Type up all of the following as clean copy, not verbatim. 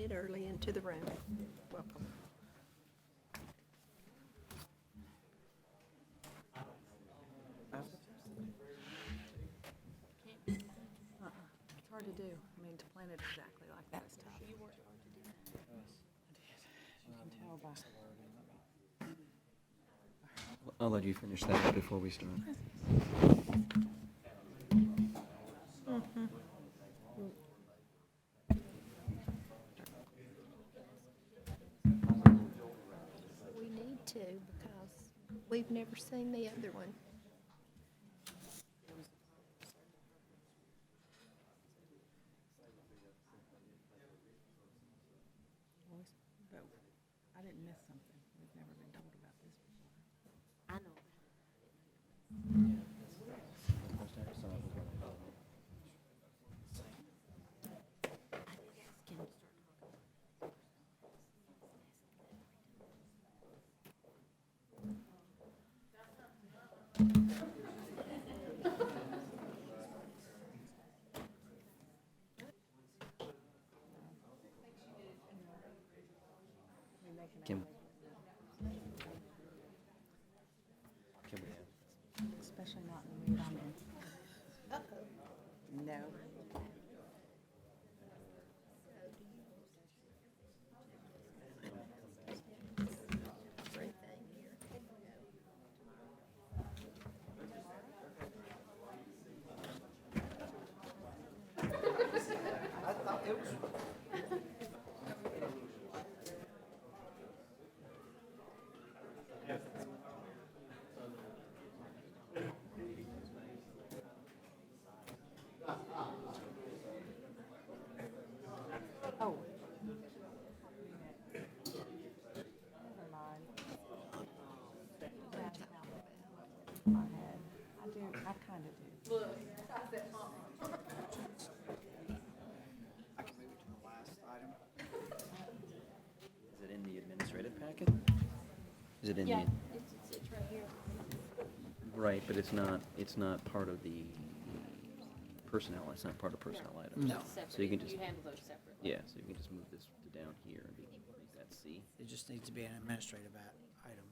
minute early into the room. Welcome. It's hard to do. I mean, to plan it exactly like that is tough. You worked hard to do that. You can tell by. I'll let you finish that before we start. We need to because we've never seen the other one. But I didn't miss something. We've never been told about this before. I know. Kim. Especially not in the mood I'm in. No. Oh. Never mind. My head. I do, I kind of do. I can move it to the last item. Is it in the administrative packet? Is it in the? It's right here. Right, but it's not part of the personnel, it's not part of personnel items. No, So you can just, You handle those separately. yeah, so you can just move this to down here and make that C. it just needs to be an administrative item,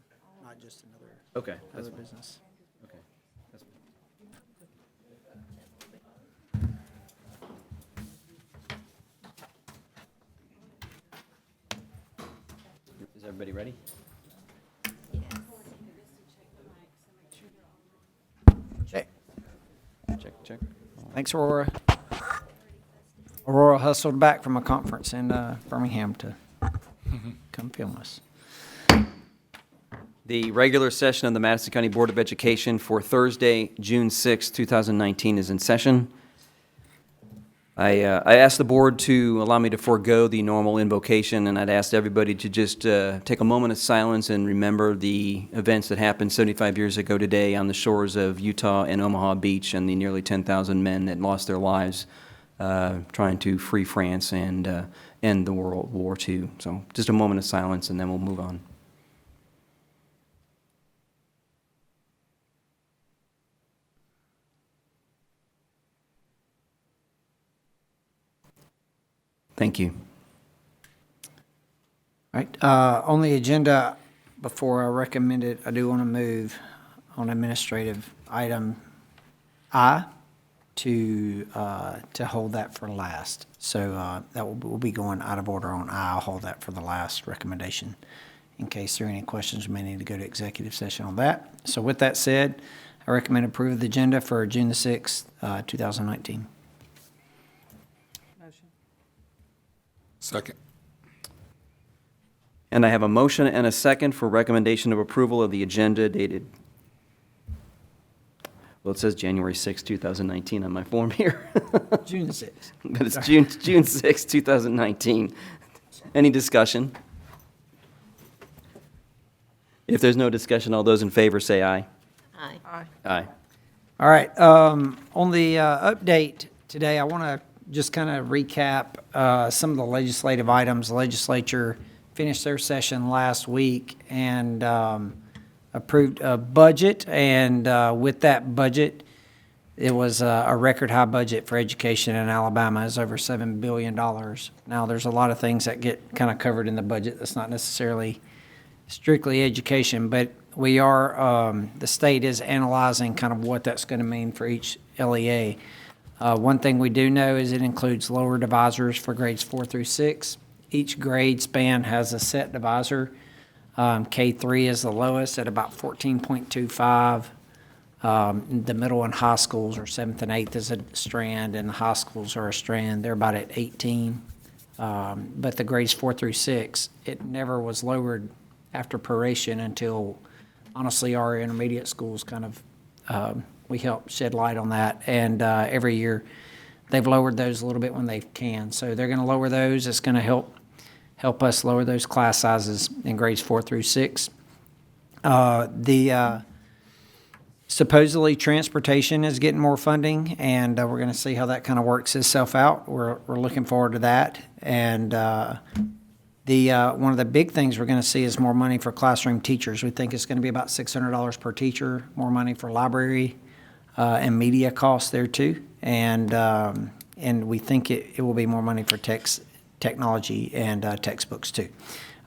not just another, Okay, that's other fine. business. Okay. That's fine. Is everybody ready? Check. Check, check. Thanks, Aurora. Aurora hustled back from a conference in Birmingham to come film us. The regular session of the Madison County Board of Education for Thursday, June 6, 2019 is in session. I asked the board to allow me to forego the normal invocation, and I'd asked everybody to just take a moment of silence and remember the events that happened 75 years ago today on the shores of Utah and Omaha Beach, and the nearly 10,000 men that lost their lives trying to free France and end the World War II. So just a moment of silence, and then we'll move on. Thank you. All right, on the agenda, before I recommend it, I do want to move on administrative item I to hold that for last. So that we'll be going out of order on I. I'll hold that for the last recommendation. In case there are any questions, we may need to go to executive session on that. So with that said, I recommend approve the agenda for June the 6th, 2019. Motion. Second. And I have a motion and a second for recommendation of approval of the agenda dated, well, it says January 6, 2019 on my form here, June the 6th. but it's June 6, 2019. Any discussion? If there's no discussion, all those in favor say aye. Aye. Aye. Aye. All right, on the update today, I want to just kind of recap some of the legislative items. The legislature finished their session last week and approved a budget, and with that budget, It was a record high budget for education in Alabama. It's over $7 billion. Now, there's a lot of things that get kind of covered in the budget that's not necessarily strictly education, but we are, the state is analyzing kind of what that's going to mean for each LEA. One thing we do know is it includes lower divisors for grades 4 through 6. Each grade span has a set divisor. K3 is the lowest at about 14.25. The middle and high schools are 7th and 8th is a strand, and the high schools are a strand. They're about at 18. But the grades 4 through 6, it never was lowered after proration until, honestly, our intermediate schools kind of, we help shed light on that. And every year, they've lowered those a little bit when they can. So they're going to lower those. It's going to help us lower those class sizes in grades 4 through 6. Supposedly, transportation is getting more funding, and we're going to see how that kind of works itself out. We're looking forward to that. And one of the big things we're going to see is more money for classroom teachers. We think it's going to be about $600 per teacher, more money for library and media costs there too. And we think it will be more money for technology and textbooks too.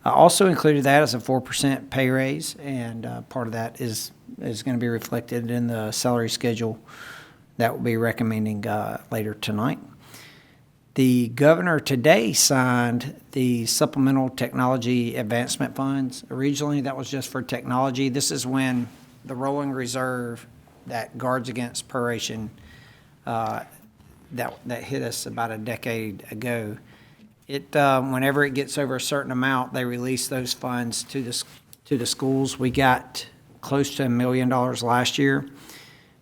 Also included that is a 4% pay raise, and part of that is going to be reflected in the salary schedule that we'll be recommending later tonight. The governor today signed the supplemental technology advancement funds. Originally, that was just for technology. This is when the rolling reserve that guards against proration that hit us about a decade ago. Whenever it gets over a certain amount, they release those funds to the schools. We got close to $1 million last year.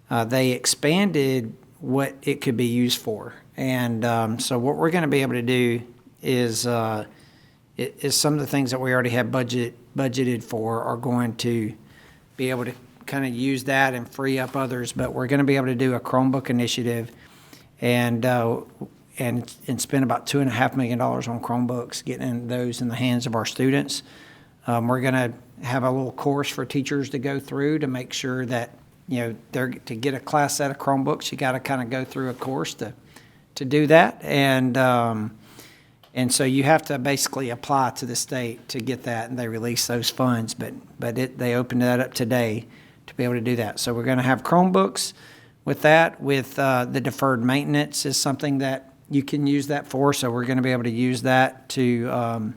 They expanded what it could be used for. And so what we're going to be able to do is some of the things that we already have budgeted for are going to be able to kind of use that and free up others. But we're going to be able to do a Chromebook initiative and spend about $2.5 million on Chromebooks, getting those in the hands of our students. We're going to have a little course for teachers to go through to make sure that, to get a class set of Chromebooks, you got to kind of go through a course to do that. And so you have to basically apply to the state to get that, and they release those funds. But they opened that up today to be able to do that. So we're going to have Chromebooks with that. With the deferred maintenance is something that you can use that for. So we're going to be able to use that to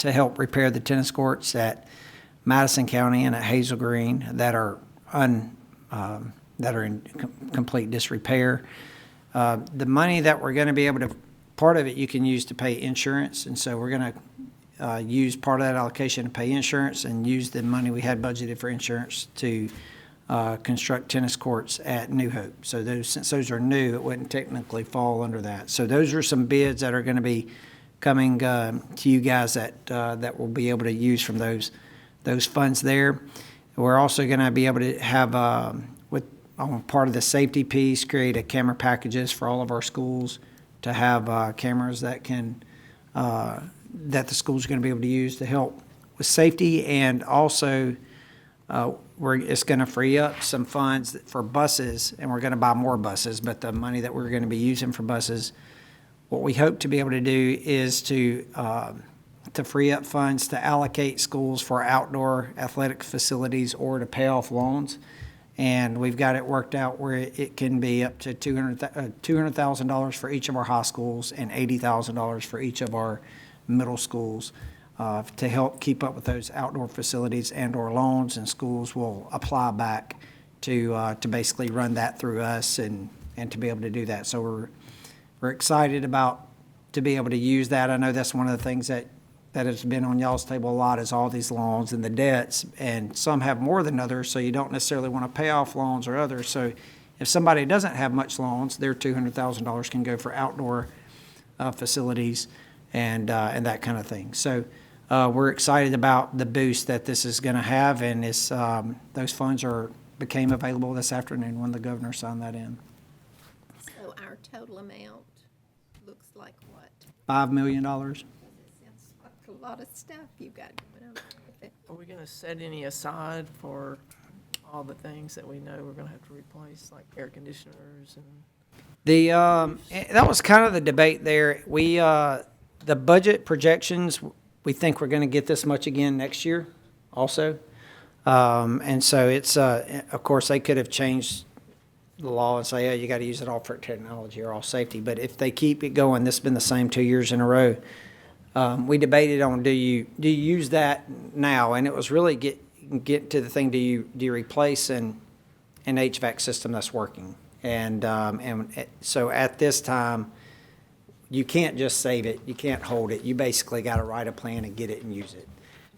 help repair the tennis courts at Madison County and at Hazel Green that are in complete disrepair. The money that we're going to be able to, part of it you can use to pay insurance, and so we're going to use part of that allocation to pay insurance and use the money we had budgeted for insurance to construct tennis courts at New Hope. So since those are new, it wouldn't technically fall under that. So those are some bids that are going to be coming to you guys that we'll be able to use from those funds there. We're also going to be able to have, on part of the safety piece, create a camera packages for all of our schools to have cameras that the schools are going to be able to use to help with safety. And also, it's going to free up some funds for buses, and we're going to buy more buses. But the money that we're going to be using for buses, what we hope to be able to do is to free up funds to allocate schools for outdoor athletic facilities or to pay off loans. And we've got it worked out where it can be up to $200,000 for each of our high schools and $80,000 for each of our middle schools to help keep up with those outdoor facilities and/or loans. And schools will apply back to basically run that through us and to be able to do that. So we're excited about to be able to use that. I know that's one of the things that has been on y'all's table a lot is all these loans and the debts, and some have more than others, so you don't necessarily want to pay off loans or others. So if somebody doesn't have much loans, their $200,000 can go for outdoor facilities and that kind of thing. So we're excited about the boost that this is going to have, and those funds became available this afternoon when the governor signed that in. So our total amount looks like what? $5 million. Sounds like a lot of stuff you got going on with it. Are we gonna set any aside for all the things that we know we're gonna have to replace, like air conditioners and? That was kind of the debate there. The budget projections, we think we're going to get this much again next year also. And so it's, of course, they could have changed the law and say, oh, you got to use it all for technology or all safety. But if they keep it going, this has been the same 2 years in a row. We debated on, do you use that now? And it was really get to the thing, do you replace an HVAC system that's working? And so at this time, you can't just save it. You can't hold it. You basically got to write a plan and get it and use it.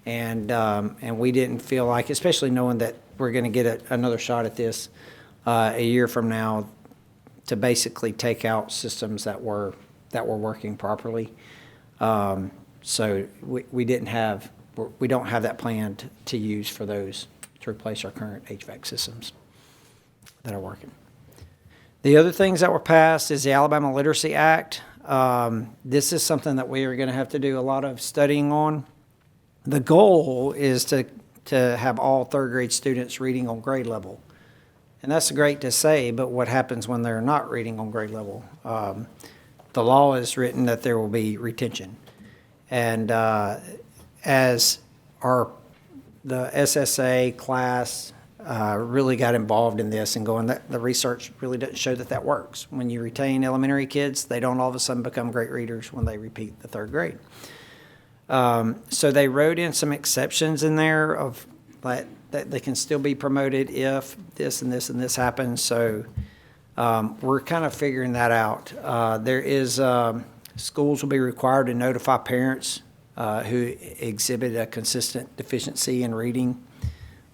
And we didn't feel like, especially knowing that we're going to get another shot at this a year from now, to basically take out systems that were working properly. So we don't have that plan to use for those, to replace our current HVAC systems that are working. The other things that were passed is the Alabama Literacy Act. This is something that we are going to have to do a lot of studying on. The goal is to have all third grade students reading on grade level. And that's great to say, but what happens when they're not reading on grade level? The law is written that there will be retention. And as the SSA class really got involved in this and going, the research really doesn't show that works. When you retain elementary kids, they don't all of a sudden become great readers when they repeat the third grade. So they wrote in some exceptions in there of that they can still be promoted if this and this and this happens. So we're kind of figuring that out. There is schools will be required to notify parents who exhibit a consistent deficiency in reading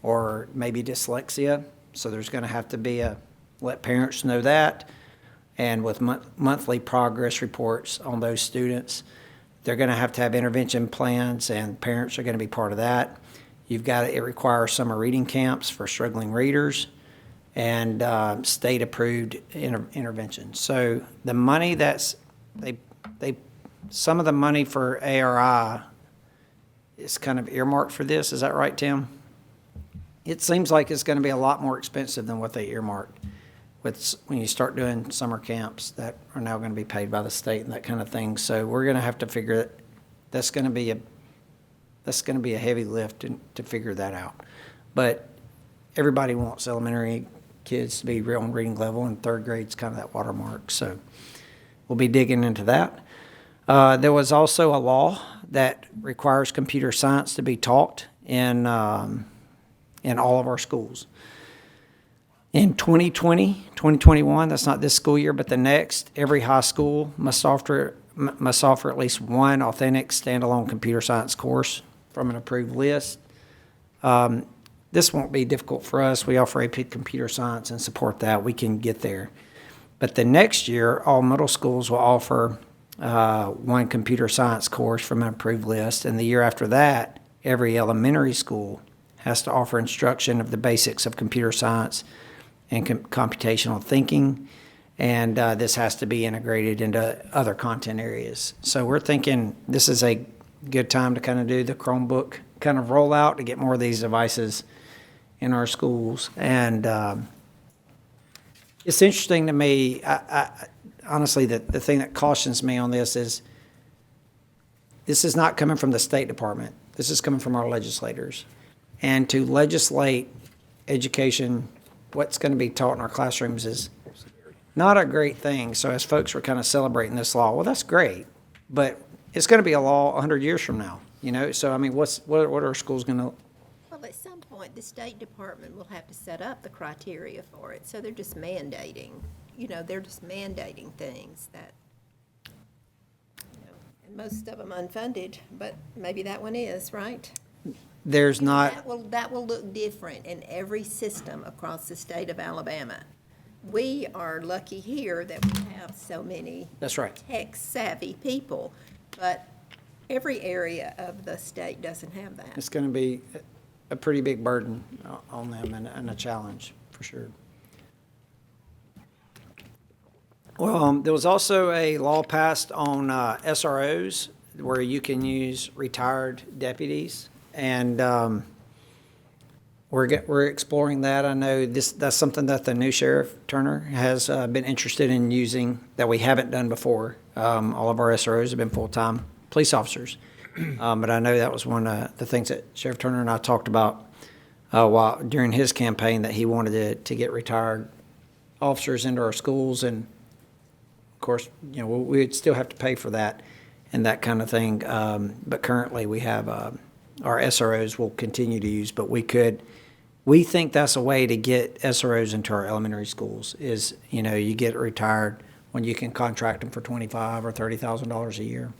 or maybe dyslexia. So there's going to have to be let parents know that. And with monthly progress reports on those students, they're going to have intervention plans, and parents are going to be part of that. It requires summer reading camps for struggling readers and state-approved intervention. So the money some of the money for ARI is kind of earmarked for this. Is that right, Tim? It seems like it's going to be a lot more expensive than what they earmarked when you start doing summer camps that are now going to be paid by the state and that kind of thing. So we're going to have to figure that that's going to be a heavy lift to figure that out. But everybody wants elementary kids to be on reading level, and third grade's kind of that watermark. So we'll be digging into that. There was also a law that requires computer science to be taught in all of our schools. In 2021, that's not this school year, but the next, every high school must offer at least one authentic standalone computer science course from an approved list. This won't be difficult for us. We offer AP Computer Science and support that. We can get there. But the next year, all middle schools will offer one computer science course from an approved list. And the year after that, every elementary school has to offer instruction of the basics of computer science and computational thinking. And this has to be integrated into other content areas. So we're thinking this is a good time to kind of do the Chromebook kind of rollout to get more of these devices in our schools. And it's interesting to me, honestly, the thing that cautions me on this is not coming from the State Department. This is coming from our legislators. And to legislate education, what's going to be taught in our classrooms is not a great thing. So as folks were kind of celebrating this law, well, that's great, but it's going to be a law 100 years from now, So, I mean, what are our schools going to? Well, at some point, the State Department will have to set up the criteria for it, so they're just mandating, they're just mandating things that, and most of them unfunded, but maybe that one is, right? There's not. That will look different in every system across the state of Alabama. We are lucky here that we have so many That's right. tech-savvy people, but every area of the state doesn't have that. It's going to be a pretty big burden on them and a challenge, for sure. Well, there was also a law passed on SROs where you can use retired deputies. And we're exploring that. I know that's something that the new sheriff, Turner, has been interested in using that we haven't done before. All of our SROs have been full-time police officers. But I know that was one of the things that Sheriff Turner and I talked about during his campaign, that he wanted to get retired officers into our schools. And of course, you know, we'd still have to pay for that and that kind of thing. But currently we have our SROs will continue to use, but we think that's a way to get SROs into our elementary schools is, you know, you get retired when you can contract them for $25,000 or $30,000 a year,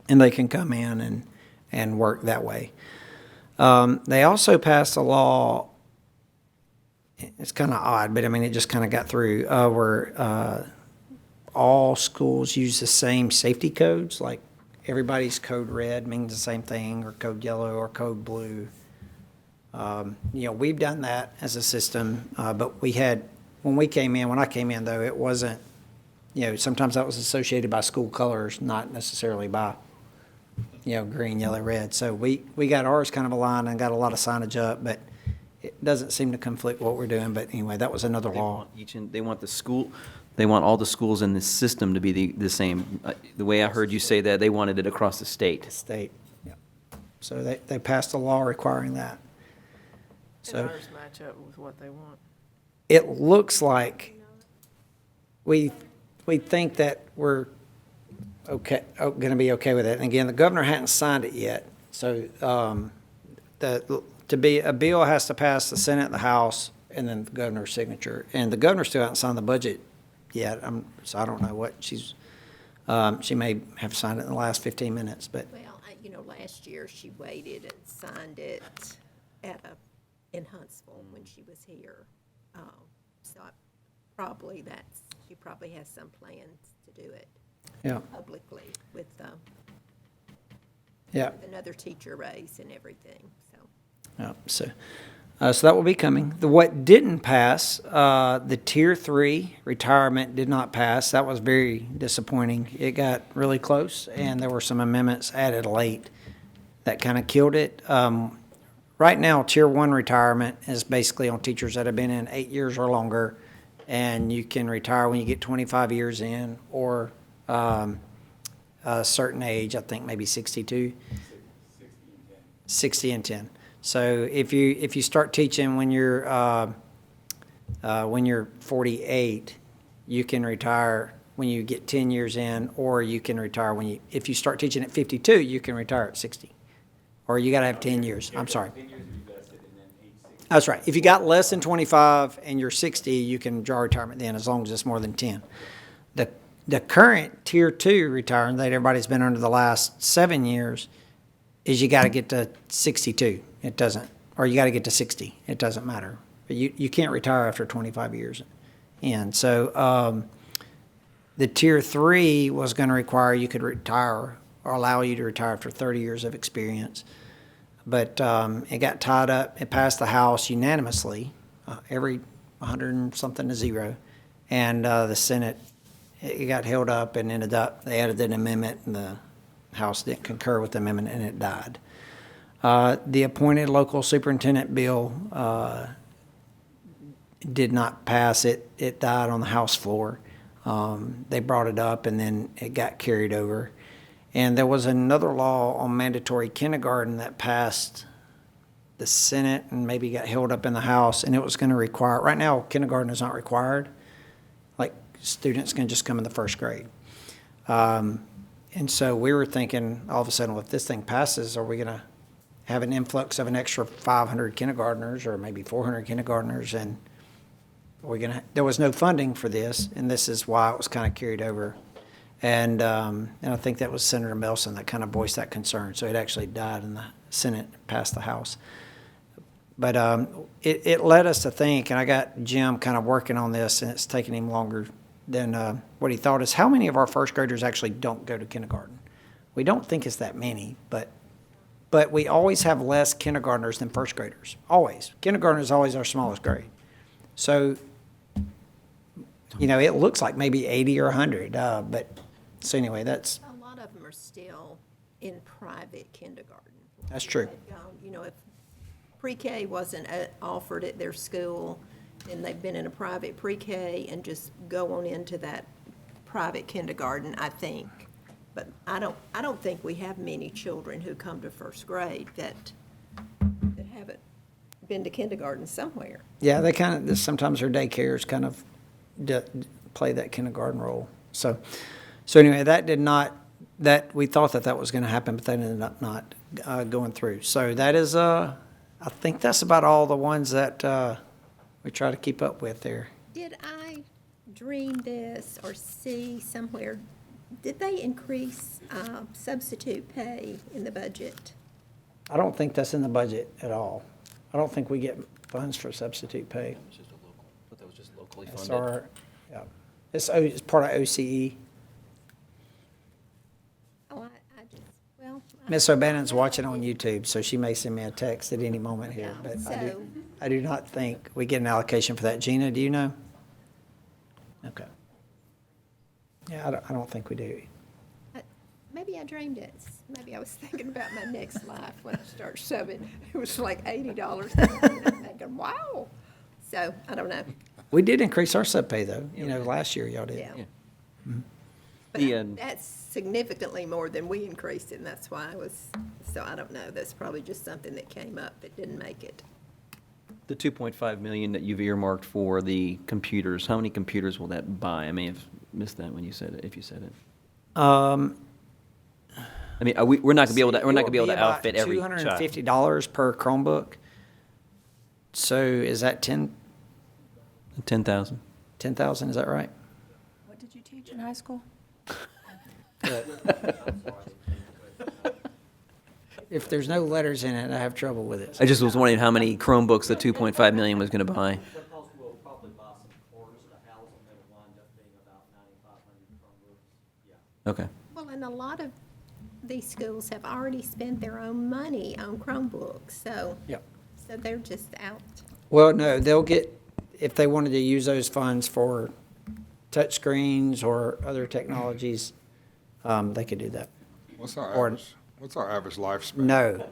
and they can come in and work that way. They also passed a law, it's kind of odd, but I mean, it just kind of got through, where all schools use the same safety codes, like everybody's code red means the same thing, or code yellow or code blue. You know, we've done that as a system, but when I came in though, it wasn't, you know, sometimes that was associated by school colors, not necessarily by, you know, green, yellow, red. So we got ours kind of aligned and got a lot of signage up, but it doesn't seem to conflict what we're doing. But anyway, that was another law. They want all the schools in the system to be the same. The way I heard you say that, they wanted it across the state. State, yeah. So they passed a law requiring that. So And ours match up with what they want. it looks like we think that we're going to be okay with it. And again, the governor hadn't signed it yet. So a bill has to pass the Senate, the House, and then the governor's signature. And the governor still hasn't signed the budget yet. So I don't know what she may have signed it in the last 15 minutes, but. Well, you know, last year she waited and signed it in Huntsville when she was here. So she probably has some plans to do it Yeah, publicly with yeah, another teacher raise and everything, so. yeah. So that will be coming. What didn't pass, the Tier 3 retirement did not pass. That was very disappointing. It got really close, and there were some amendments added late that kind of killed it. Right now, Tier 1 retirement is basically on teachers that have been in 8 years or longer, and you can retire when you get 25 years in, or a certain age, I think maybe 62. 60 and 10. So if you start teaching when you're 48, you can retire when you get 10 years in, or you can retire if you start teaching at 52, you can retire at 60. Or you got to have 10 years. I'm sorry. That's right. If you got less than 25 and you're 60, you can draw retirement then, as long as it's more than 10. The current Tier 2 retirement that everybody's been under the last 7 years is you got to get to 62. It doesn't, or you got to get to 60. It doesn't matter. But you can't retire after 25 years. And so the Tier 3 was going to require you could retire or allow you to retire after 30 years of experience. But it got tied up. It passed the House unanimously, every 100 and something to 0. And the Senate, it got held up and ended up, they added an amendment, and the House didn't concur with the amendment, and it died. The appointed local superintendent bill did not pass. It died on the House floor. They brought it up, and then it got carried over. And there was another law on mandatory kindergarten that passed the Senate and maybe got held up in the House, and it was going to require, right now kindergarten is not required. Like, students can just come in the first grade. And so we were thinking, all of a sudden, well, if this thing passes, are we going to have an influx of an extra 500 kindergartners or maybe 400 kindergartners? And there was no funding for this, and this is why it was kind of carried over. And I think that was Senator Melson that kind of voiced that concern. So it actually died in the Senate, passed the House. But it led us to think, and I got Jim kind of working on this, and it's taking him longer than what he thought, is how many of our first graders actually don't go to kindergarten? We don't think it's that many, but we always have less kindergartners than first graders. Always. Kindergarten is always our smallest grade. So, you know, it looks like maybe 80 or 100, but so anyway, that's. A lot of them are still in private kindergarten. That's true. You know, pre-K wasn't offered at their school, and they've been in a private pre-K and just go on into that private kindergarten, I think. But I don't think we have many children who come to first grade that haven't been to kindergarten somewhere. Yeah, they kind of, sometimes their daycares kind of play that kindergarten role. So anyway, that did not, that, we thought that was going to happen, but that ended up not going through. So that is, I think that's about all the ones that we try to keep up with there. Did I dream this or see somewhere, did they increase substitute pay in the budget? I don't think that's in the budget at all. I don't think we get funds for substitute pay. It's just a local, but that was just locally It's funded. our, yeah, it's part of OCE. Oh, I just, well. Miss O'Bannon's watching on YouTube, so she may send me a text at any moment here, Yeah, but so- I do not think we get an allocation for that. Gina, do you know? Okay. Yeah, I don't think we do. Maybe I dreamed it. Maybe I was thinking about my next life when I start sewing. It was like $80. I'm thinking, wow. So, I don't know. We did increase our sub pay though, last year y'all did. Yeah. Yeah. But The, that's significantly more than we increased it, and that's why I was, so I don't know. That's probably just something that came up that didn't make it. The 2.5 million that you've earmarked for the computers, how many computers will that buy? I may have missed that when you said it, if you said it. I mean, we're not gonna be able to, outfit every child. $250 per Chromebook. So is that 10,000. 10,000, is that right? What did you teach in high school? If there's no letters in it, I have trouble with it. I just was wondering how many Chromebooks the 2.5 million was gonna buy. Because we'll probably buy some cores to house them, it'll wind up being about 9,500 Chromebooks, yeah. Okay. Well, and a lot of these schools have already spent their own money on Chromebooks, so. Yep. So they're just out. Well, no, they'll get, if they wanted to use those funds for touchscreens or other technologies, they could do that. What's our Or- average lifespan? No,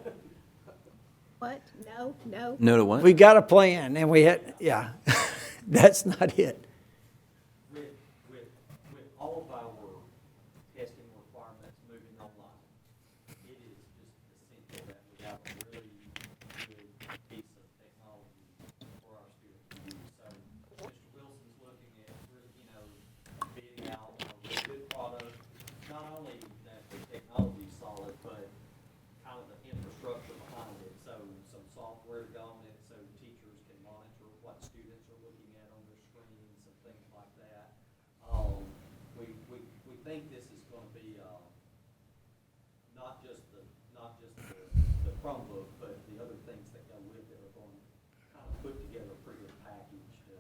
What? No, no. No to what? we got a plan and we had, yeah, that's not it. With all of our testing requirements moving online, it is just essential that we have a really good piece of technology for our students to use. So Mr. Wilson's looking at, bidding out a really good product, not only that the technology's solid, but kind of the infrastructure behind it. So some software to go on it, so teachers can monitor what students are looking at on their screens and things like that. We think this is gonna be, not just the Chromebook, but the other things that go with it are going to kind of put together a pretty good package to,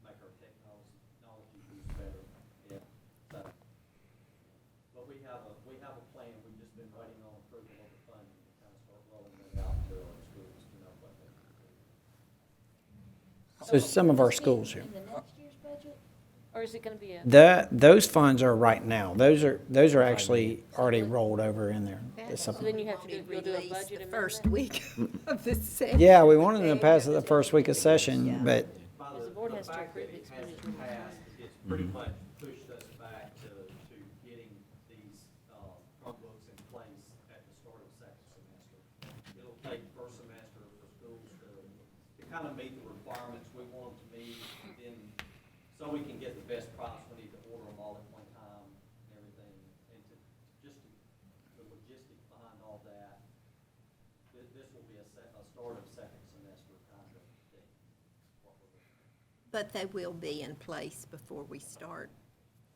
make our technology use better, yeah, so. But we have a plan, we've just been waiting on approval of the funding to kind of start rolling that out to our schools to know what they can do. So some of our schools here. In the next year's budget, or is it gonna be a? Those funds are right now. Those are actually already rolled over in there. The So supplement. then you have to Be you'll do a released budget the amendment? first week of the session. Yeah, we wanted them to pass it the first week of session, but Because the board has to approve the By the fact that it expenditure. hasn't passed, it's pretty much pushed us back to getting these Chromebooks in place at the start of second semester. It'll take first semester for schools to kind of meet the requirements we want them to meet, then, so we can get the best price, we need to order them all at one time and everything. And the logistics behind all that, this will be a start of second semester kind of thing. What we're looking at. But they will be in place before we start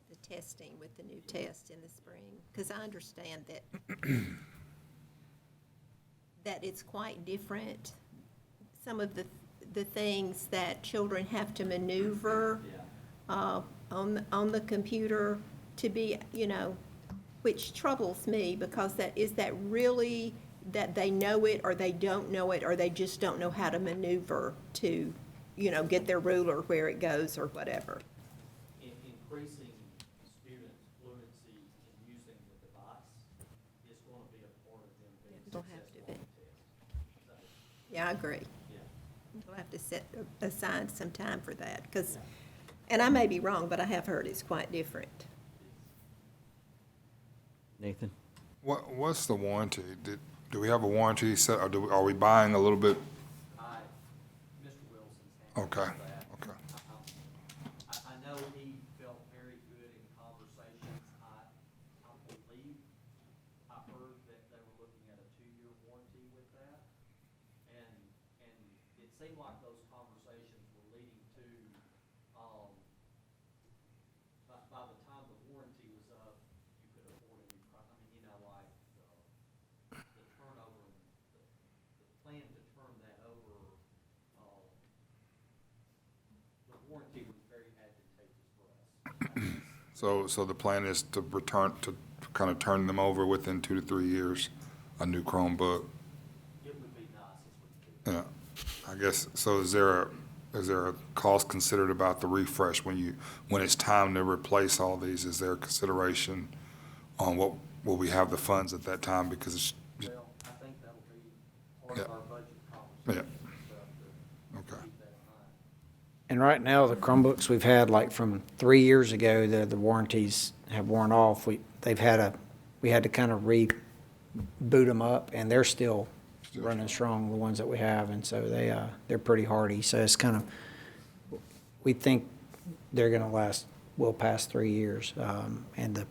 the testing with the new test in the spring. Because I understand that, that it's quite different. Some of the things that children have to maneuver on the computer to be, which troubles me, because is that really that they know it, or they don't know it, or they just don't know how to maneuver to, get their ruler where it goes or whatever. Increasing students' fluency in using the device is going to be a part of them being It'll have to successful be. on the test. Yeah, I agree. Yeah. We'll have to assign some time for that, because, and I may be wrong, but I have heard it's quite different. Nathan? What's the warranty? Do we have a warranty set, or are we buying a little bit? Mr. Wilson's handling Okay, that. okay. I know he felt very good in conversations. I believe, I heard that they were looking at a 2-year warranty with that. And it seemed like those conversations were leading to, by the time the warranty was up, you could afford a new car. I mean, like, the turnover, the plan to turn that over, the warranty was very advantageous for us. So the plan is to kind of turn them over within 2 to 3 years, a new Chromebook? It would be nice if we could. Yeah, I guess, so is there a cost considered about the refresh when it's time to replace all these? Is there a consideration on will we have the funds at that time? Because it's, Well, I think that'll be part of Yeah. our budget conversation and stuff to okay. keep that in mind. And right now, the Chromebooks we've had, like from 3 years ago, the warranties have worn off. We had to kind of reboot them up, and they're still running strong, the ones that we have, and so they're pretty hardy. So it's kind of, we think they're going to last well past 3 years. And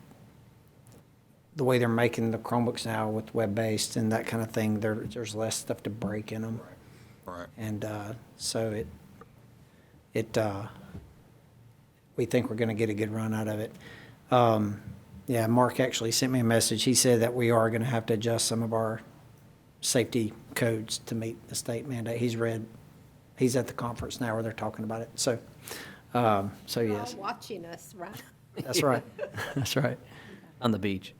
the way they're making the Chromebooks now with web-based and that kind of thing, there's less stuff to break in them. Right. And so we think we're going to get a good run out of it. Yeah, Mark actually sent me a message. He said that we are going to have to adjust some of our safety codes to meet the state mandate. He's at the conference now where they're talking about it. So They're yes, all watching us, right? that's right. That's right. On the beach.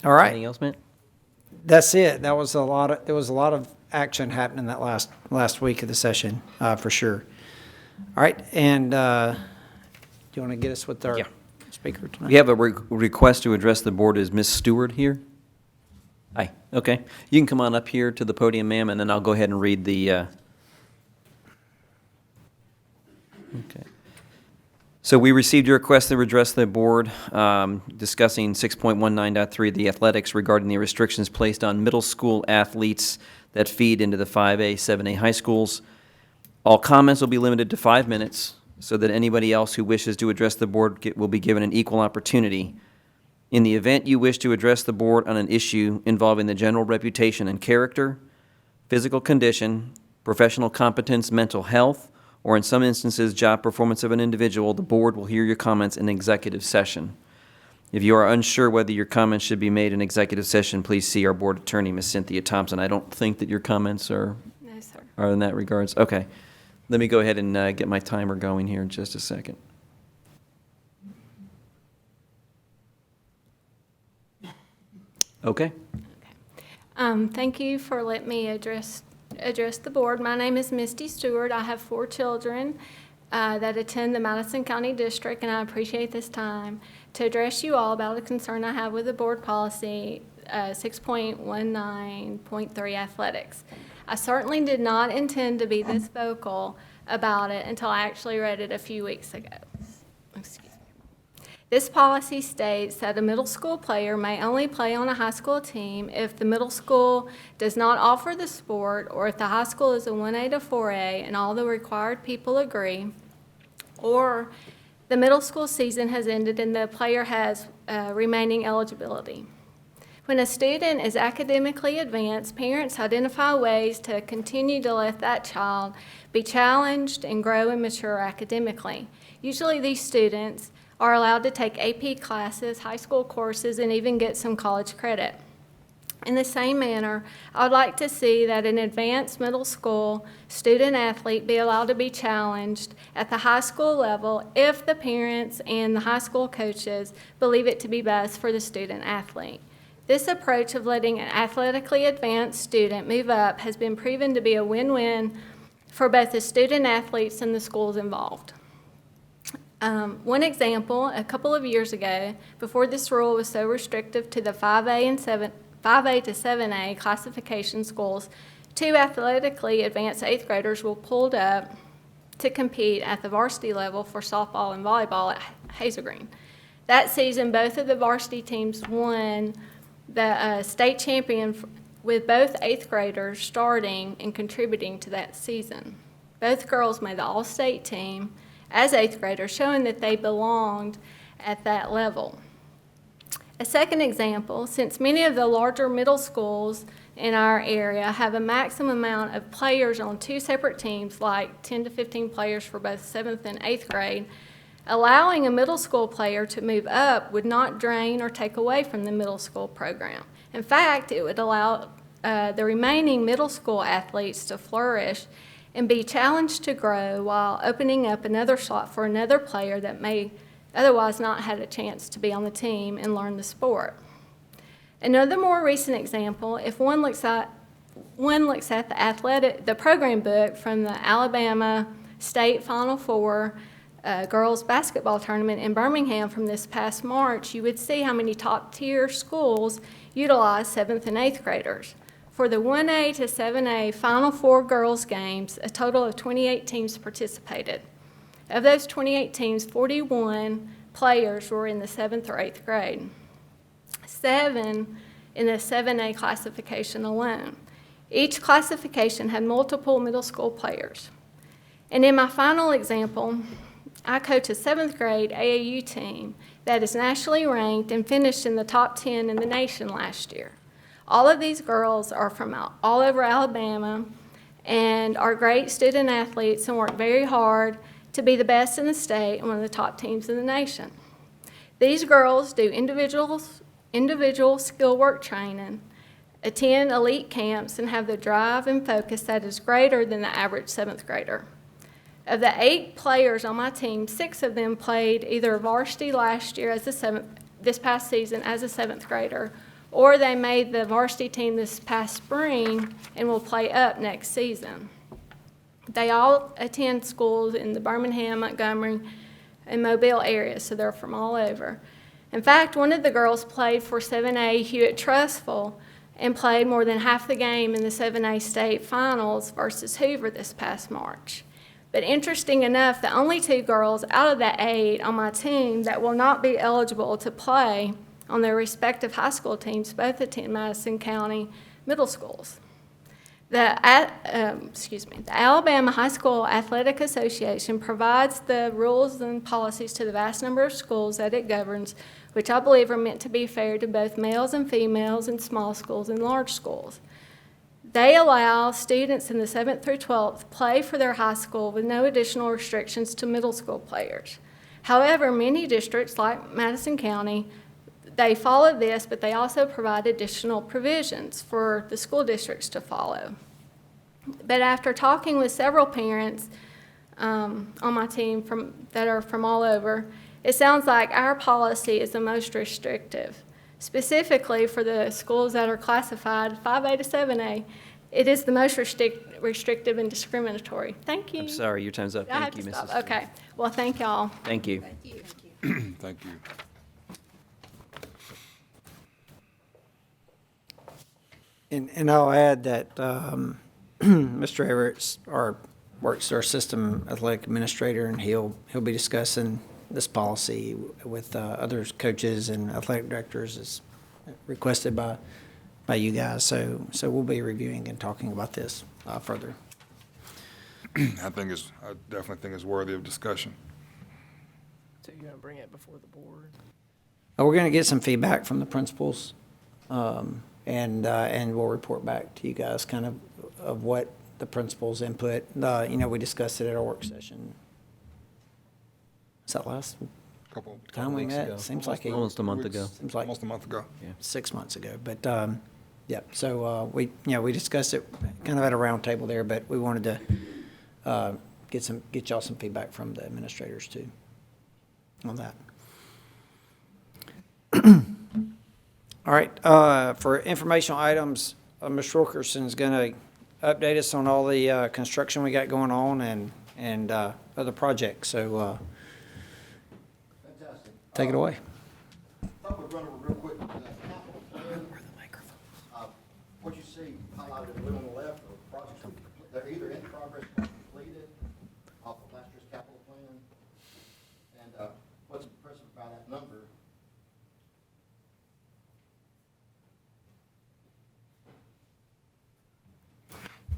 All right. Anything else, Matt? That's it. There was a lot of action happening that last week of the session, for sure. All right, and do you want to get us with our Yeah. speaker tonight? We have a request to address the board. Is Ms. Stewart here? Hi, okay. You can come on up here to the podium, ma'am, and then I'll go ahead and read the, okay. So we received your request to address the board discussing 6.19.3, the athletics regarding the restrictions placed on middle school athletes that feed into the 5A, 7A high schools. All comments will be limited to 5 minutes so that anybody else who wishes to address the board will be given an equal opportunity. In the event you wish to address the board on an issue involving the general reputation and character, physical condition, professional competence, mental health, or in some instances, job performance of an individual, the board will hear your comments in executive session. If you are unsure whether your comments should be made in executive session, please see our board attorney, Ms. Cynthia Thompson. I don't think that your comments are No, sir. in that regards. Okay. Let me go ahead and get my timer going here in just a second. Okay. Thank you for letting me address the board. My name is Misty Stewart. I have 4 children that attend the Madison County District, and I appreciate this time to address you all about a concern I have with the board policy 6.19.3 athletics. I certainly did not intend to be this vocal about it until I actually read it a few weeks ago. Excuse me. This policy states that a middle school player may only play on a high school team if the middle school does not offer the sport, or if the high school is a 1A to 4A and all the required people agree, or the middle school season has ended and the player has remaining eligibility. When a student is academically advanced, parents identify ways to continue to let that child be challenged and grow and mature academically. Usually these students are allowed to take AP classes, high school courses, and even get some college credit. In the same manner, I would like to see that an advanced middle school student athlete be allowed to be challenged at the high school level if the parents and the high school coaches believe it to be best for the student athlete. This approach of letting an athletically advanced student move up has been proven to be a win-win for both the student athletes and the schools involved. One example, a couple of years ago, before this rule was so restrictive to the 5A and 5A to 7A classification schools, 2 athletically advanced 8th graders were pulled up to compete at the varsity level for softball and volleyball at Hazel Green. That season, both of the varsity teams won the state champion with both 8th graders starting and contributing to that season. Both girls made the all-state team as 8th graders, showing that they belonged at that level. A second example, since many of the larger middle schools in our area have a maximum amount of players on 2 separate teams, like 10 to 15 players for both 7th and 8th grade, allowing a middle school player to move up would not drain or take away from the middle school program. In fact, it would allow the remaining middle school athletes to flourish and be challenged to grow while opening up another slot for another player that may otherwise not had a chance to be on the team and learn the sport. Another more recent example, if one looks at the program book from the Alabama State Final Four girls basketball tournament in Birmingham from this past March, you would see how many top-tier schools utilize 7th and 8th graders. For the 1A to 7A Final Four girls games, a total of 28 teams participated. Of those 28 teams, 41 players were in the 7th or 8th grade, 7 in the 7A classification alone. Each classification had multiple middle school players. And in my final example, I coach a 7th grade AAU team that is nationally ranked and finished in the top 10 in the nation last year. All of these girls are from all over Alabama and are great student athletes and work very hard to be the best in the state and one of the top teams in the nation. These girls do individual skill work training, attend elite camps, and have the drive and focus that is greater than the average 7th grader. Of the 8 players on my team, 6 of them played either varsity last year this past season as a 7th grader, or they made the varsity team this past spring and will play up next season. They all attend schools in the Birmingham, Montgomery, and Mobile areas, so they're from all over. In fact, one of the girls played for 7A Hewitt Trustful and played more than half the game in the 7A state finals versus Hoover this past March. But interesting enough, the only 2 girls out of the 8 on my team that will not be eligible to play on their respective high school teams both attend Madison County middle schools. The Alabama High School Athletic Association provides the rules and policies to the vast number of schools that it governs, which I believe are meant to be fair to both males and females in small schools and large schools. They allow students in the 7th through 12th play for their high school with no additional restrictions to middle school players. However, many districts like Madison County, they follow this, but they also provide additional provisions for the school districts to follow. But after talking with several parents on my team that are from all over, it sounds like our policy is the most restrictive. Specifically for the schools that are classified 5A to 7A, it is the most restrictive and discriminatory. Thank you. I'm sorry, your time's up. I have Thank you, to Mrs. stop. Okay. Well, thank y'all. Thank you. Thank you. Thank you. And I'll add that Mr. Everett works our system athletic administrator, and he'll be discussing this policy with other coaches and athletic directors as requested by you guys. So we'll be reviewing and talking about this further. I definitely think it's worthy of discussion. So you're gonna bring it before the board? We're going to get some feedback from the principals, and we'll report back to you guys kind of what the principals' input. We discussed it at our work session. Was that last Couple time we weeks met? ago. Seems like Almost a month ago. Seems like Almost a month ago. 6 months ago. But yeah, so we discussed it kind of at a round table there, but we wanted to get y'all some feedback from the administrators too on that. All right, for informational items, Ms. Wilkerson's going to update us on all the construction we got going on and other projects. So Fantastic. take it away. Thought we'd run over real quick. Capital. progress was completed off of last year's capital plan. And what's impressive about that number,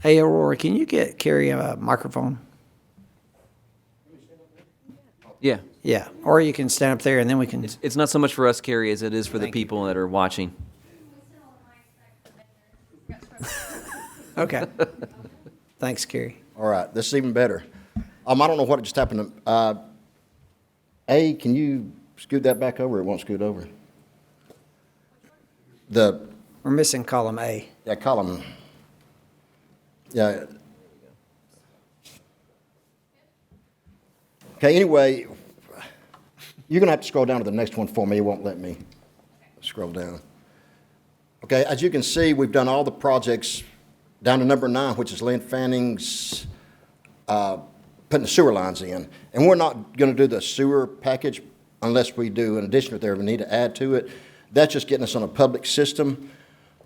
Hey, Aurora, can you get Carrie a microphone? Yeah. Yeah, or you can stand up there and then we can, It's not so much for us, Carrie, as it is for the Thank you. people that are watching. okay. Thanks, Carrie. all right, this is even better. I don't know what just happened. A, can you scoot that back over? It won't scoot over. The, We're missing column A. yeah, column. Yeah. Okay, anyway, you're gonna have to scroll down to the next one for me. It won't let me scroll down. Okay, as you can see, we've done all the projects down to number 9, which is Lynn Fanning's putting the sewer lines in. And we're not gonna do the sewer package unless we do an addition if there we need to add to it. That's just getting us on a public system.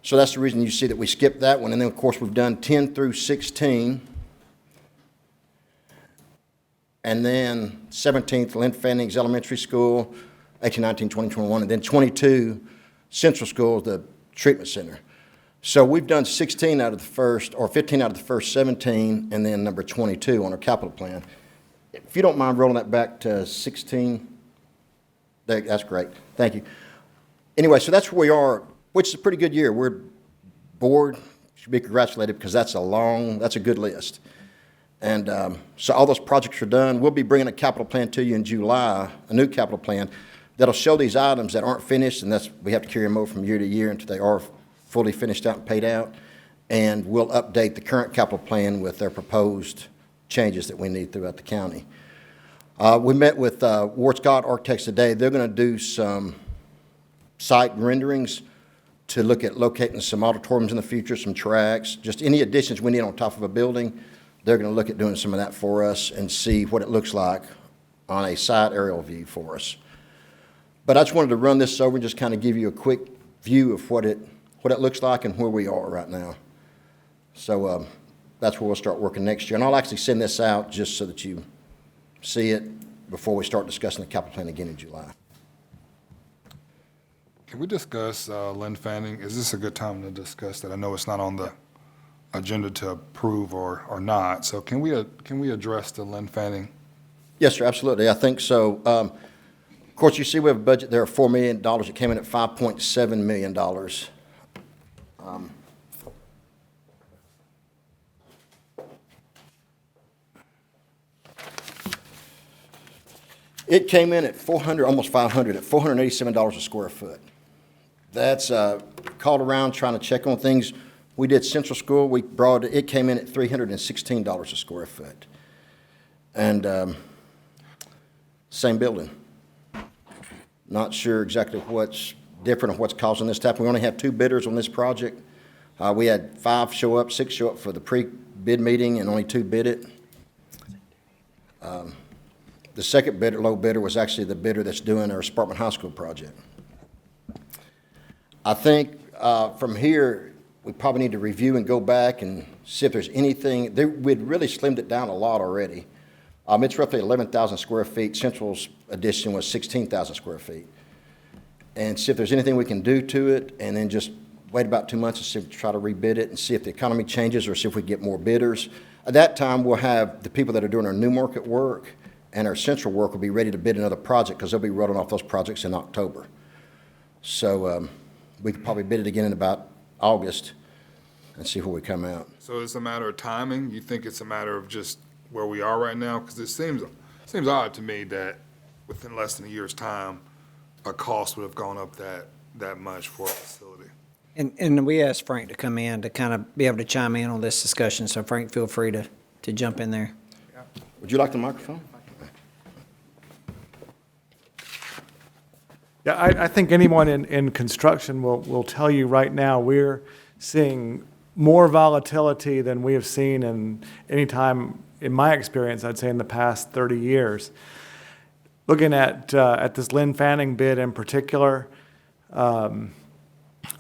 So that's the reason you see that we skipped that one. And then, of course, we've done 10 through 16. And then 17th, Lynn Fanning's Elementary School, 18, 19, 20, 21. And then 22, Central School, the treatment center. So we've done 16 out of the first, or 15 out of the first 17, and then number 22 on our capital plan. If you don't mind rolling that back to 16, that's great. Thank you. Anyway, so that's where we are, which is a pretty good year. We're board should be congratulated because that's a good list. And so all those projects are done. We'll be bringing a capital plan to you in July, a new capital plan that'll show these items that aren't finished, and we have to carry them over from year to year until they are fully finished out and paid out. And we'll update the current capital plan with their proposed changes that we need throughout the county. We met with Ward Scott Architects today. They're going to do some site renderings to look at locating some auditoriums in the future, some tracks, just any additions we need on top of a building. They're going to look at doing some of that for us and see what it looks like on a side aerial view for us. But I just wanted to run this over and just kind of give you a quick view of what it looks like and where we are right now. So that's where we'll start working next year. And I'll actually send this out just so that you see it before we start discussing the capital plan again in July. Can we discuss Lynn Fanning? Is this a good time to discuss that? I know it's not on the agenda to approve or not, so can we address the Lynn Fanning? Yes, sir, absolutely. I think so. Of course, you see we have a budget there of $4 million. It came in at $5.7 million. It came in at almost $500, at $487 a square foot. That's called around trying to check on things. We did Central School. It came in at $316 a square foot. And same building. Not sure exactly what's different or what's causing this to happen. We only had 2 bidders on this project. We had 6 show up for the pre-bid meeting, and only 2 bid it. The second bidder, low bidder, was actually the bidder that's doing our Sparkman High School project. I think from here, we probably need to review and go back and see if there's anything. We'd really slimmed it down a lot already. It's roughly 11,000 square feet. Central's addition was 16,000 square feet. And see if there's anything we can do to it, and then just wait about 2 months and see if we try to rebid it and see if the economy changes or see if we get more bidders. At that time, we'll have the people that are doing our new market work and our central work will be ready to bid another project because they'll be rolling off those projects in October. So we could probably bid it again in about August and see where we come out. So it's a matter of timing? You think it's a matter of just where we are right now? Because it seems odd to me that within less than a year's time, a cost would have gone up that much for a facility. And we asked Frank to come in to kind of be able to chime in on this discussion. So Frank, feel free to jump in there. Would you like the microphone? Yeah, I think anyone in construction will tell you right now we're seeing more volatility than we have seen in any time, in my experience, I'd say in the past 30 years. Looking at this Lynn Fanning bid in particular,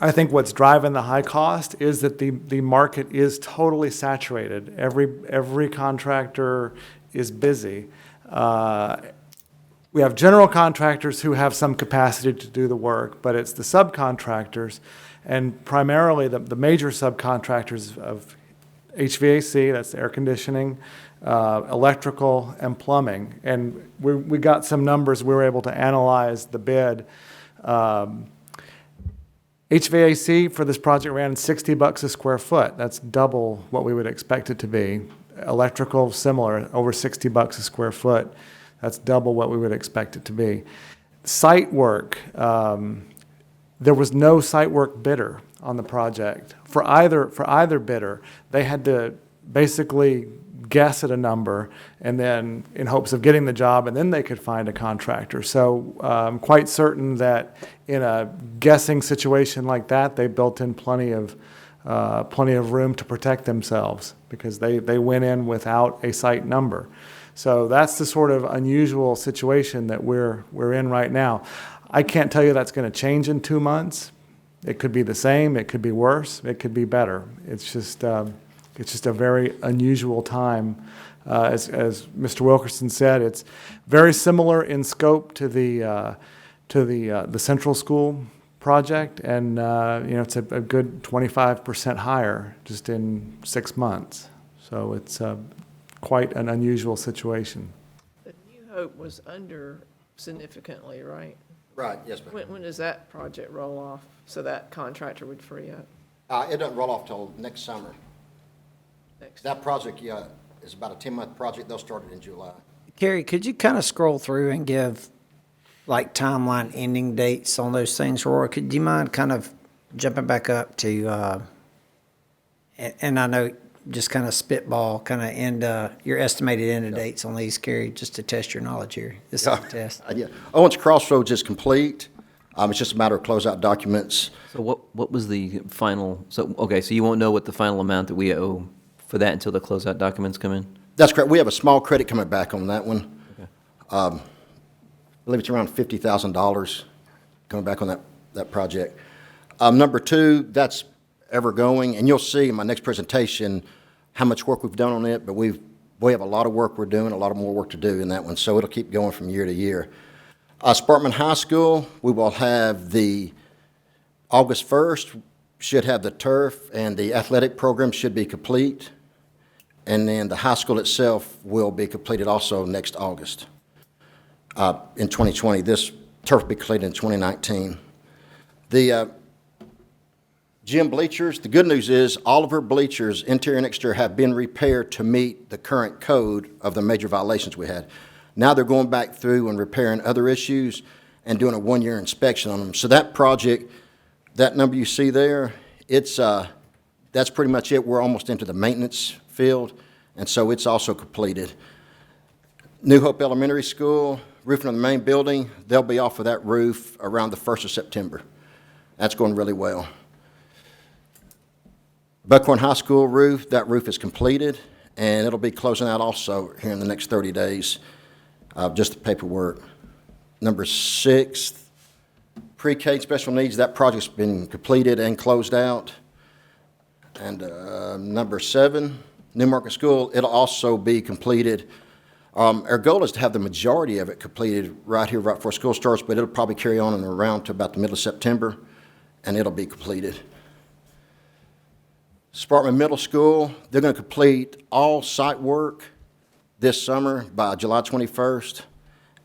I think what's driving the high cost is that the market is totally saturated. Every contractor is busy. We have general contractors who have some capacity to do the work, but it's the subcontractors, and primarily the major subcontractors of HVAC, that's air conditioning, electrical, and plumbing. And we got some numbers, we were able to analyze the bid. HVAC for this project ran $60 a square foot. That's double what we would expect it to be. Electrical, similar, over $60 a square foot. That's double what we would expect it to be. Site work, there was no site work bidder on the project. For either bidder, they had to basically guess at a number and then in hopes of getting the job, and then they could find a contractor. So I'm quite certain that in a guessing situation like that, they built in plenty of room to protect themselves because they went in without a site number. So that's the sort of unusual situation that we're in right now. I can't tell you that's going to change in 2 months. It could be the same. It could be worse. It could be better. It's just a very unusual time. As Mr. Wilkerson said, it's very similar in scope to the Central School project, and it's a good 25% higher just in 6 months. So it's quite an unusual situation. The New Hope was under significantly, right? Right, yes, ma'am. When does that project roll off, so that contractor would free up? It doesn't roll off till next summer. That project, yeah, is about a 10-month project. They'll start it in July. Carrie, could you kind of scroll through and give like timeline ending dates on those things, or do you mind kind of jumping back up to, and I know just kind of spitball, kind of end, your estimated end dates on these, Carrie, just to test your knowledge here. This is a test. Yeah. Owens Crossroads is complete. It's just a matter of closeout documents. So what was the final, so you won't know what the final amount that we owe for that until the closeout documents come in? That's correct. We have a small credit coming back on that one. Okay. I believe it's around $50,000 coming back on that project. Number two, that's ever going, and you'll see in my next presentation how much work we've done on it, but we have a lot of work we're doing, a lot of more work to do in that one, so it'll keep going from year to year. Sparkman High School, we will have the August 1st, should have the turf, and the athletic program should be complete, and then the high school itself will be completed also next August. In 2020, this turf will be completed in 2019. The gym bleachers, the good news is all of our bleachers, interior and exterior, have been repaired to meet the current code of the major violations we had. Now they're going back through and repairing other issues and doing a one-year inspection on them. So that project, that number you see there, that's pretty much it. We're almost into the maintenance field, and so it's also completed. New Hope Elementary School, roofing on the main building, they'll be off of that roof around the 1st of September. That's going really well. Buckhorn High School roof, that roof is completed, and it'll be closing out also here in the next 30 days, just the paperwork. Number 6, pre-K special needs, that project's been completed and closed out. And number 7, New Market School, it'll also be completed. Our goal is to have the majority of it completed right before school starts, but it'll probably carry on and around to about the middle of September, and it'll be completed. Sparkman Middle School, they're going to complete all site work this summer by July 21st,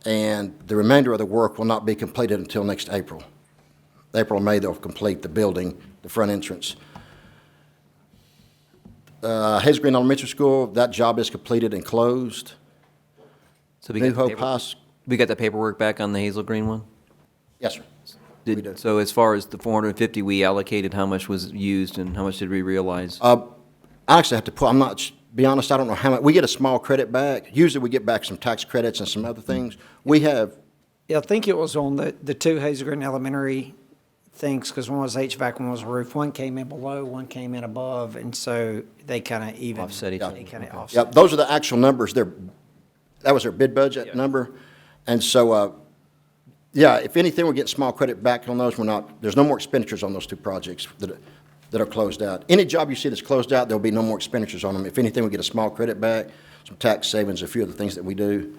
and the remainder of the work will not be completed until next April. April or May, they'll complete the building, the front entrance. Hazel Green Elementary School, that job is completed and closed. So New Hope High. We got the paperwork back on the Hazel Green one? Yes, sir. So as far as the 450 we allocated, how much was used and how much did we realize? I actually have to be honest, I don't know how much. We get a small credit back. Usually we get back some tax credits and some other things. We have. Yeah, I think it was on the two Hazel Green Elementary things, because one was HVAC, one was roof. One came in below, one came in above, and so they kind of even. Offset each other. They kind of Okay. offset. Yeah, those are the actual numbers. That was their bid budget number. And so, Yeah, if anything, we're getting small credit back on those. There's no more expenditures on those two projects that are closed out. Any job you see that's closed out, there'll be no more expenditures on them. If anything, we get a small credit back, some tax savings, a few of the things that we do.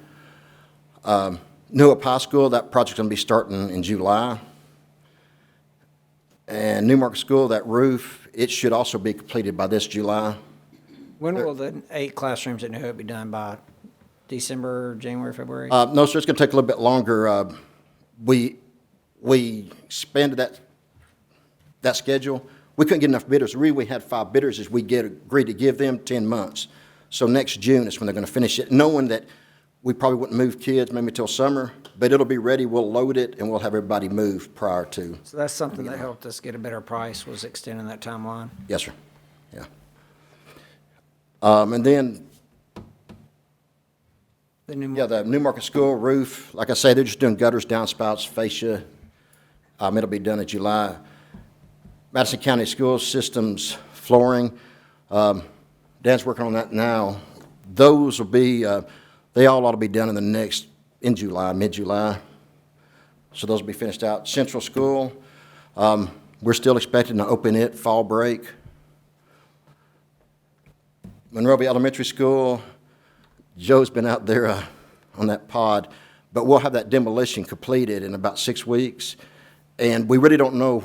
New Hope High School, that project's going to be starting in July. And New Market School, that roof, it should also be completed by this July. When will the 8 classrooms at New Hope be done by? December, January, February? No, sir, it's going to take a little bit longer. We expanded that schedule. We couldn't get enough bidders. The reason we had 5 bidders is we agreed to give them 10 months. So next June is when they're going to finish it, knowing that we probably wouldn't move kids maybe till summer, but it'll be ready. We'll load it, and we'll have everybody moved prior to. So that's something that helped us get a better price, was extending that timeline? Yes, sir. Yeah. And then, The new the New Market School roof, like I say, they're just doing gutters, downspouts, fascia. It'll be done in July. Madison County School Systems flooring, Dan's working on that now. Those will be, they all ought to be done in July, mid-July. So those will be finished out. Central School, we're still expecting to open it fall break. Monrovia Elementary School, Joe's been out there on that pod, but we'll have that demolition completed in about 6 weeks. And we really don't know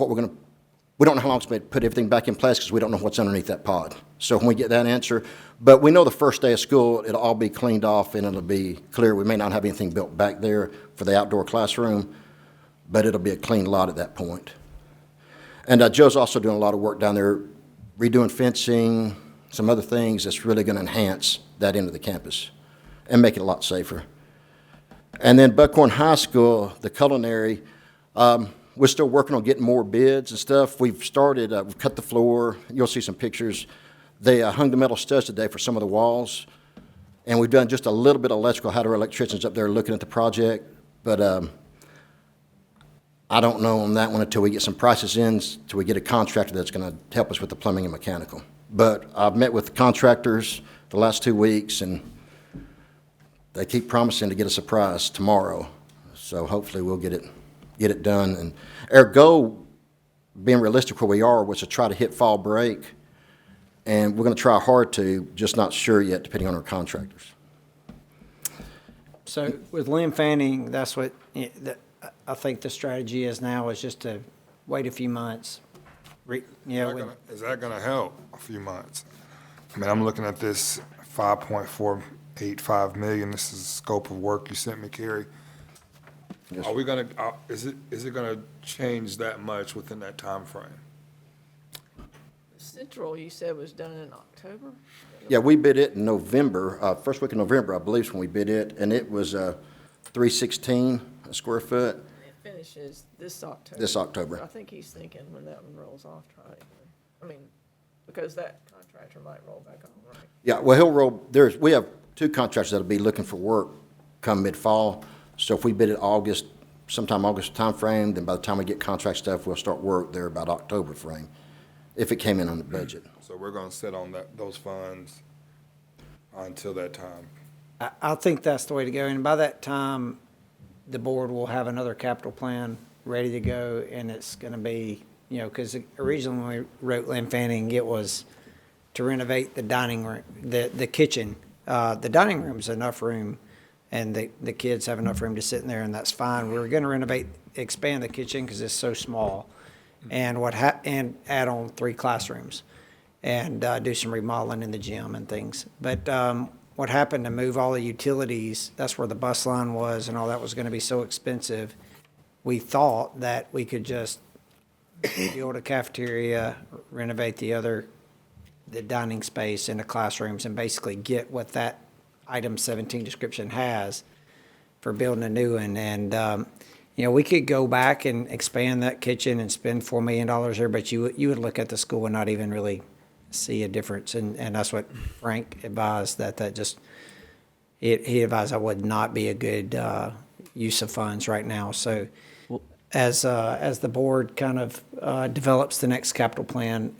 we don't know how long it's going to put everything back in place because we don't know what's underneath that pod. So when we get that answer, but we know the first day of school, it'll all be cleaned off and it'll be clear. We may not have anything built back there for the outdoor classroom, but it'll be a clean lot at that point. And Joe's also doing a lot of work down there, redoing fencing, some other things that's really going to enhance that end of the campus and make it a lot safer. And then Buckhorn High School, the culinary, we're still working on getting more bids and stuff. We've started, we've cut the floor. You'll see some pictures. They hung the metal studs today for some of the walls. And we've done just a little bit of electrical, had our electricians up there looking at the project. But I don't know on that one until we get some prices in, until we get a contractor that's going to help us with the plumbing and mechanical. But I've met with the contractors the last 2 weeks, and they keep promising to get us a price tomorrow. So hopefully we'll get it done. And our goal, being realistic where we are, was to try to hit fall break. And we're going to try hard to, just not sure yet, depending on our contractors. So with Lynn Fanning, that's what I think the strategy is now, is just to wait a few months. Is that going to help a few months? I mean, I'm looking at this 5.485 million. This is the scope of work you sent me, Kerry. Yes. Are we going to, is it going to change that much within that time frame? Central, you said, was done in October? Yeah, we bid it in November, first week of November, I believe, is when we bid it, and it was $316 a square foot. It finishes this October. This October. I think he's thinking when that one rolls off, try it. I mean, because that contractor might roll back on, right? Yeah, well, he'll roll, we have 2 contractors that'll be looking for work come mid-fall. So if we bid it sometime August timeframe, then by the time we get contract stuff, we'll start work there about October frame, if it came in on the budget. So we're going to sit on those funds until that time. I think that's the way to go. And by that time, the board will have another capital plan ready to go, and it's going to be, because originally when we wrote Lynn Fanning, it was to renovate the dining room, the kitchen. The dining room's enough room, and the kids have enough room to sit in there, and that's fine. We were going to expand the kitchen because it's so small, and and add on 3 classrooms, and do some remodeling in the gym and things. But what happened to move all the utilities, that's where the bus line was, and all that was going to be so expensive. We thought that we could just build a cafeteria, renovate the dining space into classrooms, and basically get what that item 17 description has for building a new one. And, we could go back and expand that kitchen and spend $4 million there, but you would look at the school and not even really see a difference. And that's what Frank advised, he advised that would not be a good use of funds right now. So as the board kind of develops the next capital plan,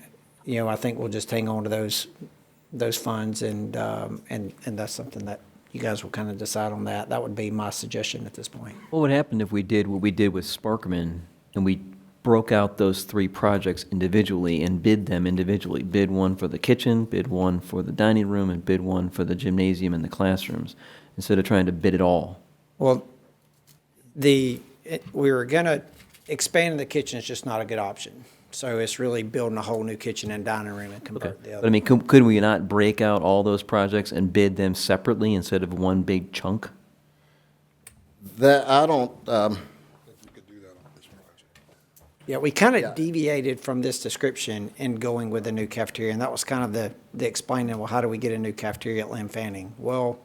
I think we'll just hang on to those funds, and that's something that you guys will kind of decide on that. That would be my suggestion at this point. What would happen if we did what we did with Sparkman, and we broke out those 3 projects individually and bid them individually? Bid one for the kitchen, bid one for the dining room, and bid one for the gymnasium and the classrooms, instead of trying to bid it all. Well, we were gonna, expanding the kitchen is just not a good option. So it's really building a whole new kitchen and dining room and Okay. convert the But I other. mean, could we not break out all those projects and bid them separately instead of one big chunk? That, I don't, If we could do that on this project. Yeah, we kind Yeah. of deviated from this description in going with the new cafeteria, and that was kind of the explaining, well, how do we get a new cafeteria at Lynn Fanning? Well,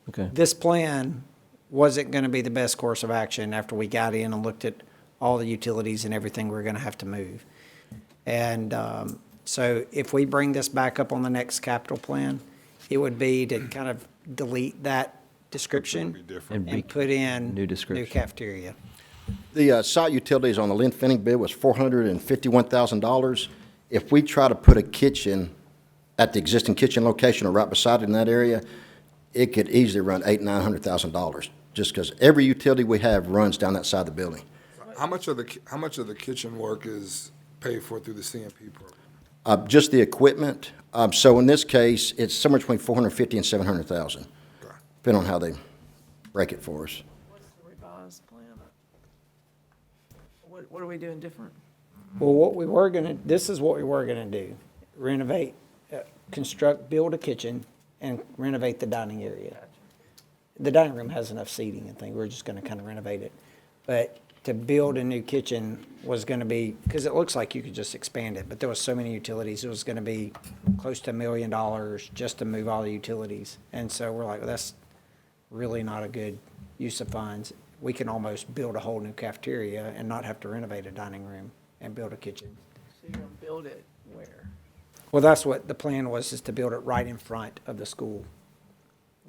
Okay. this plan wasn't gonna be the best course of action after we got in and looked at all the utilities and everything we're gonna have to move. And so if we bring this back up on the next capital plan, it would be to kind of delete that description Be different. And and put in New description. new cafeteria. the site utilities on the Lynn Fanning bid was $451,000. If we try to put a kitchen at the existing kitchen location or right beside it in that area, it could easily run $800,000-900,000, just because every utility we have runs down that side of the building. How much of the kitchen work is paid for through the CMP program? Just the equipment. So in this case, it's somewhere between 450 and 700,000, Okay. depending on how they break it for us. What's the revised plan? What are we doing different? Well, this is what we were gonna do, renovate, build a kitchen and renovate the dining area. The dining room has enough seating and things, we're just gonna kind of renovate it. But to build a new kitchen was gonna be, because it looks like you could just expand it, but there was so many utilities, it was gonna be close to $1 million just to move all the utilities. And so we're like, well, that's really not a good use of funds. We can almost build a whole new cafeteria and not have to renovate a dining room and build a kitchen. So you're gonna build it where? Well, that's what the plan was, is to build it right in front of the school.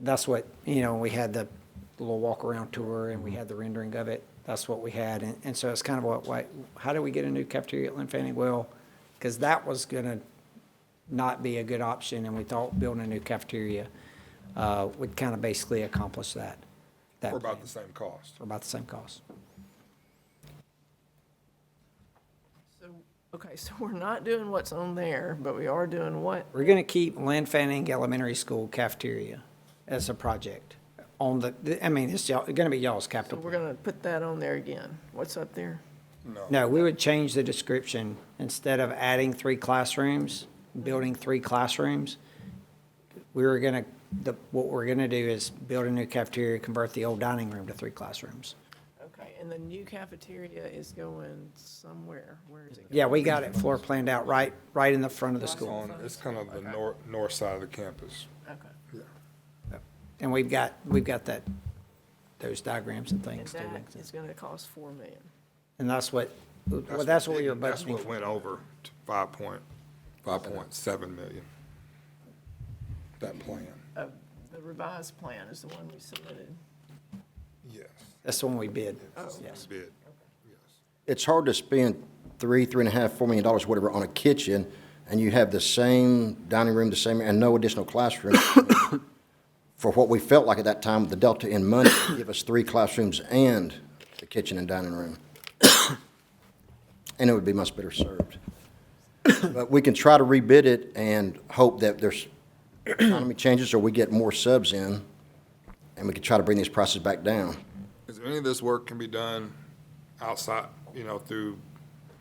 That's what, we had the little walk-around tour and we had the rendering of it. That's what we had. And so it's kind of how do we get a new cafeteria at Lynn Fanning? Well, because that was gonna not be a good option, and we thought building a new cafeteria would kind of basically accomplish that. For about plan. the same cost. For about the same cost. So, okay, so we're not doing what's on there, but we are doing what? We're gonna keep Lynn Fanning Elementary School cafeteria as a project on it's gonna be y'all's So capital we're plan. gonna put that on there again. What's up there? No, we would change the description. Instead of adding 3 classrooms, building 3 classrooms, what we're gonna do is build a new cafeteria, convert the old dining room to 3 classrooms. Okay, and the new cafeteria is going somewhere. Where is it going? Yeah, we got it floor planned out right in the front of the school. It's kind of the north side of the campus. Okay. Yeah. And we've got those diagrams and And things too. that is gonna cost $4 million. And that's what we were That's budgeting what for. went over to 5.7 million. That plan, The revised plan is the one we submitted. yes. That's the one we bid. Yes. Bid, yes. It's hard to spend $3.5, $4 million, whatever, on a kitchen, and you have the same dining room, and no additional classroom. For what we felt like at that time, the delta in money would give us 3 classrooms and the kitchen and dining room. And it would be much better served. But we can try to rebid it and hope that there's economy changes or we get more subs in, and we can try to bring these prices back down. Is there any of this work can be done outside, through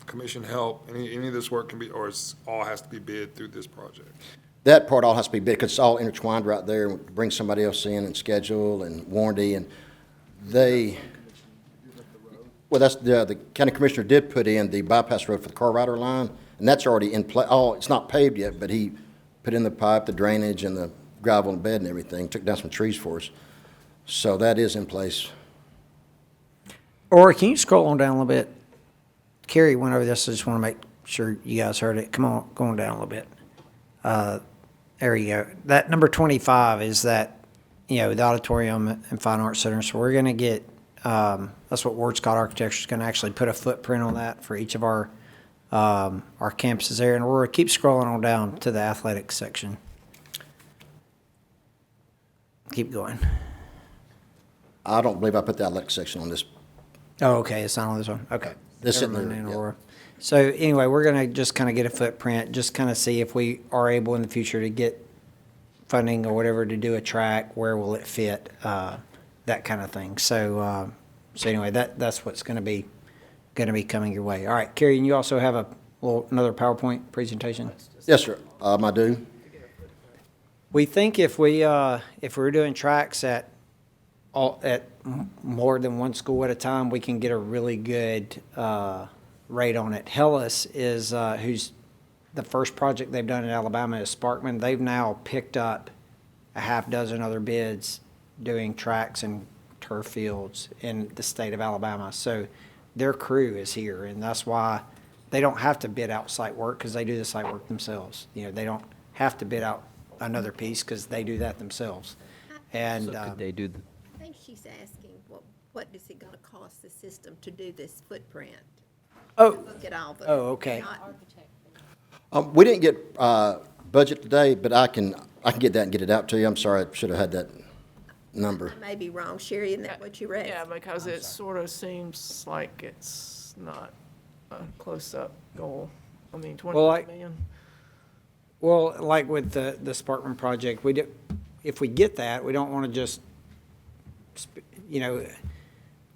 commission help? Any of this work can be, or it's all has to be bid through this project? That part all has to be bid, because it's all intertwined right there, and bring somebody else in and schedule and warranty, and that's, the county commissioner did put in the bypass road for the car rider line, and that's already in play. It's not paved yet, but he put in the pipe, the drainage, and the gravel and bed and everything, took down some trees for us. So that is in place. Or can you scroll on down a little bit? Carrie went over this, I just want to make sure you guys heard it. Come on, going down a little bit. There you go. That number 25 is that, the auditorium and fine arts center. So we're going to get, that's what Ward Scott Architecture is going to actually put a footprint on that for each of our campuses there. And we're going to keep scrolling on down to the athletics section. Keep going. I don't believe I put the athletic section on this. Oh, okay, it's not on this one, okay. This Never isn't mind, there, yeah. Aurora. So anyway, we're gonna just kind of get a footprint, just kind of see if we are able in the future to get funding or whatever to do a track, where will it fit, that kind of thing. So, so anyway, that's what's gonna be coming your way. All right, Carrie, and you also have another PowerPoint presentation? Yes, sir. I do. We think if we're doing tracks at more than one school at a time, we can get a really good rate on it. Hellas is who's the first project they've done in Alabama is Sparkman. They've now picked up a half dozen other bids doing tracks and turf fields in the state of Alabama. So their crew is here, and that's why they don't have to bid out site work, because they do the site work themselves. You know, they don't have to bid out another piece because they do that themselves. And So could they do, I think she's asking, what is it gonna cost the system to do this footprint? Look at all the. okay. not- We didn't get budget today, but I can get that and get it out to you. I'm sorry, I should have had that number. I may be wrong, Sherry, isn't that what you read? Yeah, because it sort of seems like it's not a close-up goal. I mean, Well, 20 million. Well, like with the Sparkman project, if we get that, we don't want to just, you know,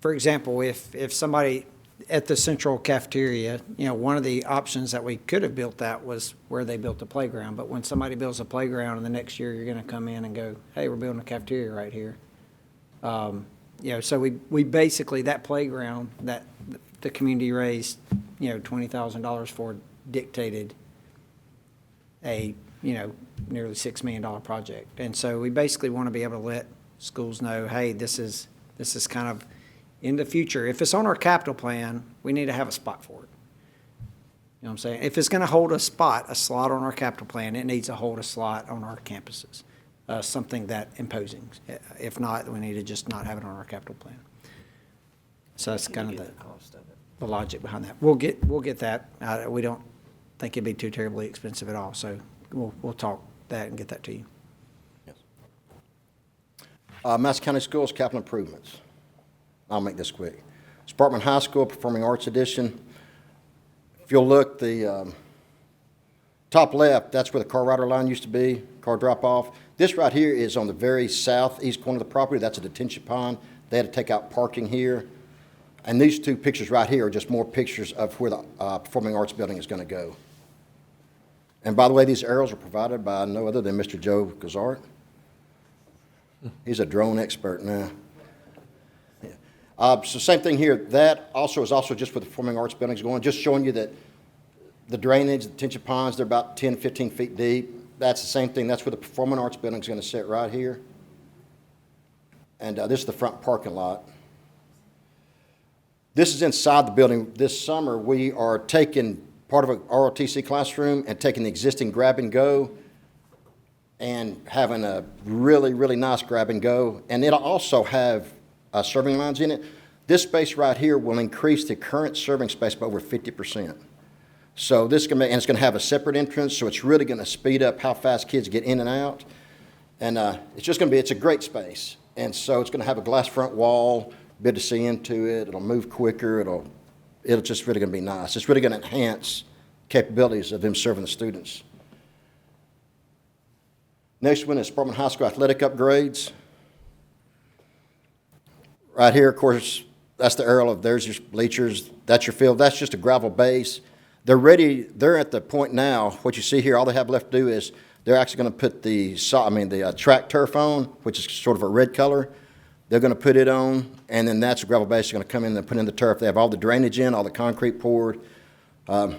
for example, if somebody at the central cafeteria, you know, one of the options that we could have built that was where they built the playground. But when somebody builds a playground and the next year you're going to come in and go, hey, we're building a cafeteria right here. You know, so we basically, that playground that the community raised, you know, $20,000 for dictated a, you know, nearly $6 million project. And so we basically want to be able to let schools know, hey, this is kind of in the future. If it's on our capital plan, we need to have a spot for it. You know what I'm saying? If it's going to hold a slot on our capital plan, it needs to hold a slot on our campuses, something that imposing. If not, we need to just not have it on our capital plan. So that's kind of the logic behind that. We'll get that. We don't think it'd be too terribly expensive at all. So we'll talk that and get that to you. Yes. Madison County Schools capital improvements. I'll make this quick. Sparkman High School Performing Arts Edition. If you'll look, the top left, that's where the car rider line used to be, car drop-off. This right here is on the very southeast corner of the property. That's a detention pond. They had to take out parking here. And these two pictures right here are just more pictures of where the Performing Arts building is going to go. And by the way, these arrows are provided by no other than Mr. Joe Gazart. He's a drone expert now. So same thing here. That also is also just where the Performing Arts building is going, just showing you that the drainage, the detention ponds, they're about 10, 15 feet deep. That's the same thing. That's where the Performing Arts building is going to sit right here. And this is the front parking lot. This is inside the building. This summer, we are taking part of an ROTC classroom and taking the existing grab and go and having a really, really nice grab and go. And it'll also have serving lines in it. This space right here will increase the current serving space by over 50%. So this is going to and it's going to have a separate entrance, so it's really going to speed up how fast kids get in and out. And it's just going to be, it's a great space. And so it's going to have a glass front wall, be able to see into it. It'll move quicker. It'll just really going to be nice. It's really going to enhance capabilities of them serving the students. Next one is Sparkman High School athletic upgrades. Right here, of course, that's the arrow of there's your bleachers, that's your field, that's just a gravel base. They're at the point now, what you see here, all they have left to do is they're actually going to put the track turf on, which is sort of a red color. They're going to put it on, and then that's a gravel base. They're going to come in and put in the turf. They have all the drainage in, all the concrete poured. You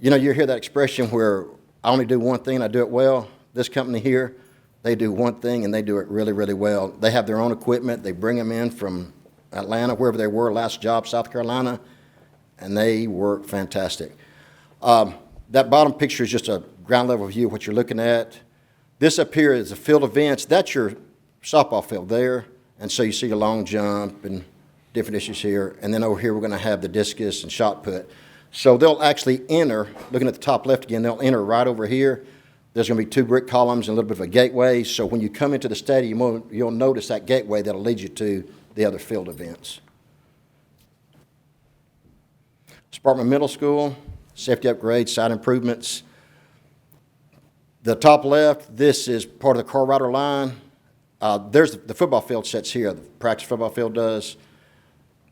know, you hear that expression where I only do one thing and I do it well. This company here, they do one thing and they do it really, really well. They have their own equipment. They bring them in from Atlanta, wherever they were, last job, South Carolina, and they work fantastic. That bottom picture is just a ground level view of what you're looking at. This up here is a field events. That's your softball field there. And so you see your long jump and different issues here. And then over here, we're going to have the discus and shot put. So they'll actually enter, looking at the top left again, they'll enter right over here. There's going to be 2 brick columns and a little bit of a gateway, so when you come into the stadium, you'll notice that gateway that'll lead you to the other field events. Sparkman Middle School, safety upgrades, site improvements. The top left, this is part of the car rider line. There's the football field sits here, the practice football field does.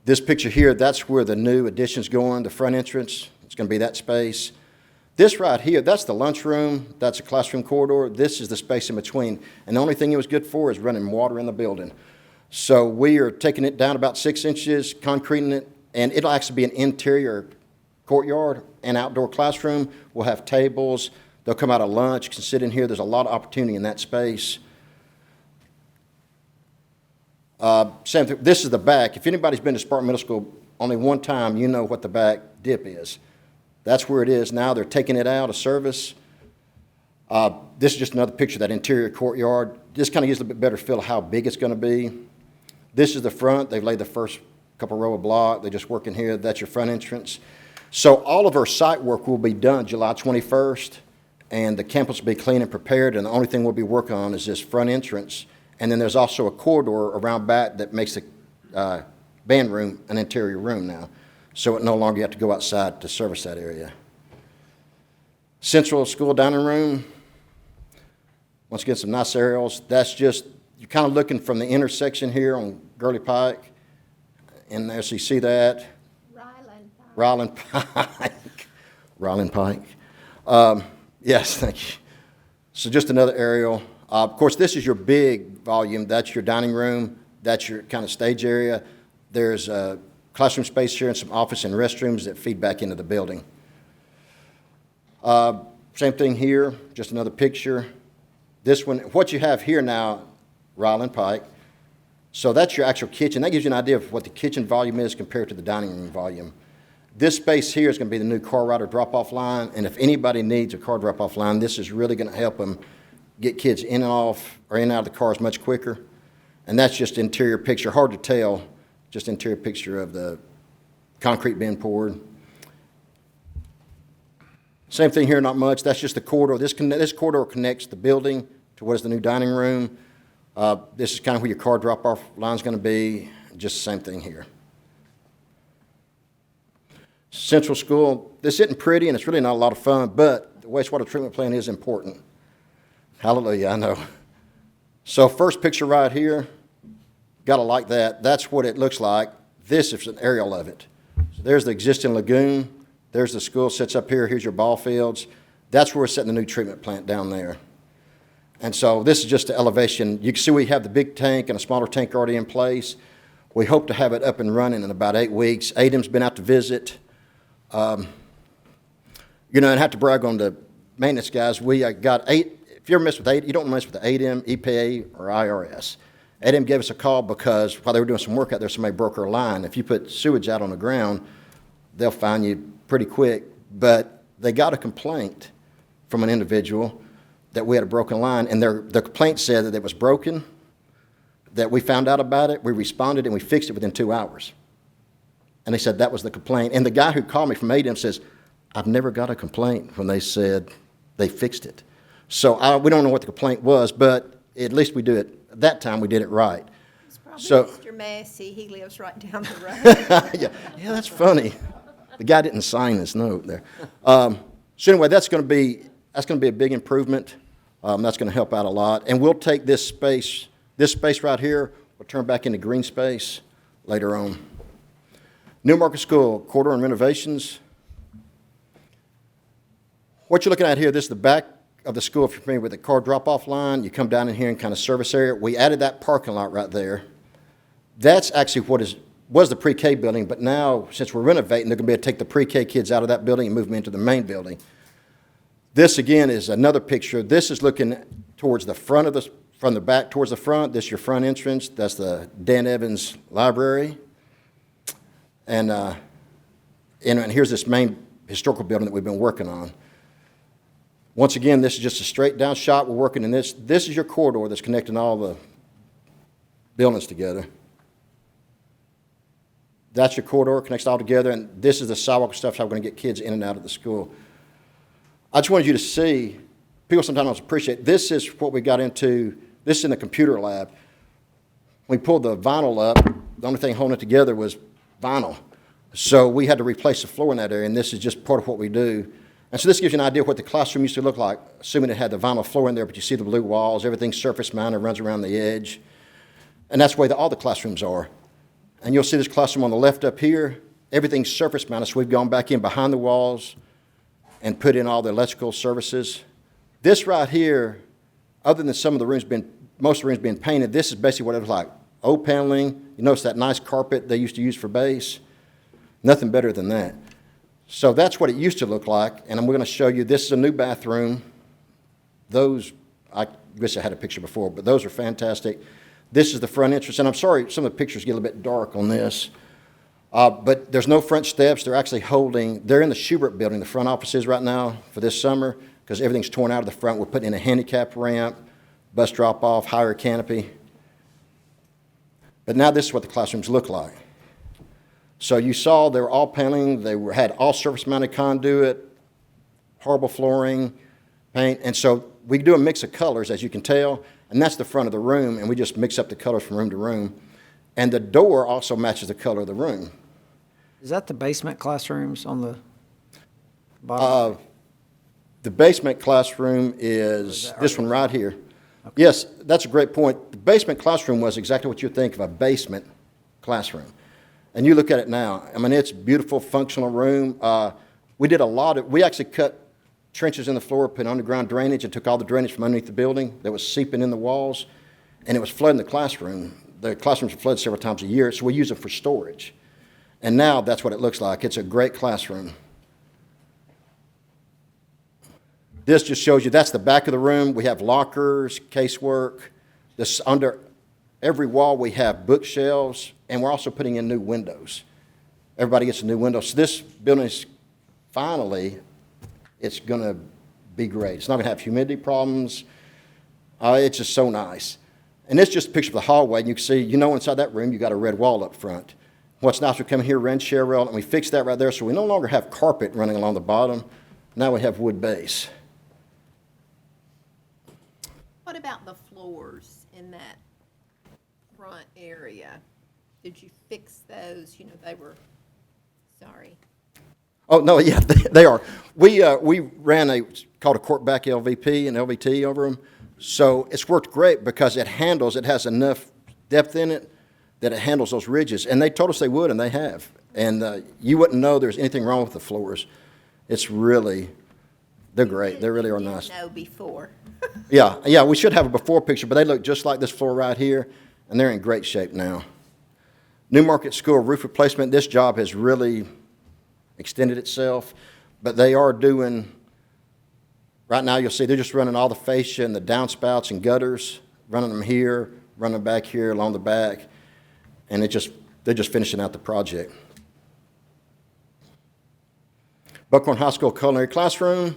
This picture here, that's where the new addition's going, the front entrance. It's going to be that space. This right here, that's the lunchroom, that's a classroom corridor. This is the space in between. And the only thing it was good for is running water in the building. So we are taking it down about 6 inches, concreting it, and it'll actually be an interior courtyard and outdoor classroom. We'll have tables. They'll come out of lunch, can sit in here. There's a lot of opportunity in that space. Same thing. This is the back. If anybody's been to Spartan Middle School only one time, you know what the back dip is. That's where it is now. They're taking it out of service. This is just another picture of that interior courtyard. This kind of gives a little bit better feel of how big it's going to be. This is the front. They've laid the first couple row of block. They're just working here. That's your front entrance. So all of our site work will be done July 21st, and the campus will be clean and prepared, and the only thing we'll be working on is this front entrance. And then there's also a corridor around back that makes the band room an interior room now. So it no longer you have to go outside to service that area. Central school dining room. Once again, some nice aerials. That's just, you're kind of looking from the intersection here on Gurley Pike. And there, so you see that. Ryland Pike. Ryland Pike. Yes, thank you. So just another aerial. Of course, this is your big volume. That's your dining room. That's your kind of stage area. There's classroom space here and some office and restrooms that feed back into the building. Same thing here, just another picture. This one, what you have here now, Ryland Pike, so that's your actual kitchen. That gives you an idea of what the kitchen volume is compared to the dining room volume. This space here is going to be the new car rider drop-off line, and if anybody needs a car drop-off line, this is really going to help them get kids in and off or in and out of the cars much quicker. And that's just interior picture, hard to tell, just interior picture of the concrete being poured. Same thing here, not much. That's just the corridor. This corridor connects the building to what is the new dining room. This is kind of where your car drop-off line is going to be. Just the same thing here. Central School, this isn't pretty and it's really not a lot of fun, but the wastewater treatment plant is important. Hallelujah, I know. So first picture right here, gotta like that. That's what it looks like. This is an aerial of it. So there's the existing lagoon. There's the school sits up here. Here's your ball fields. That's where we're setting the new treatment plant down there. And so this is just the elevation. You can see we have the big tank and a smaller tank already in place. We hope to have it up and running in about 8 weeks. ADEM's been out to visit. And I have to brag on the maintenance guys. We got 8, if you ever mess with ADEM, you don't mess with the ADEM, EPA, or IRS. ADEM gave us a call because while they were doing some work out there, somebody broke our line. If you put sewage out on the ground, they'll find you pretty quick. But they got a complaint from an individual that we had a broken line, and the complaint said that it was broken, that we found out about it, we responded, and we fixed it within 2 hours. And they said that was the complaint. And the guy who called me from ADEM says, I've never got a complaint when they said they fixed it. So we don't know what the complaint was, but at least we do it. At that time, we did it right. It's probably So- Mr. Massey. He lives right down the road. yeah, that's funny. The guy didn't sign this note there. So anyway, that's going to be a big improvement. That's going to help out a lot. And we'll take this space right here, we'll turn back into green space later on. New Market School, corridor and renovations. What you're looking at here, this is the back of the school. If you're familiar with the car drop-off line, you come down in here and kind of service area. We added that parking lot right there. That's actually was the pre-K building, but now, since we're renovating, they're going to be able to take the pre-K kids out of that building and move them into the main building. This, again, is another picture. This is looking towards the front from the back towards the front. This is your front entrance. That's the Dan Evans Library. And here's this main historical building that we've been working on. Once again, this is just a straight down shot. We're working in this. This is your corridor that's connecting all the buildings together. That's your corridor, connects all together, and this is the sidewalk stuff how we're going to get kids in and out of the school. I just wanted you to see people sometimes don't appreciate, this is what we got into, this is in the computer lab. We pulled the vinyl up, the only thing holding it together was vinyl. So we had to replace the floor in that area, and this is just part of what we do. And so this gives you an idea of what the classroom used to look like, assuming it had the vinyl floor in there, but you see the blue walls, everything's surface mounted, runs around the edge. And that's the way that all the classrooms are. And you'll see this classroom on the left up here, everything's surface mounted, so we've gone back in behind the walls and put in all the electrical services. This right here, other than some of the rooms most of the rooms being painted, this is basically what it looks like. Old paneling, you notice that nice carpet they used to use for base? Nothing better than that. So that's what it used to look like, and I'm going to show you, this is a new bathroom. Those, I wish I had a picture before, but those are fantastic. This is the front entrance, and I'm sorry, some of the pictures get a little bit dark on this. But there's no front steps. They're in the Schubert building, the front office is right now for this summer, because everything's torn out of the front. We're putting in a handicap ramp, bus drop-off, higher canopy. But now this is what the classrooms look like. So you saw they were all paneling, had all surface-mounted conduit, marble flooring, paint, and so we do a mix of colors, as you can tell, and that's the front of the room, and we just mix up the colors from room to room. And the door also matches the color of the room. Is that the basement classrooms on the bottom? The basement classroom is this one right here. Okay. Yes, that's a great point. The basement classroom was exactly what you think of a basement classroom. And you look at it now, I mean, it's a beautiful, functional room. We actually cut trenches in the floor, put underground drainage, and took all the drainage from underneath the building that was seeping in the walls, and it was flooding the classroom. The classrooms are flooded several times a year, so we use it for storage. And now that's what it looks like. It's a great classroom. This just shows you, that's the back of the room. We have lockers, casework. Under every wall we have bookshelves, and we're also putting in new windows. Everybody gets a new window. So this building is finally, it's going to be great. It's not going to have humidity problems. It's just so nice. And it's just a picture of the hallway, and you can see, inside that room, you got a red wall up front. What's nice, we come here, ran chair rail, and we fixed that right there, so we no longer have carpet running along the bottom. Now we have wood base. What about the floors in that front area? Did you fix those? They were, sorry. Oh, no, yeah, they are. We ran called a Corpback LVP and LVT over them. So it's worked great because it has enough depth in it that it handles those ridges. And they told us they would, and they have. And you wouldn't know there's anything wrong with the floors. They're great. They really are nice. Know before. Yeah, we should have a before picture, but they look just like this floor right here, and they're in great shape now. New Market School roof replacement, this job has really extended itself, but they are doing, right now you'll see they're just running all the fascia and the downspouts and gutters, running them here, running back here along the back, and they're just finishing out the project. Buckhorn High School culinary classroom,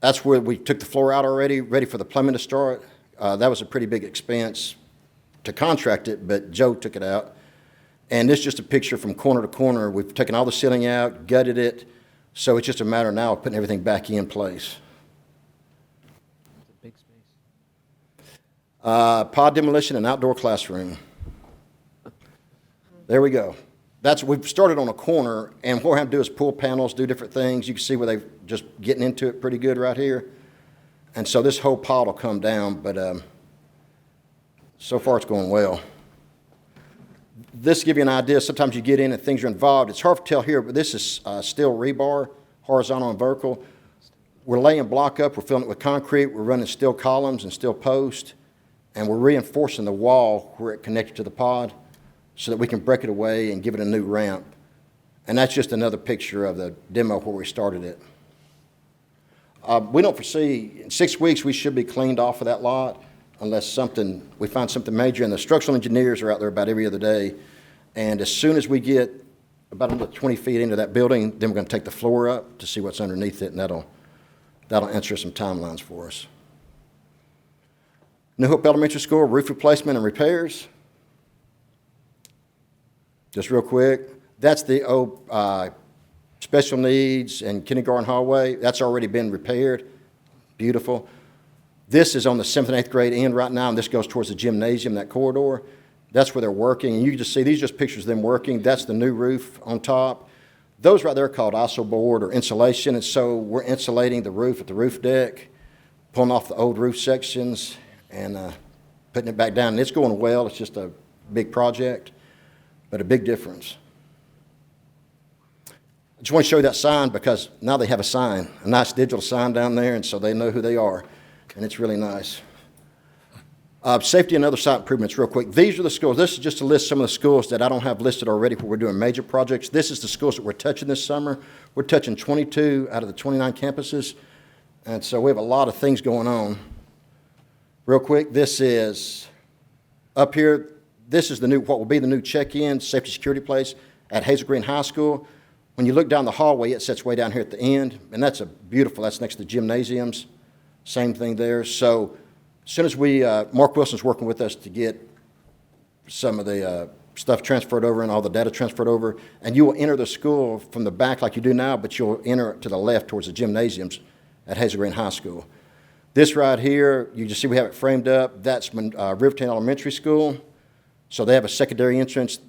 that's where we took the floor out already, ready for the plumbing to start. That was a pretty big expense to contract it, but Joe took it out. And this is just a picture from corner to corner. We've taken all the ceiling out, gutted it, so it's just a matter now of putting everything back in place. Big space. Pod demolition and outdoor classroom. There we go. We've started on a corner, and what we're having to do is pull panels, do different things. You can see where they're just getting into it pretty good right here. And so this whole pod will come down, but so far it's going well. This gives you an idea. Sometimes you get in and things are involved. It's hard to tell here, but this is steel rebar, horizontal and vertical. We're laying block up. We're filling it with concrete. We're running steel columns and steel posts, and we're reinforcing the wall where it connected to the pod so that we can break it away and give it a new ramp. And that's just another picture of the demo where we started it. We don't foresee, in 6 weeks, we should be cleaned off of that lot unless we find something major. And the structural engineers are out there about every other day. And as soon as we get about another 20 feet into that building, then we're going to take the floor up to see what's underneath it, and that'll answer some timelines for us. New Hope Elementary School, roof replacement and repairs. Just real quick, that's the old special needs and kindergarten hallway. That's already been repaired. beautiful. This is on the 7th and 8th grade end right now, and this goes towards the gymnasium, that corridor. That's where they're working, and you can just see, these are just pictures of them working. That's the new roof on top. Those right there are called iso board or insulation, and so we're insulating the roof at the roof deck, pulling off the old roof sections, and putting it back down. And it's going well. It's just a big project, but a big difference. I just want to show you that sign because now they have a sign, a nice digital sign down there, and so they know who they are, and it's really nice. Safety and other site improvements real quick. These are the schools. This is just to list some of the schools that I don't have listed already where we're doing major projects. This is the schools that we're touching this summer. We're touching 22 out of the 29 campuses, and so we have a lot of things going on. Real quick, this is up here. This is the new, what will be the new check-in safety security place at Hazel Green High School. When you look down the hallway, it sits way down here at the end, and that's beautiful. That's next to the gymnasiums. Same thing there. So as soon as Mark Wilson's working with us to get some of the stuff transferred over and all the data transferred over, and you will enter the school from the back like you do now, but you'll enter to the left towards the gymnasiums at Hazel Green High School. This right here, you just see we have it framed up. That's Riverton Elementary School. So they have a secondary entrance.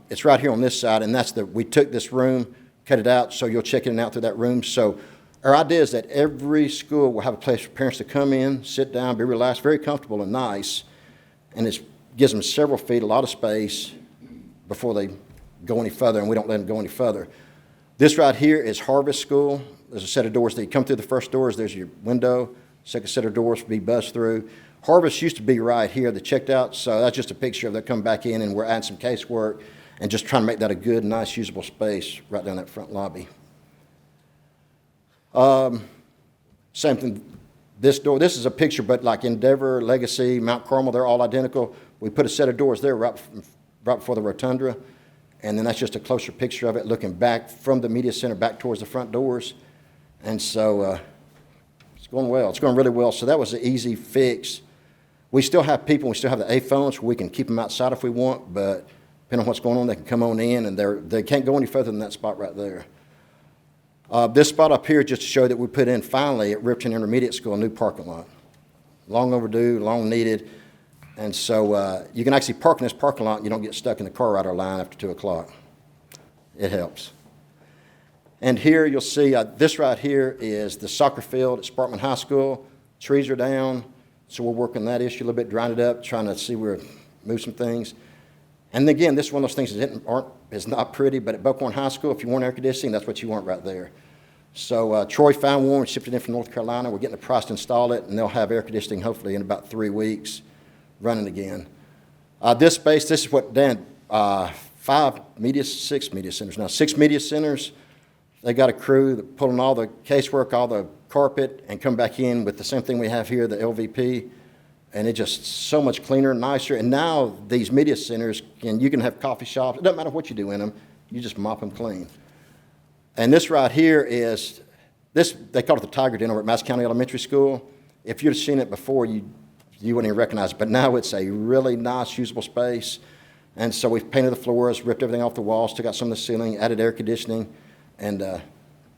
It's right here on this side, and we took this room, cut it out, so you'll check in and out through that room. So our idea is that every school will have a place for parents to come in, sit down, be relaxed, very comfortable and nice, and it gives them several feet, a lot of space before they go any further, and we don't let them go any further. This right here is Harvest School. There's a set of doors that you come through the first doors. There's your window. Second set of doors will be buzzed through. Harvest used to be right here, the checked out, so that's just a picture of them coming back in, and we're adding some casework and just trying to make that a good, nice, usable space right down that front lobby. Same thing, this door, this is a picture, but like Endeavor, Legacy, Mount Carmel, they're all identical. We put a set of doors there right before the rotunda, and then that's just a closer picture of it looking back from the media center back towards the front doors. And so it's going well. It's going really well. So that was an easy fix. We still have people, we still have the A phones where we can keep them outside if we want, but depending on what's going on, they can come on in, and they can't go any further than that spot right there. This spot up here just to show that we put in finally at Riverton Intermediate School a new parking lot. Long overdue, long needed. And so you can actually park in this parking lot and you don't get stuck in the car rider line after 2 o'clock. It helps. And here you'll see this right here is the soccer field at Sparkman High School. Trees are down, so we're working that issue a little bit, drying it up, trying to see where move some things. And again, this is one of those things that is not pretty, but at Buckhorn High School, if you want air conditioning, that's what you want right there. So Troy found one, shipped it in from North Carolina. We're getting the price to install it, and they'll have air conditioning hopefully in about 3 weeks, running again. This space, this is what Dan, 6 media centers now. 6 media centers. They got a crew that pulling all the casework, all the carpet, and come back in with the same thing we have here, the LVP. And it's just so much cleaner, nicer. And now these media centers, you can have coffee shops. It doesn't matter what you do in them. You just mop them clean. And this right here is, they call it the Tiger Den over at Madison County Elementary School. If you'd have seen it before, you wouldn't even recognize it. But now it's a really nice, usable space. And so we've painted the floors, ripped everything off the walls, took out some of the ceiling, added air conditioning. And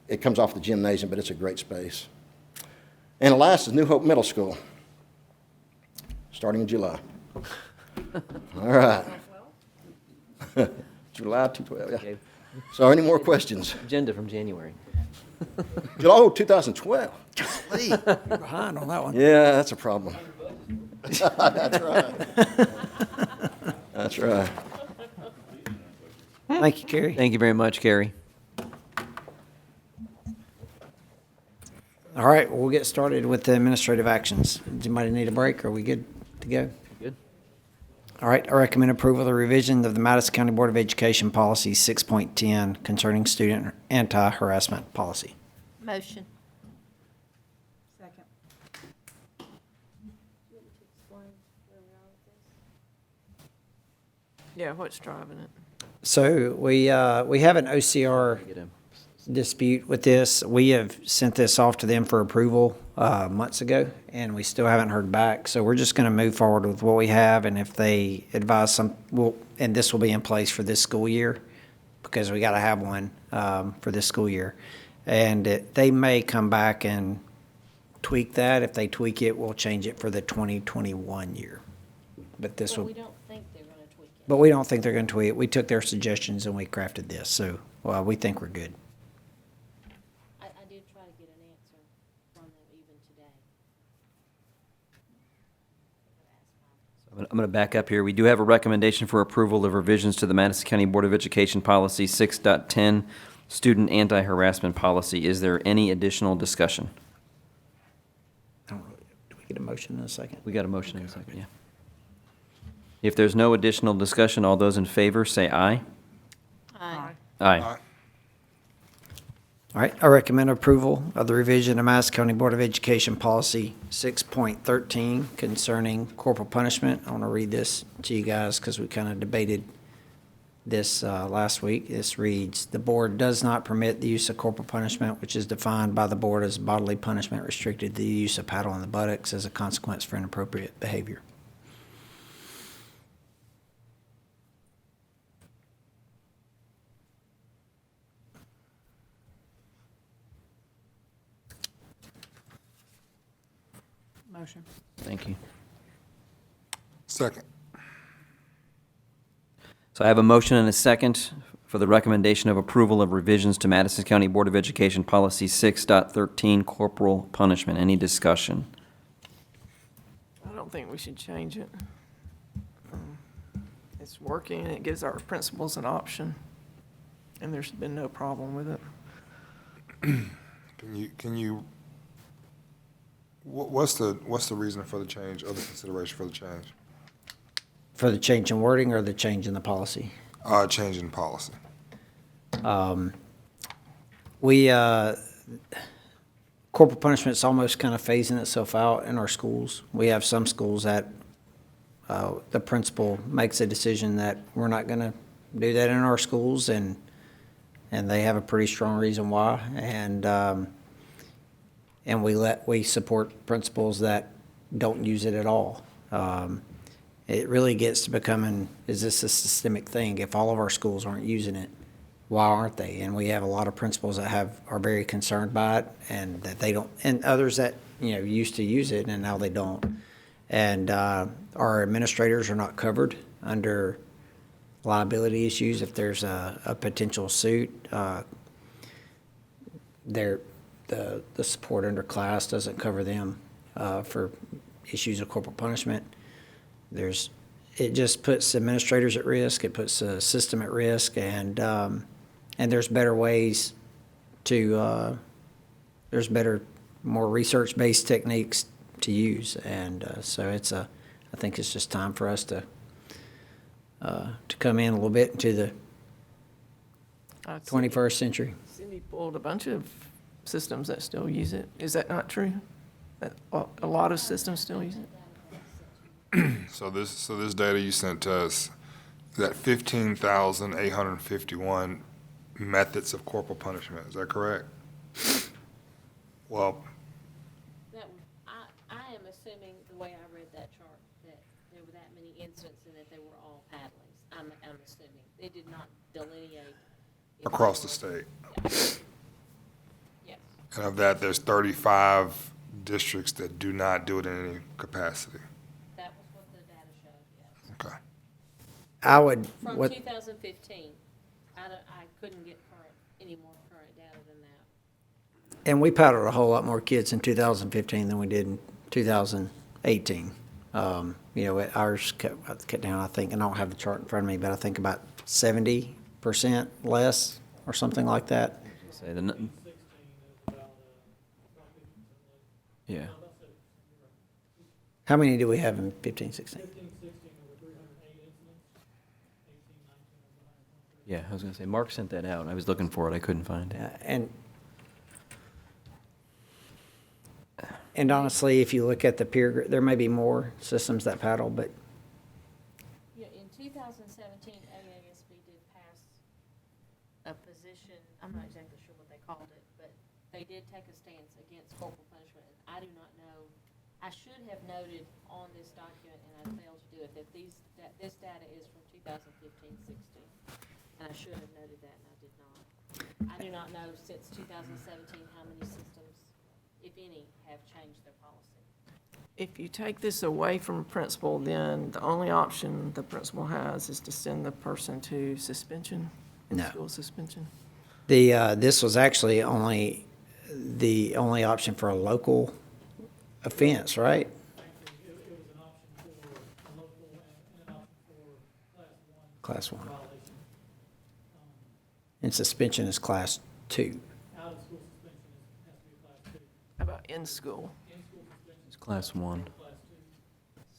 it comes off the gymnasium, but it's a great space. And last is New Hope Middle School, starting in July. All right. July 2012, yeah. Okay. So any more questions? Agenda from January. Oh, 2012. You're behind on that one. Yeah, that's a problem. That's right. That's right. Thank you, Kerry. Thank you very much, Carrie. All right, well, we'll get started with the administrative actions. Does anybody need a break? Are we good to go? Good. All right, I recommend approval of the revision of the Madison County Board of Education Policy 6.10 concerning student anti-harassment policy. Motion. Second. Yeah, what's driving it? So we have an OCR Get a- dispute with this. We have sent this off to them for approval months ago, and we still haven't heard back. So we're just going to move forward with what we have, and if they advise and this will be in place for this school year, because we got to have one for this school year. And they may come back and tweak that. If they tweak it, we'll change it for the 2021 year. But this But will, we don't think they're gonna tweak it. but we don't think they're going to tweak it. We took their suggestions and we crafted this, so, well, we think we're good. I did try to get an answer from them even today. I'm going to back up here. We do have a recommendation for approval of revisions to the Madison County Board of Education Policy 6.10, Student Anti-Harassment Policy. Is there any additional discussion? I don't really, do we get a motion in a second? We got a motion in a second, yeah. If there's no additional discussion, all those in favor say aye. Aye. Aye. All right, I recommend approval of the revision of Madison County Board of Education Policy 6.13 concerning corporal punishment. I want to read this to you guys because we kind of debated this last week. This reads, "The board does not permit the use of corporal punishment, which is defined by the board as bodily punishment restricted to the use of paddle on the buttocks as a consequence for inappropriate behavior." Motion. Thank you. Second. So I have a motion and a second for the recommendation of approval of revisions to Madison County Board of Education Policy 6.13, corporal punishment. Any discussion? I don't think we should change it. It's working, and it gives our principals an option, and there's been no problem with it. What's the reason for the change, or the consideration for the change? For the change in wording or the change in the policy? Change in policy. Corporal punishment's almost kind of phasing itself out in our schools. We have some schools that the principal makes a decision that we're not going to do that in our schools, and they have a pretty strong reason why. And we support principals that don't use it at all. It really gets to becoming, is this a systemic thing? If all of our schools aren't using it, why aren't they? And we have a lot of principals that are very concerned by it, and that they don't, and others that, used to use it and now they don't. And our administrators are not covered under liability issues if there's a potential suit. The support under class doesn't cover them for issues of corporal punishment. It just puts administrators at risk. It puts the system at risk, and there's better ways to. There's better, more research-based techniques to use, and so I think it's just time for us to come in a little bit into the 21st century. Cindy pulled a bunch of systems that still use it. Is that not true? That a lot of systems still use it? So this data you sent to us, that 15,851 methods of corporal punishment, is that correct? Well, I am assuming, the way I read that chart, that there were that many incidents and that they were all paddlings. I'm assuming. They did not delineate. across the state. Yes. And of that, there's 35 districts that do not do it in any capacity. That was what the data showed, yes. Okay. I would. From what- 2015, I couldn't get any more current data than that. And we paddled a whole lot more kids in 2015 than we did in 2018. Ours cut down, I think, and I don't have the chart in front of me, but I think about 70% less or something like that. Say yeah. How many do we have in 15, 16? Yeah, I was going to say, Mark sent that out, and I was looking for it. I couldn't find it. And honestly, if you look at the peer group, there may be more systems that paddle, but Yeah, in 2017, AASB did pass a position, I'm not exactly sure what they called it, but they did take a stance against corporal punishment. And I do not know, I should have noted on this document, and I failed to do it, that this data is from 2015-16. And I should have noted that, and I did not. I do not know since 2017 how many systems if any, have changed their policy. If you take this away from a principal, then the only option the principal has is to send the person to suspension, No. school suspension. This was actually the only option for a local offense, right? It was an option for local and an option for Class 1. violation. And suspension is class 2. Out of school suspension has to be a class 2. How about in school? It's class 1.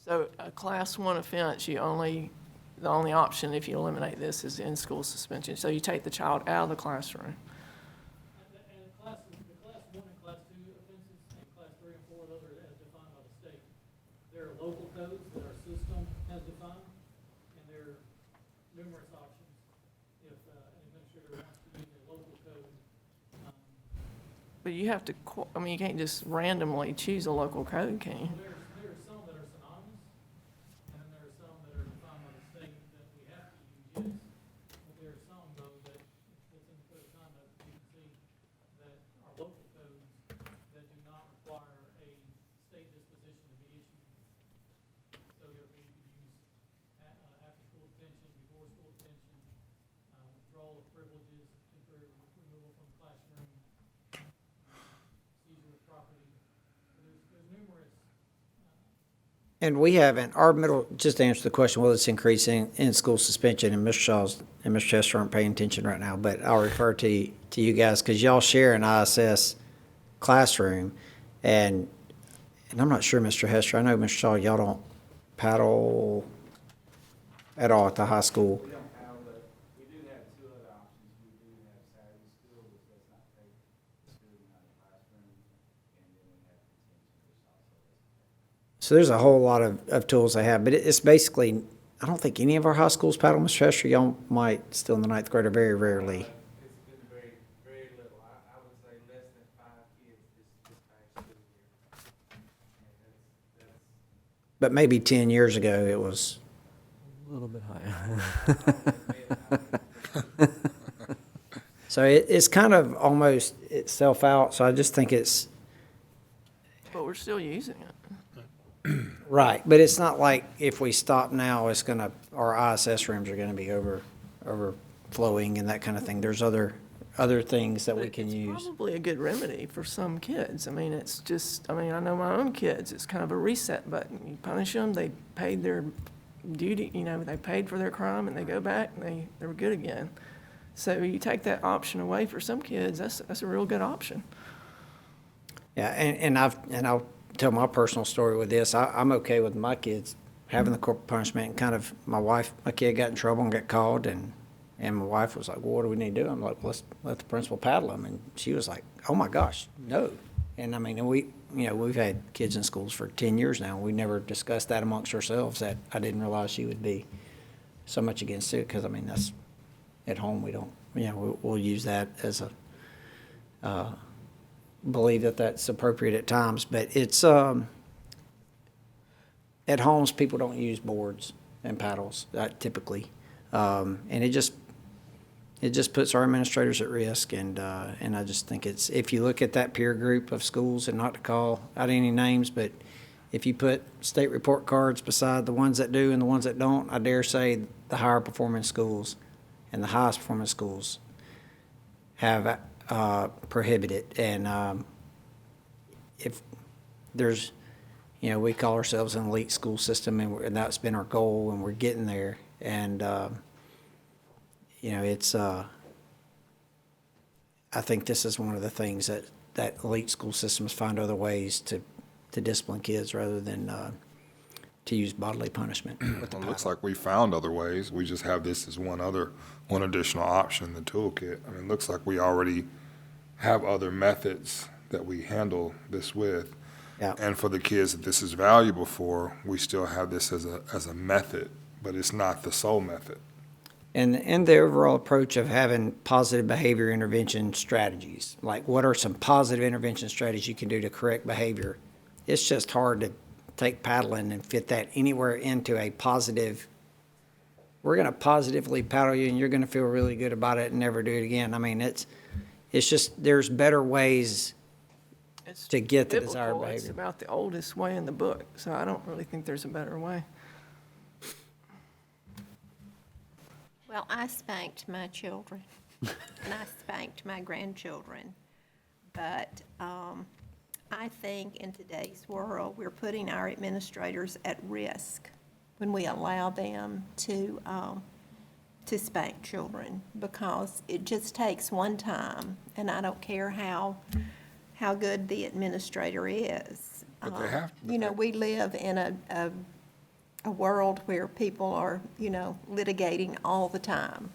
So a class 1 offense, the only option if you eliminate this is in-school suspension. So you take the child out of the classroom. And the class 1 and class 2 offenses, and class 3 and 4, those are as defined by the state. There are local codes that our system has defined, and there are numerous options. If an administrator wants to use a local code, But you have to, you can't just randomly choose a local code, can you? there are some that are synonymous, and then there are some that are defined by the state that we have to use, yes. But there are some, though, that, it's in the code of conduct, you can see that are local codes that do not require a state disposition to be issued. So therefore, you can use after-school detention, before-school detention, withdrawal of privileges, temporary removal from the classroom, seizure of property. There's numerous. And we haven't, our middle, just to answer the question, well, it's increasing in school suspension, and Mr. Shaw's and Mr. Chester aren't paying attention right now, but I'll refer to you guys, because y'all share an ISS classroom, and I'm not sure, Mr. Hester, I know, Mr. Shaw, y'all don't paddle at all at the high school. We don't have, but we do have two other options. We do have Saturday school, which does not take the student out of the classroom, and then we have detention, which also doesn't take. So there's a whole lot of tools they have, but it's basically, I don't think any of our high schools paddle, Mr. Hester. Y'all might still in the ninth grade, or very rarely. It's been very, very little. I would say less than 5 kids this past school year. And that's But maybe 10 years ago, it was. A little bit higher. So it's kind of almost itself out, so I just think it's, But we're still using it. right, but it's not like if we stop now, it's gonna, our ISS rooms are gonna be overflowing and that kind of thing. There's other things that we can use. It's probably a good remedy for some kids. It's just, I know my own kids, it's kind of a reset button. You punish them, they paid their duty, they paid for their crime, and they go back and they're good again. So you take that option away for some kids, that's a real good option. Yeah, and I'll tell my personal story with this. I'm okay with my kids having the corporal punishment, and kind of, my kid got in trouble and got called, and my wife was like, well, what do we need to do? I'm like, well, let's let the principal paddle him. And she was like, oh my gosh, no. And we've had kids in schools for 10 years now. We never discussed that amongst ourselves, that I didn't realize she would be so much against it, because, that's, at home, we don't, we'll use that as a, believe that that's appropriate at times, but it's, at homes, people don't use boards and paddles, typically. And it just puts our administrators at risk, and I just think it's, if you look at that peer group of schools, and not to call out any names, but if you put state report cards beside the ones that do and the ones that don't, I dare say the higher performing schools and the highest performing schools have prohibited. And if there's, we call ourselves an elite school system, and that's been our goal, and we're getting there. And it's, I think this is one of the things that elite school systems find other ways to discipline kids rather than to use bodily punishment. It looks like we found other ways. We just have this as one additional option in the toolkit. It looks like we already have other methods that we handle this with. Yeah. And for the kids that this is valuable for, we still have this as a method, but it's not the sole method. And the overall approach of having positive behavior intervention strategies, like what are some positive intervention strategies you can do to correct behavior? It's just hard to take paddling and fit that anywhere into a positive, we're going to positively paddle you and you're going to feel really good about it and never do it again. It's just, there's better ways It's to get the desired biblical. It's behavior. about the oldest way in the book, so I don't really think there's a better way. Well, I spanked my children, and I spanked my grandchildren. But I think in today's world, we're putting our administrators at risk when we allow them to spank children, because it just takes one time, and I don't care how good the administrator is. But they have to- You know, we live in a world where people are, litigating all the time.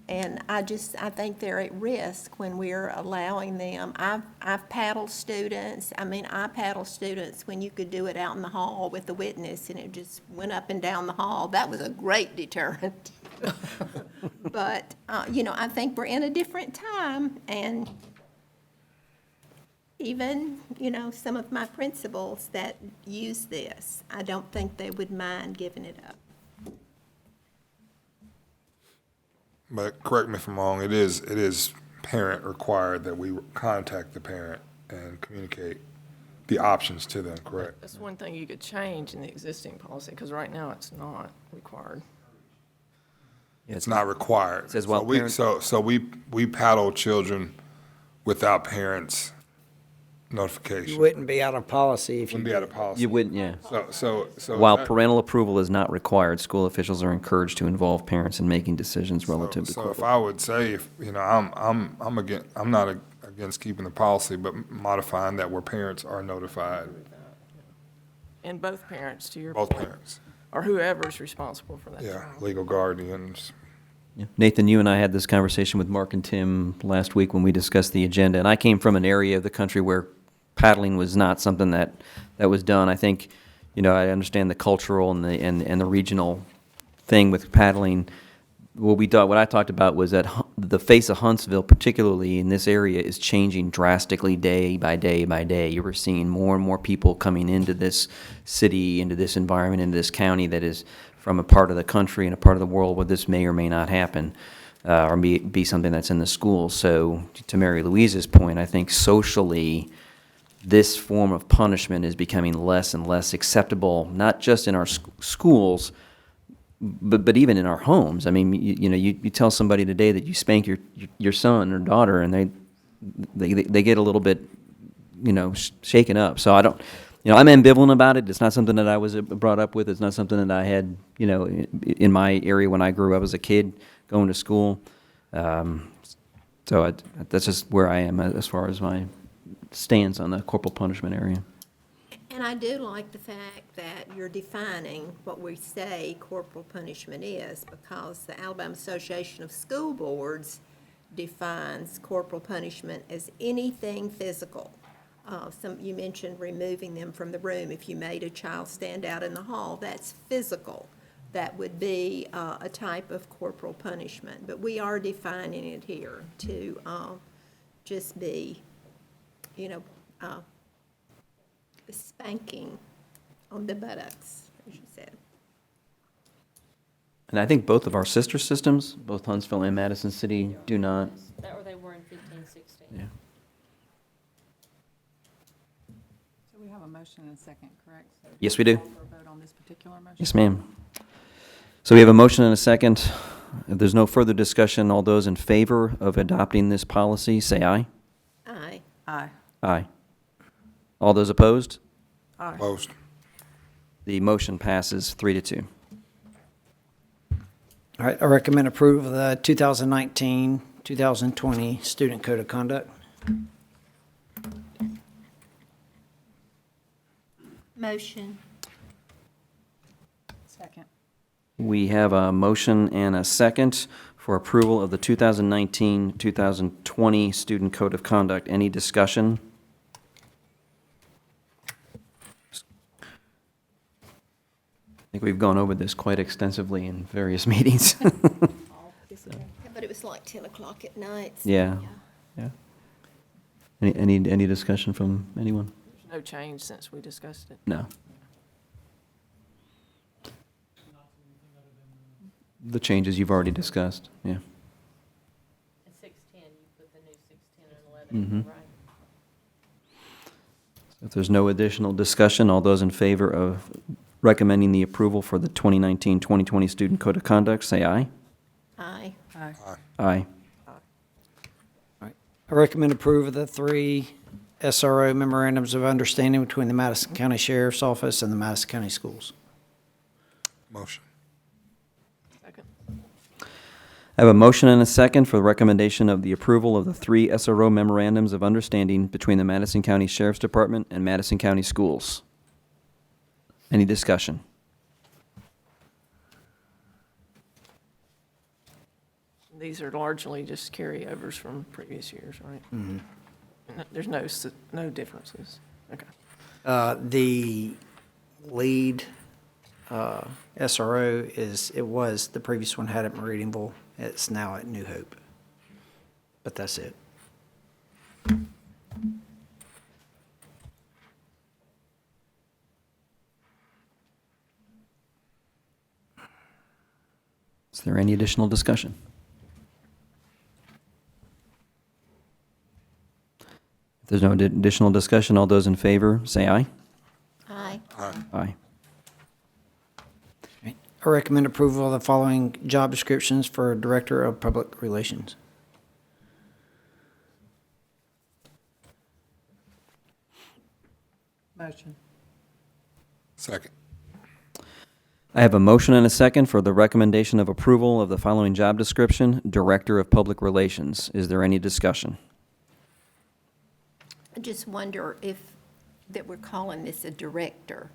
And I think they're at risk when we're allowing them. I've paddled students. I paddled students when you could do it out in the hall with the witness, and it just went up and down the hall. That was a great deterrent. But, I think we're in a different time, and even, some of my principals that use this, I don't think they would mind giving it up. But correct me if I'm wrong, it is parent required that we contact the parent and communicate the options to them, correct? That's one thing you could change in the existing policy, because right now it's not required. It's not required. says while parents- So we paddle children without parents' notification. You wouldn't be out of policy if you Wouldn't be out of policy. You wouldn't, yeah. So. While that- parental approval is not required, school officials are encouraged to involve parents in making decisions relative to So if corporal. I would say, I'm not against keeping the policy, but modifying that where parents are notified, And both parents, to your both point, parents. or whoever's responsible for that Yeah, child. legal guardians. Yeah. Nathan, you and I had this conversation with Mark and Tim last week when we discussed the agenda, and I came from an area of the country where paddling was not something that was done. I think, I understand the cultural and the regional thing with paddling. What I talked about was that the face of Huntsville, particularly in this area, is changing drastically day by day by day. You were seeing more and more people coming into this city, into this environment, into this county that is from a part of the country and a part of the world where this may or may not happen, or be something that's in the schools. So to Mary Louise's point, I think socially, this form of punishment is becoming less and less acceptable, not just in our schools, but even in our homes. I mean, you tell somebody today that you spank your son or daughter, and they get a little bit, shaken up. So I don't, I'm ambivalent about it. It's not something that I was brought up with. It's not something that I had, in my area when I grew up as a kid going to school. So that's just where I am as far as my stance on the corporal punishment area. And I do like the fact that you're defining what we say corporal punishment is, because the Alabama Association of School Boards defines corporal punishment as anything physical. You mentioned removing them from the room. If you made a child stand out in the hall, that's physical. That would be a type of corporal punishment. But we are defining it here to just be, spanking on the buttocks, as you said. And I think both of our sister systems, both Huntsville and Madison City, do not. That or they were in 15-16. Yeah. So we have a motion and a second, correct? So Yes, we do. call for a vote on this particular motion? Yes, ma'am. So we have a motion and a second. If there's no further discussion, all those in favor of adopting this policy, say aye. Aye. Aye. Aye. All those opposed? Aye. Post. The motion passes 3-2. All right, I recommend approval of the 2019, 2020 Student Code of Conduct. Motion. Second. We have a motion and a second for approval of the 2019, 2020 Student Code of Conduct. Any discussion? I think we've gone over this quite extensively in various meetings. But it was like 10 o'clock at night. So Yeah. Yeah. Any discussion from anyone? There's no change since we discussed it. No. The changes you've already discussed, yeah. In 610, you put the new 610 and 11, Mhm. right? there's no additional discussion, all those in favor of recommending the approval for the 2019-2020 Student Code of Conduct, say aye. Aye. Aye. I recommend approval of the 3 SRO memorandums of understanding between the Madison County Sheriff's Office and the Madison County Schools. Motion. Second. I have a motion and a second for the recommendation of the approval of the 3 SRO memorandums of understanding between the Madison County Sheriff's Department and Madison County Schools. Any discussion? These are largely just carryovers from previous years, right? Mhm. There's no differences. Okay. The lead SRO the previous one had at Meridianville. It's now at New Hope. But that's it. Is there any additional discussion? If there's no additional discussion, all those in favor, say aye. Aye. Aye. I recommend approval of the following job descriptions for Director of Public Relations. Motion. Second. I have a motion and a second for the recommendation of approval of the following job description, Director of Public Relations. Is there any discussion? I just wonder that we're calling this a director.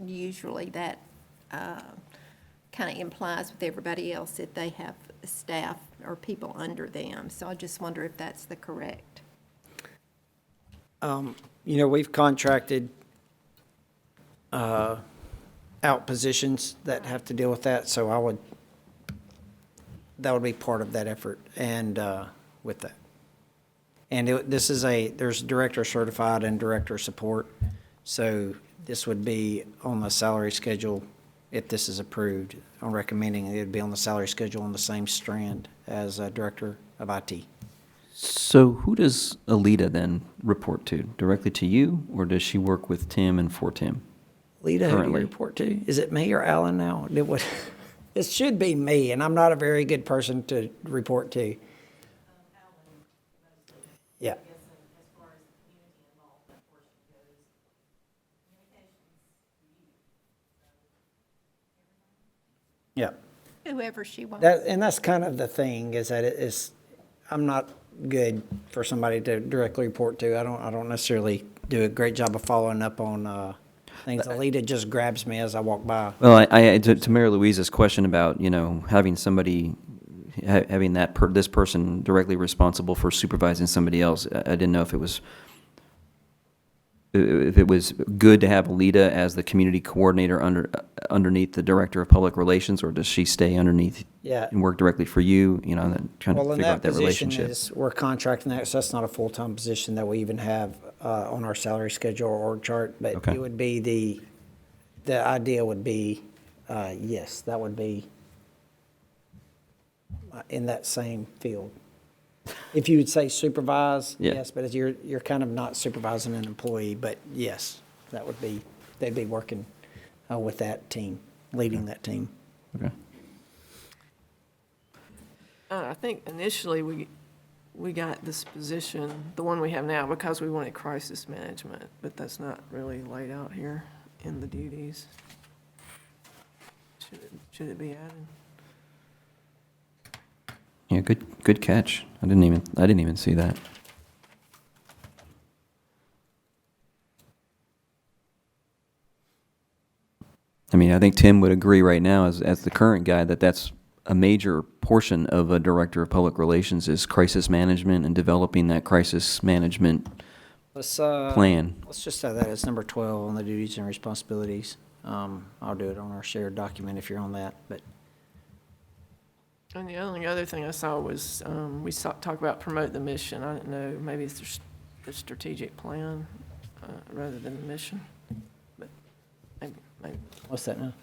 Usually that kind of implies with everybody else that they have staff or people under them. So I just wonder if that's the correct. We've contracted out positions that have to deal with that, so that would be part of that effort and with that. And there's director certified and director support, so this would be on the salary schedule if this is approved. I'm recommending it would be on the salary schedule on the same strand as Director of IT. So who does Alita then report to? Directly to you, or does she work with Tim and for Tim? Lita, who do you Currently. report to? Is it me or Alan now? It should be me, and I'm not a very good person to report to. Yeah. Yeah. Whoever she wants. And that's kind of the thing, is that I'm not good for somebody to directly report to. I don't necessarily do a great job of following up on things. Alita just grabs me as I walk by. Well, to Mary Louise's question about, having somebody, having this person directly responsible for supervising somebody else, I didn't know if it was good to have Alita as the community coordinator underneath the Director of Public Relations, or does she stay underneath Yeah. and work directly for you, then trying to Well, in figure out that that position relationship? we're contracting that, so that's not a full-time position that we even have on our salary schedule or org chart, but Okay. it would be the idea would be, yes, that would be in that same field. If you would say supervise, Yeah. yes, but you're kind of not supervising an employee, but yes, they'd be working with that team, leading that team. Okay. I think initially we got this position, the one we have now, because we wanted crisis management, but that's not really laid out here in the duties. Should it be added? Yeah, good catch. I didn't even see that. I think Tim would agree right now, as the current guy, that that's a major portion of a Director of Public Relations is crisis management and developing that crisis management plan. Let's just have that as number 12 on the duties and responsibilities. I'll do it on our shared document if you're on that, but. And the only other thing I saw was, we talk about promote the mission. I didn't know, maybe it's the strategic plan rather than the mission. But maybe. What's that now? It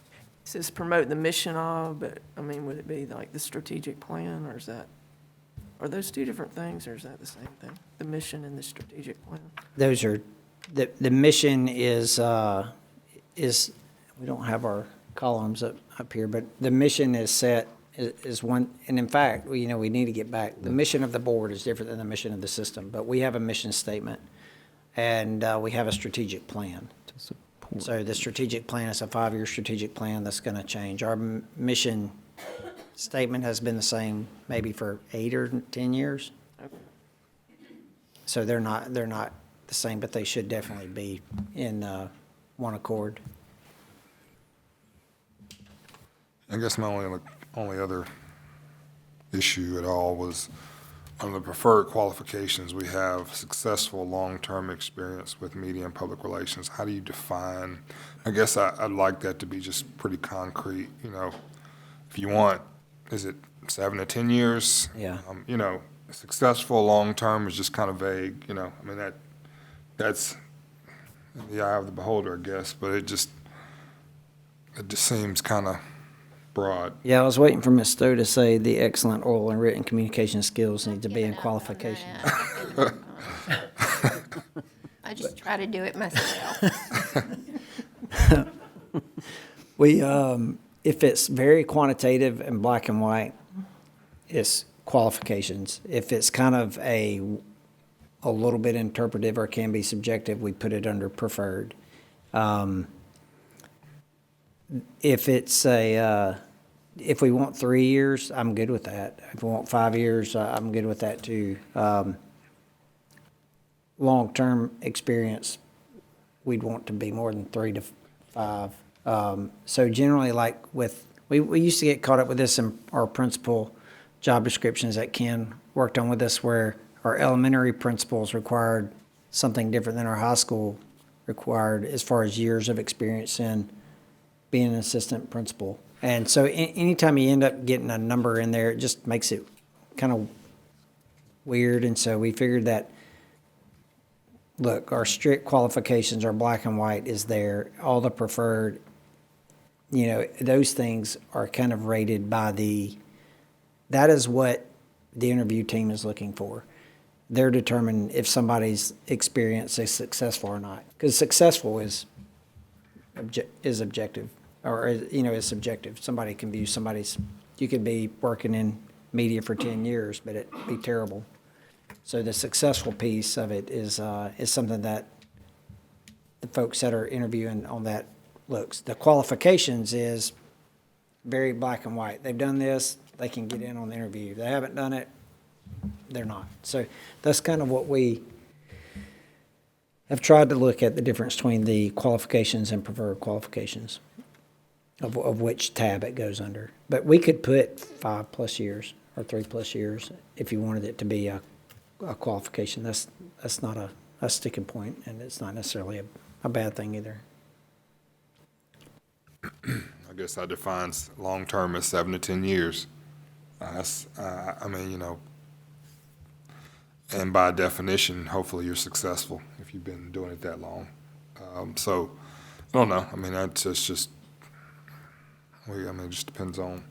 says promote the mission of, but, would it be like the strategic plan, or are those two different things, or is that the same thing? The mission and the strategic plan? Those are the mission is, we don't have our columns up here, but the mission is set, is one, and in fact, we need to get back. The mission of the board is different than the mission of the system, but we have a mission statement, and we have a strategic plan. So the strategic plan is a 5-year strategic plan that's going to change. Our mission statement has been the same maybe for 8 or 10 years. So they're not the same, but they should definitely be in one accord. I guess my only other issue at all was on the preferred qualifications, we have successful long-term experience with media and public relations. How do you define, I guess I'd like that to be just pretty concrete, if you want, is it 7 to 10 years? Yeah. Successful long-term is just kind of vague, that's in the eye of the beholder, I guess, but it just seems kind of broad. Yeah, I was waiting for Ms. Stowe to say the excellent oral and written communication skills need to be in qualification. I just try to do it myself. If it's very quantitative and black and white, it's qualifications. If it's kind of a little bit interpretive or can be subjective, we put it under preferred. If it's if we want 3 years, I'm good with that. If we want 5 years, I'm good with that too. Long-term experience, we'd want to be more than 3 to 5. So generally, like we used to get caught up with this in our principal job descriptions that Ken worked on with us, where our elementary principals required something different than our high school required as far as years of experience in being an assistant principal. And so anytime you end up getting a number in there, it just makes it kind of weird. And so we figured that, look, our strict qualifications, our black and white is there. All the preferred, those things are kind of rated by that is what the interview team is looking for. They're determining if somebody's experience is successful or not. Because successful is objective, or is subjective. Somebody can view you could be working in media for 10 years, but it'd be terrible. So the successful piece of it is something that the folks that are interviewing on that looks. The qualifications is very black and white. They've done this, they can get in on the interview. If they haven't done it, they're not. So that's kind of what we have tried to look at, the difference between the qualifications and preferred qualifications, of which tab it goes under. But we could put 5+ years or 3+ years if you wanted it to be a qualification. That's not a sticking point, and it's not necessarily a bad thing either. I guess I define long-term as 7 to 10 years. And by definition, hopefully you're successful if you've been doing it that long. So, I don't know. It just depends on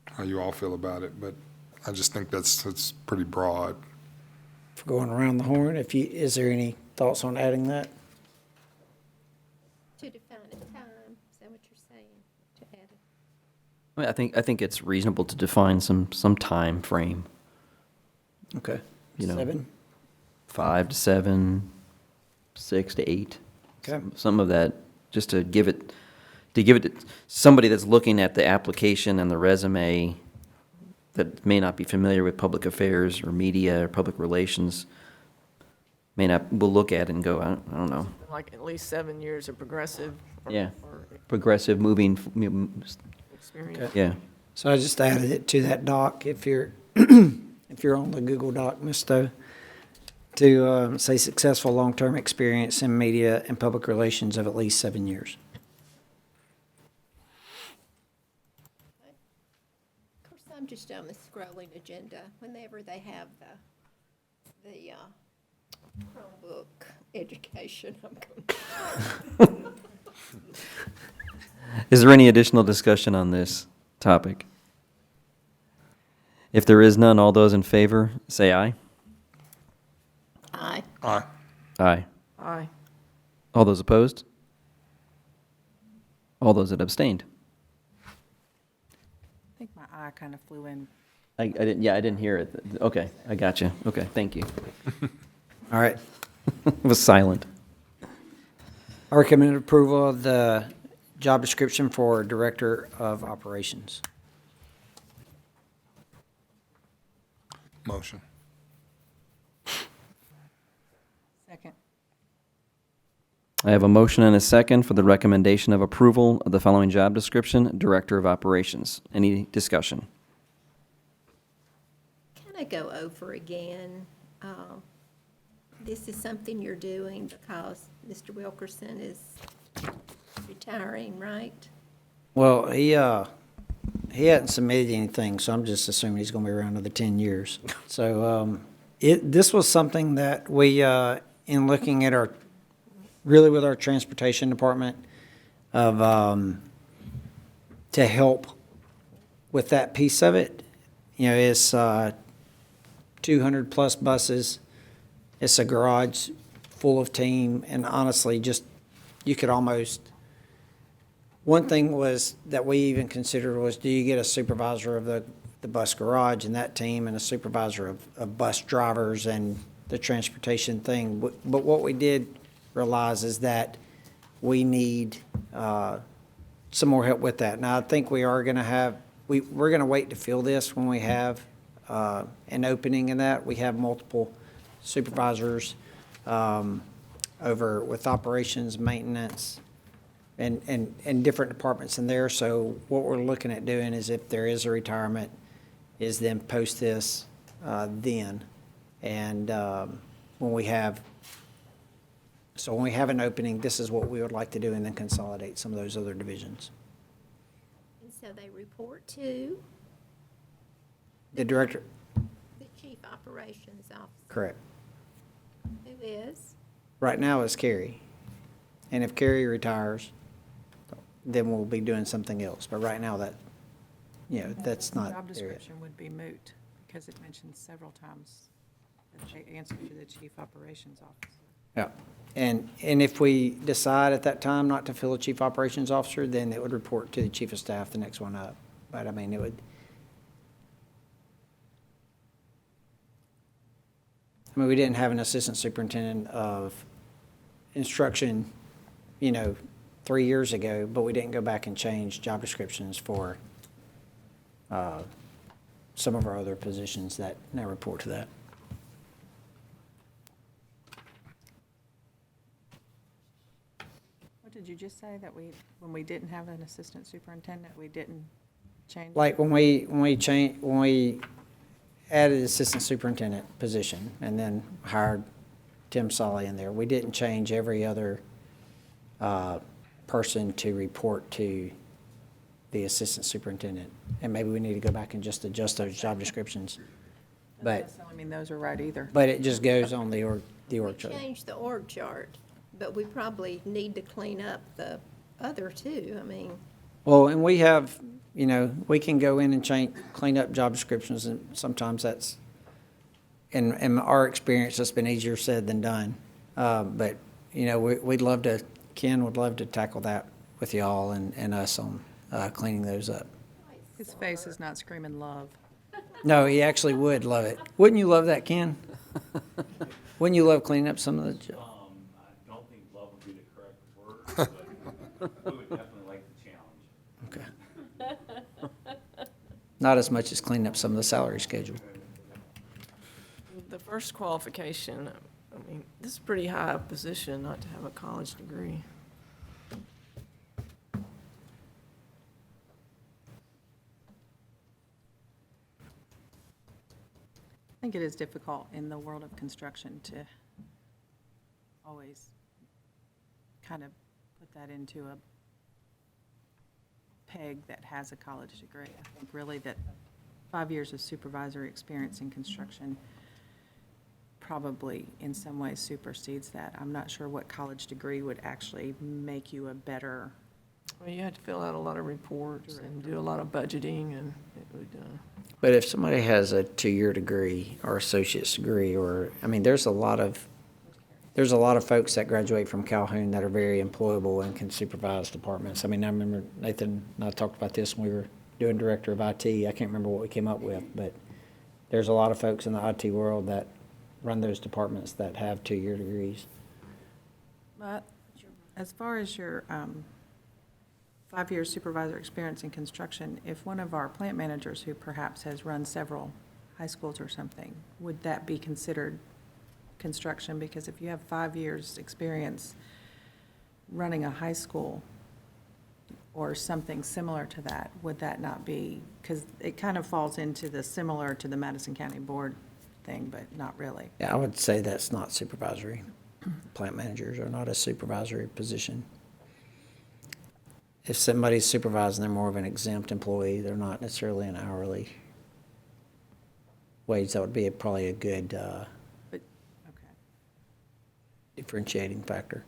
how you all feel about it, but I just think that's pretty broad. For going around the horn, is there any thoughts on adding that? To define a time, is that what you're saying, to add it? I think it's reasonable to define some time frame. Okay. 7? 7? 5 to 7, 6 to 8. Okay. Some of that, just to give it to somebody that's looking at the application and the resume that may not be familiar with public affairs or media or public relations, will look at it and go, I don't know. Like at least 7 years of progressive. Yeah. Or Progressive, moving, experience. yeah. So I just added it to that doc, if you're if you're on the Google Doc, Ms. Stowe, to say successful long-term experience in media and public relations of at least 7 years. Of course, I'm just on the scrolling agenda. Whenever they have the Chromebook education, I'm going. Is there any additional discussion on this topic? If there is none, all those in favor, say aye. Aye. Aye. Aye. Aye. All those opposed? All those that abstained? I think my eye kind of flew in. I didn't, yeah, I didn't hear it. Okay, I got you. Okay, thank you. All right. It was silent. I recommend approval of the job description for Director of Operations. Motion. Second. I have a motion and a second for the recommendation of approval of the following job description, Director of Operations. Any discussion? Can I go over again? This is something you're doing because Mr. Wilkerson is retiring, right? Well, he hadn't submitted anything, so I'm just assuming he's gonna be around another 10 years. So, this was something that we, in looking at really with our transportation department of, to help with that piece of it. You know, it's, 200 plus buses. It's a garage full of team, and honestly, just, you could almost, one thing was that we even considered was, do you get a supervisor of the bus garage and that team, and a supervisor of bus drivers and the transportation thing? But what we did realize is that we need some more help with that. Now, I think we are gonna have, we're gonna wait to fill this when we have an opening in that. We have multiple supervisors over with operations, maintenance, and different departments in there. So what we're looking at doing is, if there is a retirement, is then post this then. And when we have an opening, this is what we would like to do, and then consolidate some of those other divisions. And so they report to The director, the Chief Operations Officer. correct. Who is? Right now is Carrie. And if Carrie retires, then we'll be doing something else. But right now that, that's not Job there yet. description would be moot, because it mentions several times that they answer to the Chief Operations Officer. Yeah. And if we decide at that time not to fill a chief operations officer, then it would report to the chief of staff, the next one up. But I mean, it would. I mean, we didn't have an assistant superintendent of instruction, 3 years ago, but we didn't go back and change job descriptions for some of our other positions that now report to that. What did you just say, that when we didn't have an assistant superintendent, we didn't change? Like when we added assistant superintendent position and then hired Tim Solly in there, we didn't change every other person to report to the assistant superintendent. And maybe we need to go back and just adjust those job descriptions. But I mean, those are right either. it just goes on the org We chart. changed the org chart, but we probably need to clean up the other two. I mean, Well, and we have, we can go in and clean up job descriptions, and sometimes that's, in our experience, that's been easier said than done. But, Ken would love to tackle that with y'all and us on cleaning those up. His face is not screaming love. No, he actually would love it. Wouldn't you love that, Ken? Wouldn't you love cleaning up some of the? I don't think love would be the correct word, but we would definitely like the challenge. Okay. Not as much as cleaning up some of the salary schedule. The first qualification, I mean, this is a pretty high up position not to have a college degree. I think it is difficult in the world of construction to always kind of put that into a peg that has a college degree. I think really that 5 years of supervisory experience in construction probably in some ways supersedes that. I'm not sure what college degree would actually make you a better. Well, you had to fill out a lot of reports and do a lot of budgeting, and it would, But if somebody has a 2-year degree or associate's degree, there's a lot of there's a lot of folks that graduate from Calhoun that are very employable and can supervise departments. I mean, I remember Nathan and I talked about this when we were doing director of IT. I can't remember what we came up with, but there's a lot of folks in the IT world that run those departments that have 2-year degrees. But as far as your 5-year supervisor experience in construction, if one of our plant managers who perhaps has run several high schools or something, would that be considered construction? Because if you have 5 years' experience running a high school or something similar to that, would that not be, because it kind of falls into the similar to the Madison County Board thing, but not really. Yeah, I would say that's not supervisory. Plant managers are not a supervisory position. If somebody's supervising, they're more of an exempt employee. They're not necessarily an hourly wage. That would be probably a good But, okay. differentiating factor.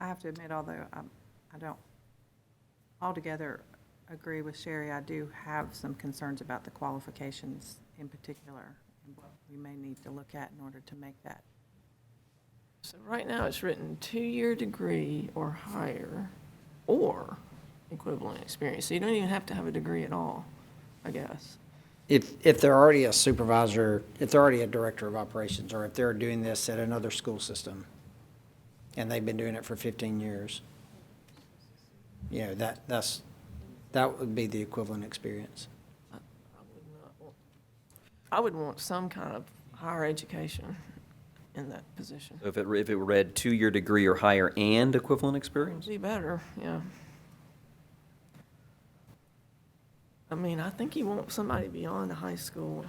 I have to admit, although I don't altogether agree with Sherry, I do have some concerns about the qualifications in particular, and what we may need to look at in order to make that. So right now, it's written 2-year degree or higher, or equivalent experience. So you don't even have to have a degree at all, I guess. If they're already a supervisor, if they're already a director of operations, or if they're doing this at another school system, and they've been doing it for 15 years, you know, that would be the equivalent experience. I would want some kind of higher education in that position. So if it read 2-year degree or higher and equivalent experience? Be better, yeah. I mean, I think you want somebody beyond a high school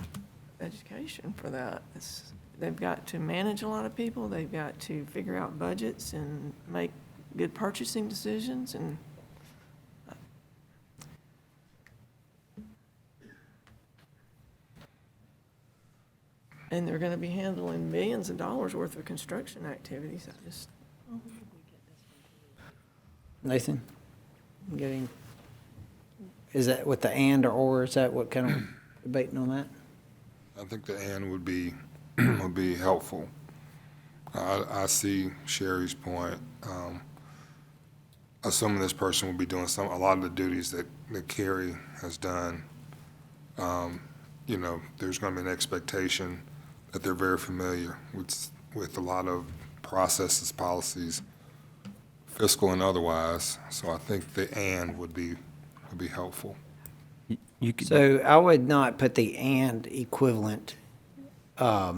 education for that. They've got to manage a lot of people, they've got to figure out budgets and make good purchasing decisions, and they're gonna be handling millions of dollars worth of construction activities. Nathan, is that with the and or is that what kind of debating on that? I think the and would be helpful. I see Sherry's point. Assuming this person will be doing a lot of the duties that Carrie has done, you know, there's going to be an expectation that they're very familiar with a lot of processes, policies, fiscal and otherwise. So I think the and would be helpful. You could, So I would not put the and equivalent. I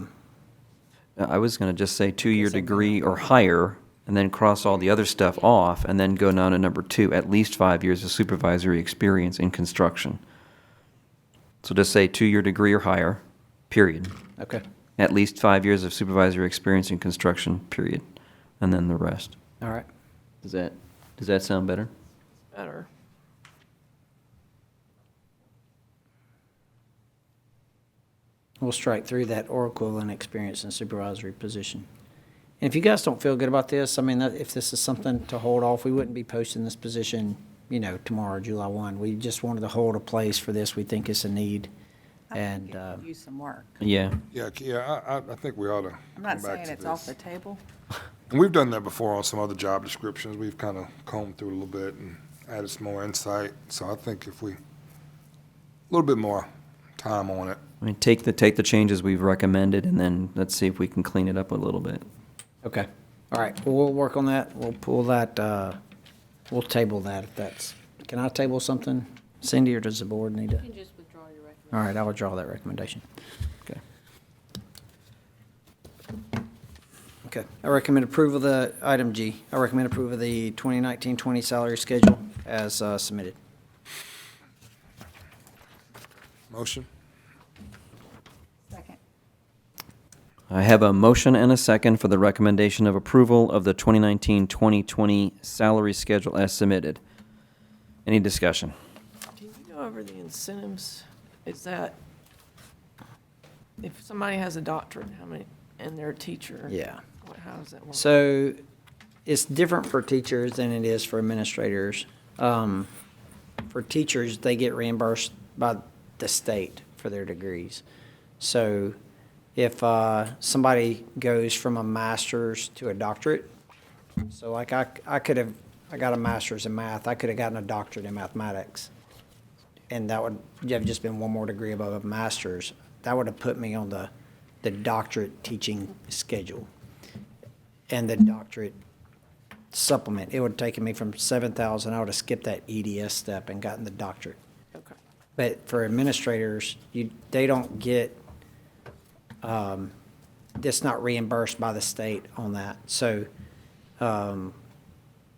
was going to just say 2-year degree or higher, and then cross all the other stuff off, and then go down to number 2, at least 5 years of supervisory experience in construction. So just say 2-year degree or higher, period. Okay, At least 5 years of supervisory experience in construction, period. And then the rest. all right. Does that sound better? Better. We'll strike through that or equivalent experience in supervisory position. And if you guys don't feel good about this, I mean, if this is something to hold off, we wouldn't be posting this position, you know, tomorrow, July 1. We just wanted to hold a place for this. We think it's a need. And, Use some work. Yeah. Yeah, I think we ought to I'm not come back saying to it's off the this. table. And we've done that before on some other job descriptions. We've kind of combed through it a little bit and added some more insight. So I think if a little bit more time on it. I mean, take the changes we've recommended, and then let's see if we can clean it up a little bit. okay, all right, well, we'll work on that. We'll pull that, we'll table that if that's, can I table something, Cindy, or does the board need to? You can just withdraw your recommendation. All right, I'll withdraw that recommendation. Okay. Okay, I recommend approval of the, item G, I recommend approval of the 2019-20 salary schedule as submitted. Motion? Second. I have a motion and a second for the recommendation of approval of the 2019-2020 salary schedule as submitted. Any discussion? Can you go over the incentives? Is that, if somebody has a doctorate, how many, and they're a teacher? Yeah. How does that work? So it's different for teachers than it is for administrators. For teachers, they get reimbursed by the state for their degrees. So if somebody goes from a master's to a doctorate, so like I got a master's in math, I could have gotten a doctorate in mathematics. And that would have just been one more degree above a master's. That would have put me on the doctorate teaching schedule. And the doctorate supplement, it would have taken me from 7,000, I would have skipped that EDS step and gotten the doctorate. Okay. But for administrators, they don't get, it's not reimbursed by the state on that. So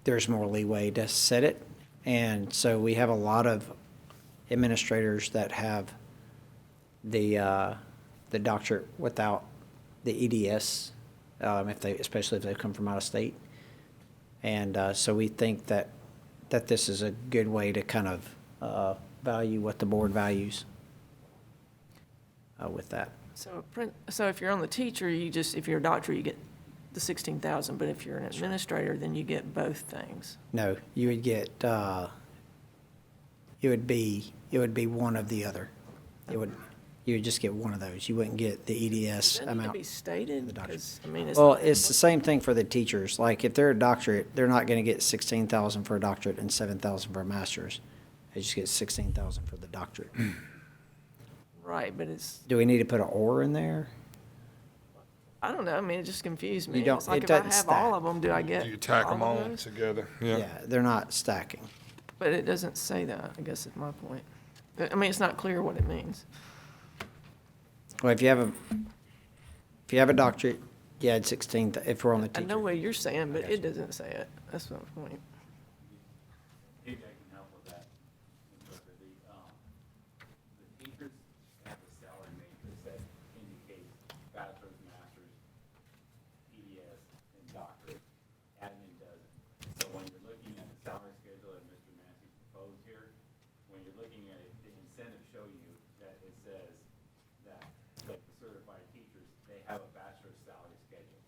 there's more leeway to set it. And so we have a lot of administrators that have the doctorate without the EDS, especially if they come from out of state. And so we think that this is a good way to kind of value what the board values with that. So if you're on the teacher, if you're a doctor, you get the 16,000, but if you're an administrator, then you get both things. No, you would get, it would be one of the other. You would just get one of those. You wouldn't get the EDS Doesn't it amount. need to be stated? the doctorate. 'Cause, I mean, it's Well, not- it's the same thing for the teachers. Like, if they're a doctorate, they're not gonna get 16,000 for a doctorate and 7,000 for a master's. They just get 16,000 for the doctorate. Right, but it's, Do we need to put an or in there? I don't know, I mean, it just confused me. You don't- It's like it if I doesn't have all stack. of them, do I get Do you tack them all of on those? together? Yeah, they're not stacking. But it doesn't say that, I guess is my point. I mean, it's not clear what it means. Well, if you have a doctorate, you add 16, if we're on the I teacher. know what you're saying, but it doesn't say it. That's my point. Maybe I can help with that. The teachers have a salary matrix that indicates bachelor's, master's, EDS, and doctorate. Admin doesn't. So when you're looking at the salary schedule that Mr. Massey proposed here, when you're looking at it, the incentives show you that it says that, like the certified teachers, they have a bachelor's salary schedule.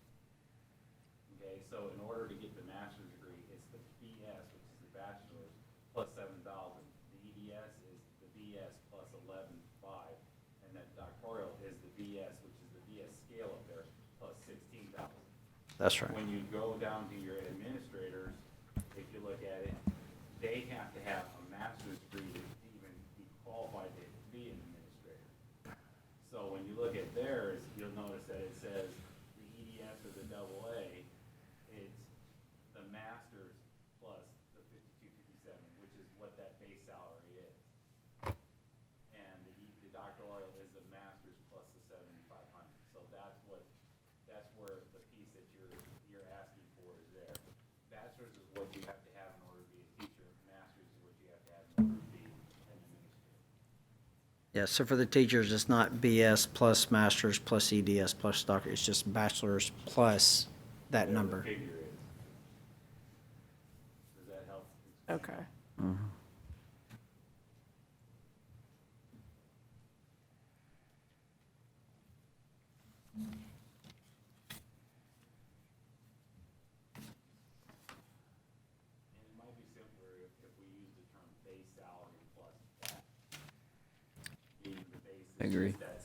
Okay, so in order to get the master's degree, it's the BS, which is the bachelor's, plus 7,000. The EDS is the BS plus 11,500, and then doctoral is the BS, which is the BS scale up there, plus 16,000. That's right. When you go down to your administrators, if you look at it, they have to have a master's degree to even be qualified to be an administrator. So when you look at theirs, you'll notice that it says the EDS or the AA, it's the master's plus the 5257, which is what that base salary is. And the doctoral is the master's plus the 7,500. So that's where the piece that you're asking for is there. Bachelor's is what you have to have in order to be a teacher. Master's is what you have to have in order to be an administrator. Yeah, so for the teachers, it's not BS plus master's plus EDS plus doctorate. It's just bachelor's plus that number. Figure is. Does that help? Okay. And it might be simpler if we use the term base salary plus that. Being the base. I agree. That's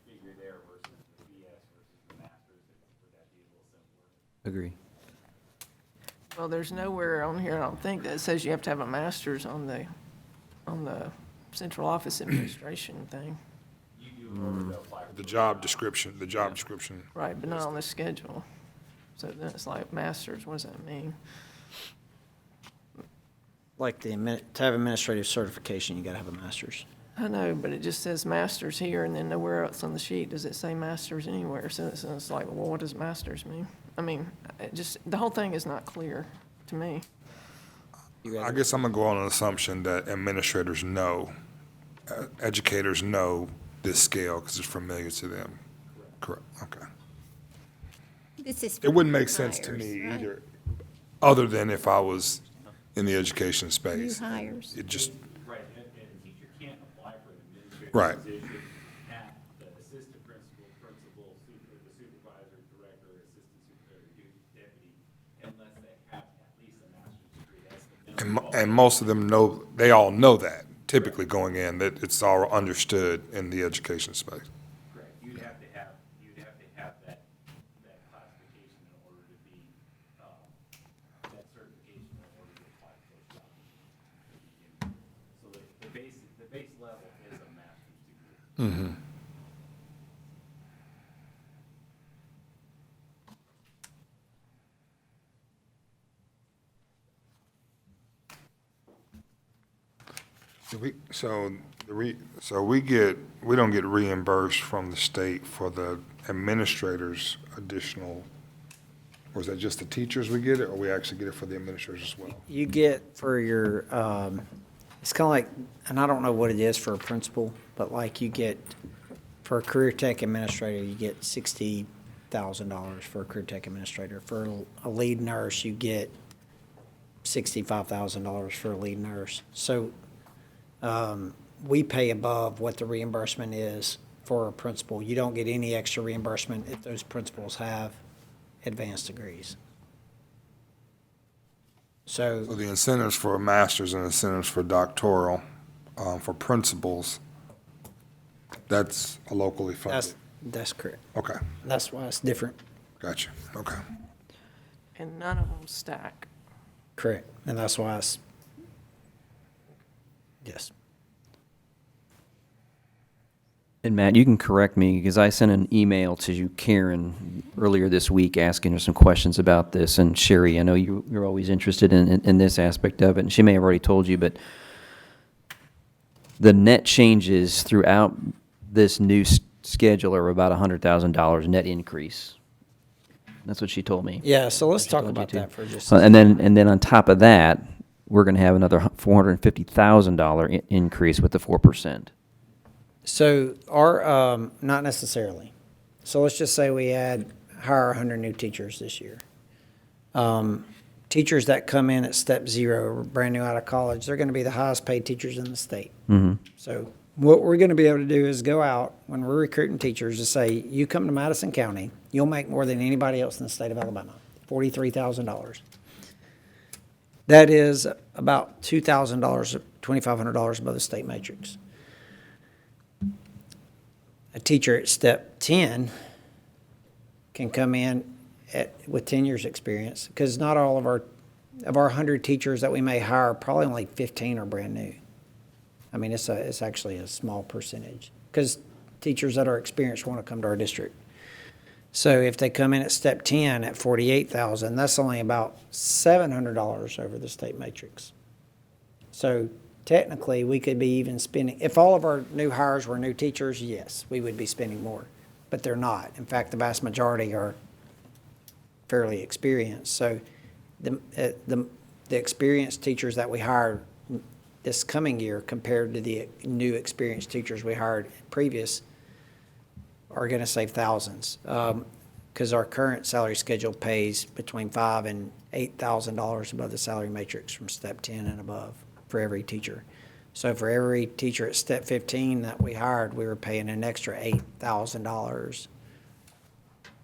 figure there versus the BS versus the master's, would that be a little simpler? Agree. Well, there's nowhere on here, I don't think, that says you have to have a master's on the central office administration thing. You do in order to apply for The job description, description. Right, but not on the schedule. So then it's like master's, what does that mean? Like to have administrative certification, you gotta have a master's. I know, but it just says master's here and then nowhere else on the sheet does it say master's anywhere. So it's like, well, what does master's mean? I mean, the whole thing is not clear to me. I guess I'm gonna go on an assumption that administrators know, educators know this scale because it's familiar to them. Correct, okay. This is. It wouldn't for make sense to hires, me right? either, other than if I was in the education New space. hires. It just, Right, and a teacher can't apply for an administrative Right. position at the assistant principal, the supervisor, director, assistant supervisor, deputy, unless they have at least a master's degree. That's the minimum. and most of them know, they all know that. typically going in, that it's all understood in the education space. Correct. You'd have to have that classification in order to be, that certification in order to apply for those jobs. So the base level is a master's degree. Mm-hmm. We don't get reimbursed from the state for the administrators' additional, or is that just the teachers we get it, or we actually get it for the administrators as well? You get for your, it's kind of like, and I don't know what it is for a principal, but like you get, for a career tech administrator, you get $60,000 for a career tech administrator. For a lead nurse, you get $65,000 for a lead nurse. So we pay above what the reimbursement is for a principal. You don't get any extra reimbursement if those principals have advanced degrees. So the incentives for a master's and incentives for doctoral, for principals, that's a locally funded? That's correct. Okay, That's why it's different. gotcha, okay. And none of them stack. Correct. And that's why it's, yes. And Matt, you can correct me, because I sent an email to you, Karen, earlier this week asking her some questions about this. And Sherry, I know you're always interested in this aspect of it, and she may have already told you, but the net changes throughout this new schedule are about $100,000 net increase. That's what she told me. Yeah, so let's She talk told you about too. that for just a And then on top of that, we're going to have another $450,000 increase with the 4%. So our, not necessarily. So let's just say we hire 100 new teachers this year. Teachers that come in at step 0, brand new out of college, they're going to be the highest paid teachers in the state. Mm-hmm. So what we're going to be able to do is go out when we're recruiting teachers to say, you come to Madison County, you'll make more than anybody else in the state of Alabama, $43,000. That is about $2,000, $2,500 above the state matrix. A teacher at step 10 can come in with 10 years experience, because not all of our 100 teachers that we may hire, probably only 15 are brand new. I mean, it's actually a small percentage, because teachers that are experienced want to come to our district. So if they come in at step 10 at $48,000, that's only about $700 over the state matrix. So technically, we could be even spending, if all of our new hires were new teachers, yes, we would be spending more, but they're not. In fact, the vast majority are fairly experienced. So the experienced teachers that we hired this coming year compared to the new experienced teachers we hired previous are going to save thousands, because our current salary schedule pays between $5,000 and $8,000 above the salary matrix from step 10 and above for every teacher. So for every teacher at step 15 that we hired, we were paying an extra $8,000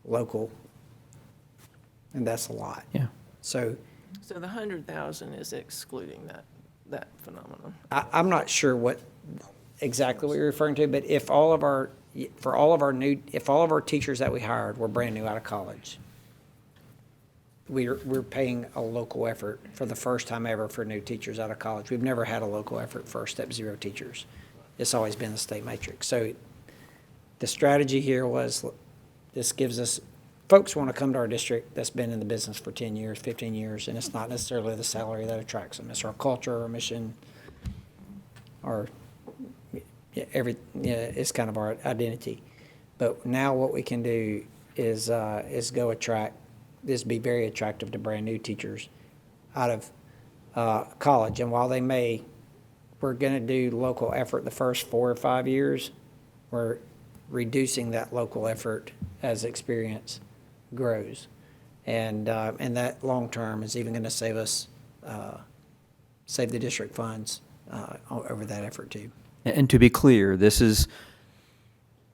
local, and that's a lot. Yeah. So So the 100,000 is excluding that phenomenon. I'm not sure what exactly what you're referring to, but if all of our teachers that we hired were brand new out of college, we're paying a local effort for the first time ever for new teachers out of college. We've never had a local effort for step 0 teachers. It's always been the state matrix. So the strategy here was, this gives us, folks want to come to our district that's been in the business for 10 years, 15 years, and it's not necessarily the salary that attracts them. It's our culture, our mission, it's kind of our identity. But now what we can do is be very attractive to brand new teachers out of college. And while we're going to do local effort the first 4 or 5 years, we're reducing that local effort as experience grows. And that long-term is even going to save the district funds over that effort too. And to be clear, this is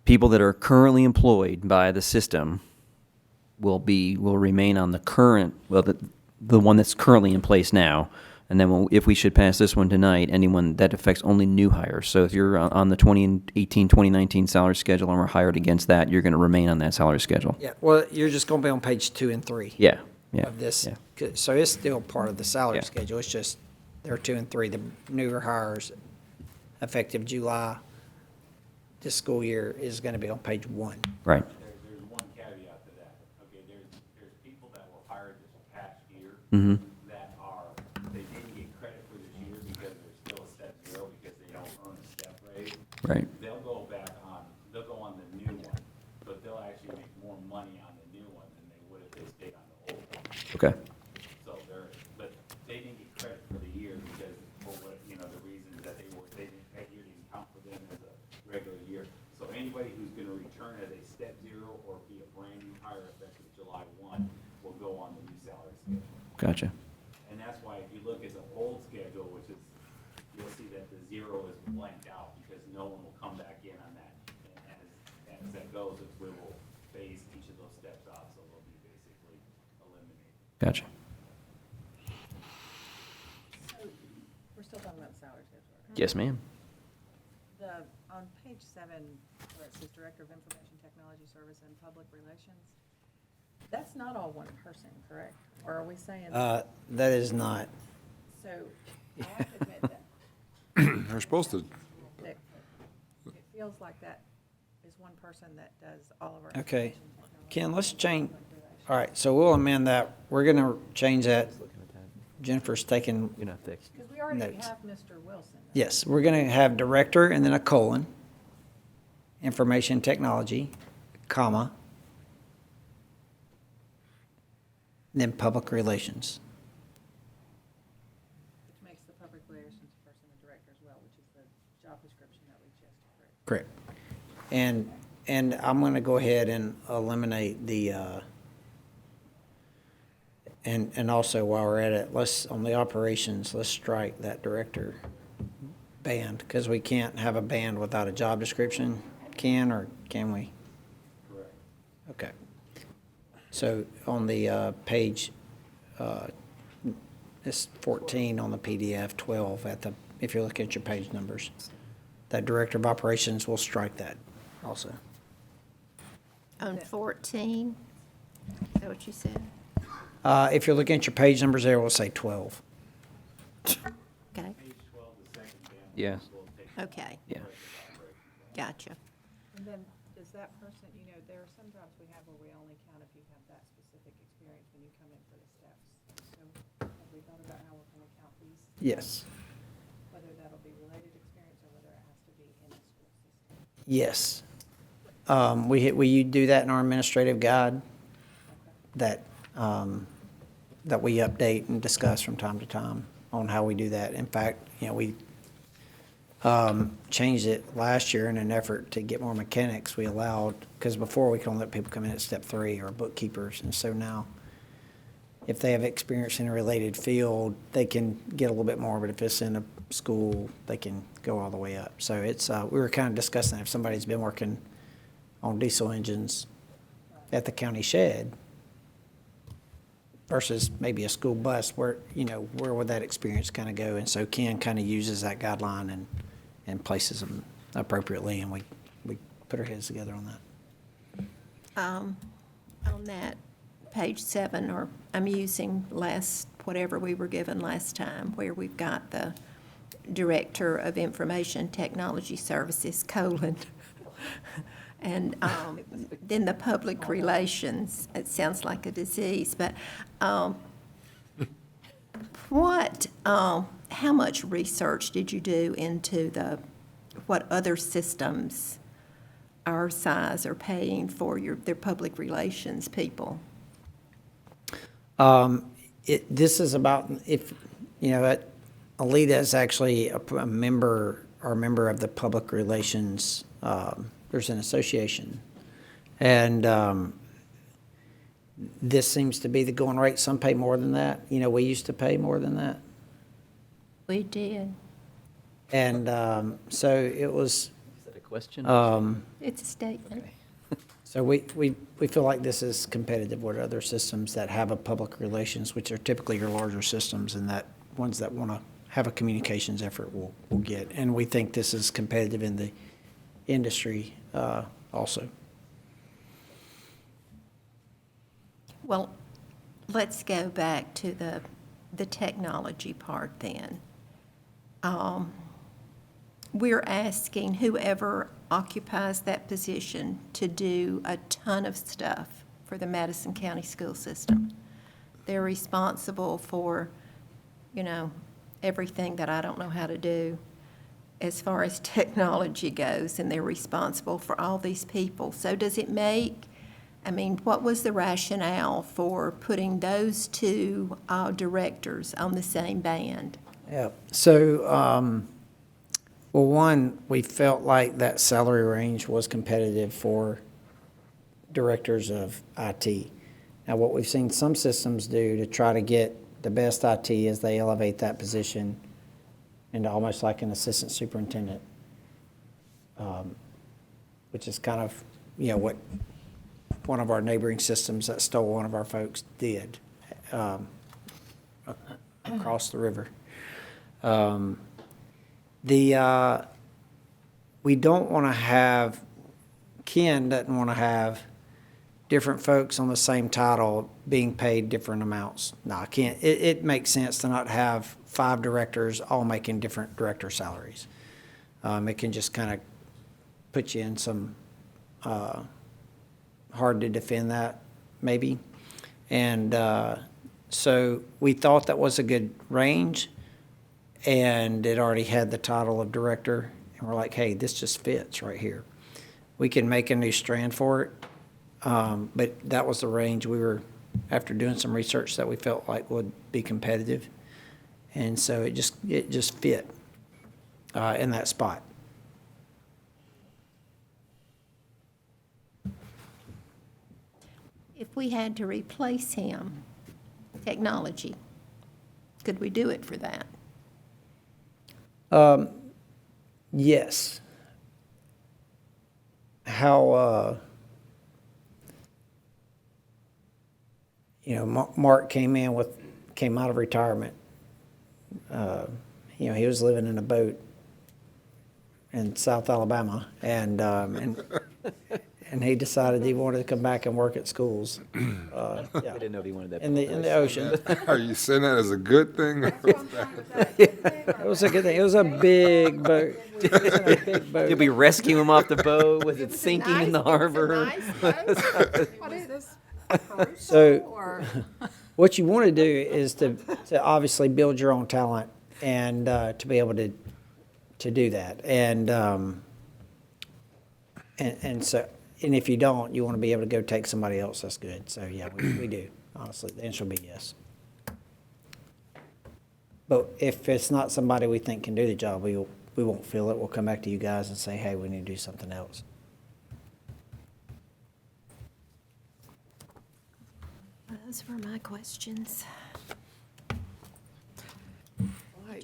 people that are currently employed by the system will remain on the current, the one that's currently in place now, And then if we should pass this one tonight, anyone, that affects only new hires. So if you're on the 2018, 2019 salary schedule and were hired against that, you're going to remain on that salary schedule. Yeah, well, you're just gonna be on page 2 and 3. Yeah, yeah. Of this, yeah. so it's still part of the salary Yeah. schedule, it's just, there are 2 and 3, the newer hires effective July this school year is gonna be on page 1. Right. There's one caveat to that. Okay, there's people that were hired this past year Mm-hmm. that they didn't get credit for this year because they're still a step 0 because they don't earn a step raise. Right. They'll go on the new one, but they'll actually make more money on the new one than they would if they stayed on the old one. Okay. So but they didn't get credit for the year because for what, the reasons that that year didn't count for them as a regular year. So anybody who's gonna return as a step 0 or be a brand new hire effective July 1 will go on the new salary schedule. Gotcha. And that's why if you look at the old schedule, which is, you'll see that the 0 is blanked out because no one will come back in on that. And as that goes, we will phase each of those steps out, so they'll be basically eliminated. Gotcha. We're still talking about salary schedule, right? Yes, ma'am. On page 7, where it says Director of Information Technology Service and Public Relations, that's not all one person, correct? Or are we saying? That is not, So I have to admit that They're supposed to, it feels like that is one person that does all of our. okay. information technology. Ken, let's change, all right, so we'll amend that, we're gonna change that. Jennifer's taking, You're not fixed. Because we already Notes. have Mr. Wilson. yes, we're gonna have Director and then a colon, Information Technology, comma, then Public Relations. Which makes the public relations person the director as well, which is the job description that we just read. Correct. And I'm gonna go ahead and eliminate the, and also while we're at it, on the operations, let's strike that director band, because we can't have a band without a job description, or can we? Correct. Okay. So on the page, it's 14 on the PDF, 12 if you're looking at your page numbers. That Director of Operations, will strike that also. On 14, is that what you said? If you're looking at your page numbers there, we'll say 12. Okay, Page 12, the second band. Yeah. Will take okay, Yeah. gotcha. And then, does that person, there are some jobs we have where we only count if you have that specific experience when you come in for the steps. So have we thought about how we're going to count these? Yes. Whether that'll be related experience or whether it has to be in the school system? Yes. We do that in our administrative guide that we update and discuss from time to time on how we do that. In fact, we changed it last year in an effort to get more mechanics. We allowed, because before we could only let people come in at step 3 or bookkeepers, and so now if they have experience in a related field, they can get a little bit more, but if it's in a school, they can go all the way up. So it's, we were kind of discussing if somebody's been working on diesel engines at the county shed versus maybe a school bus, where would that experience kind of go? And so Ken kind of uses that guideline and places them appropriately, and we put our heads together on that. On that, page 7, or I'm using whatever we were given last time, where we've got the Director of Information Technology Services, colon, and then the Public Relations. It sounds like a disease, but how much research did you do into what other systems our size are paying for their public relations people? This is about, Alita is actually a member of the public relations, there's an association. And this seems to be the going rate. Some pay more than that. We used to pay more than that. We did. And so it was, Is that a question? It's a statement. so we feel like this is competitive with other systems that have a public relations, which are typically your larger systems, and that ones that want to have a communications effort will get. And we think this is competitive in the industry also. Well, let's go back to the technology part then. We're asking whoever occupies that position to do a ton of stuff for the Madison County school system. They're responsible for, everything that I don't know how to do as far as technology goes, and they're responsible for all these people. So does it what was the rationale for putting those two directors on the same band? Yeah, so, well, one, we felt like that salary range was competitive for directors of IT. Now, what we've seen some systems do to try to get the best IT is they elevate that position into almost like an assistant superintendent, which is kind of, what one of our neighboring systems that stole one of our folks did across the river. We don't want to have, Ken doesn't want to have different folks on the same title being paid different amounts. No, I can't. It makes sense to not have 5 directors all making different director salaries. It can just kind of put you in some hard to defend that, maybe. And so we thought that was a good range, and it already had the title of director. And we're like, hey, this just fits right here. We can make a new strand for it. But that was the range we were, after doing some research, that we felt like would be competitive. And so it just fit in that spot. If we had to replace him, technology, could we do it for that? Yes. How, Mark came out of retirement. He was living in a boat in South Alabama, and he decided he wanted to come back and work at schools. I didn't know if he wanted that. In the ocean. Are you saying that as a good thing? It was a good thing. It was a big boat. It was in a big boat. Did we rescue him off the boat? Was it sinking in the harbor? So what you want to do is to obviously build your own talent and to be able to do that. And if you don't, you want to be able to go take somebody else that's good. So yeah, we do. Honestly, the answer will be yes. But if it's not somebody we think can do the job, we won't fill it. We'll come back to you guys and say, hey, we need to do something else. Those were my questions.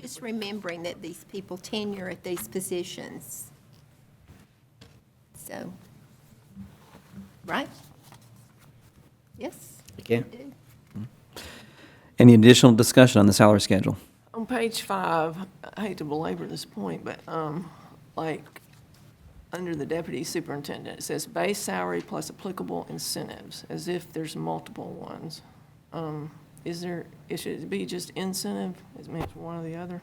Just remembering that these people tenure at these positions. So, right? Yes? Okay. we do. Any additional discussion on the salary schedule? On page 5, I hate to belabor this point, but under the deputy superintendent, it says base salary plus applicable incentives, as if there's multiple ones. Should it be just incentive? Is it one or the other?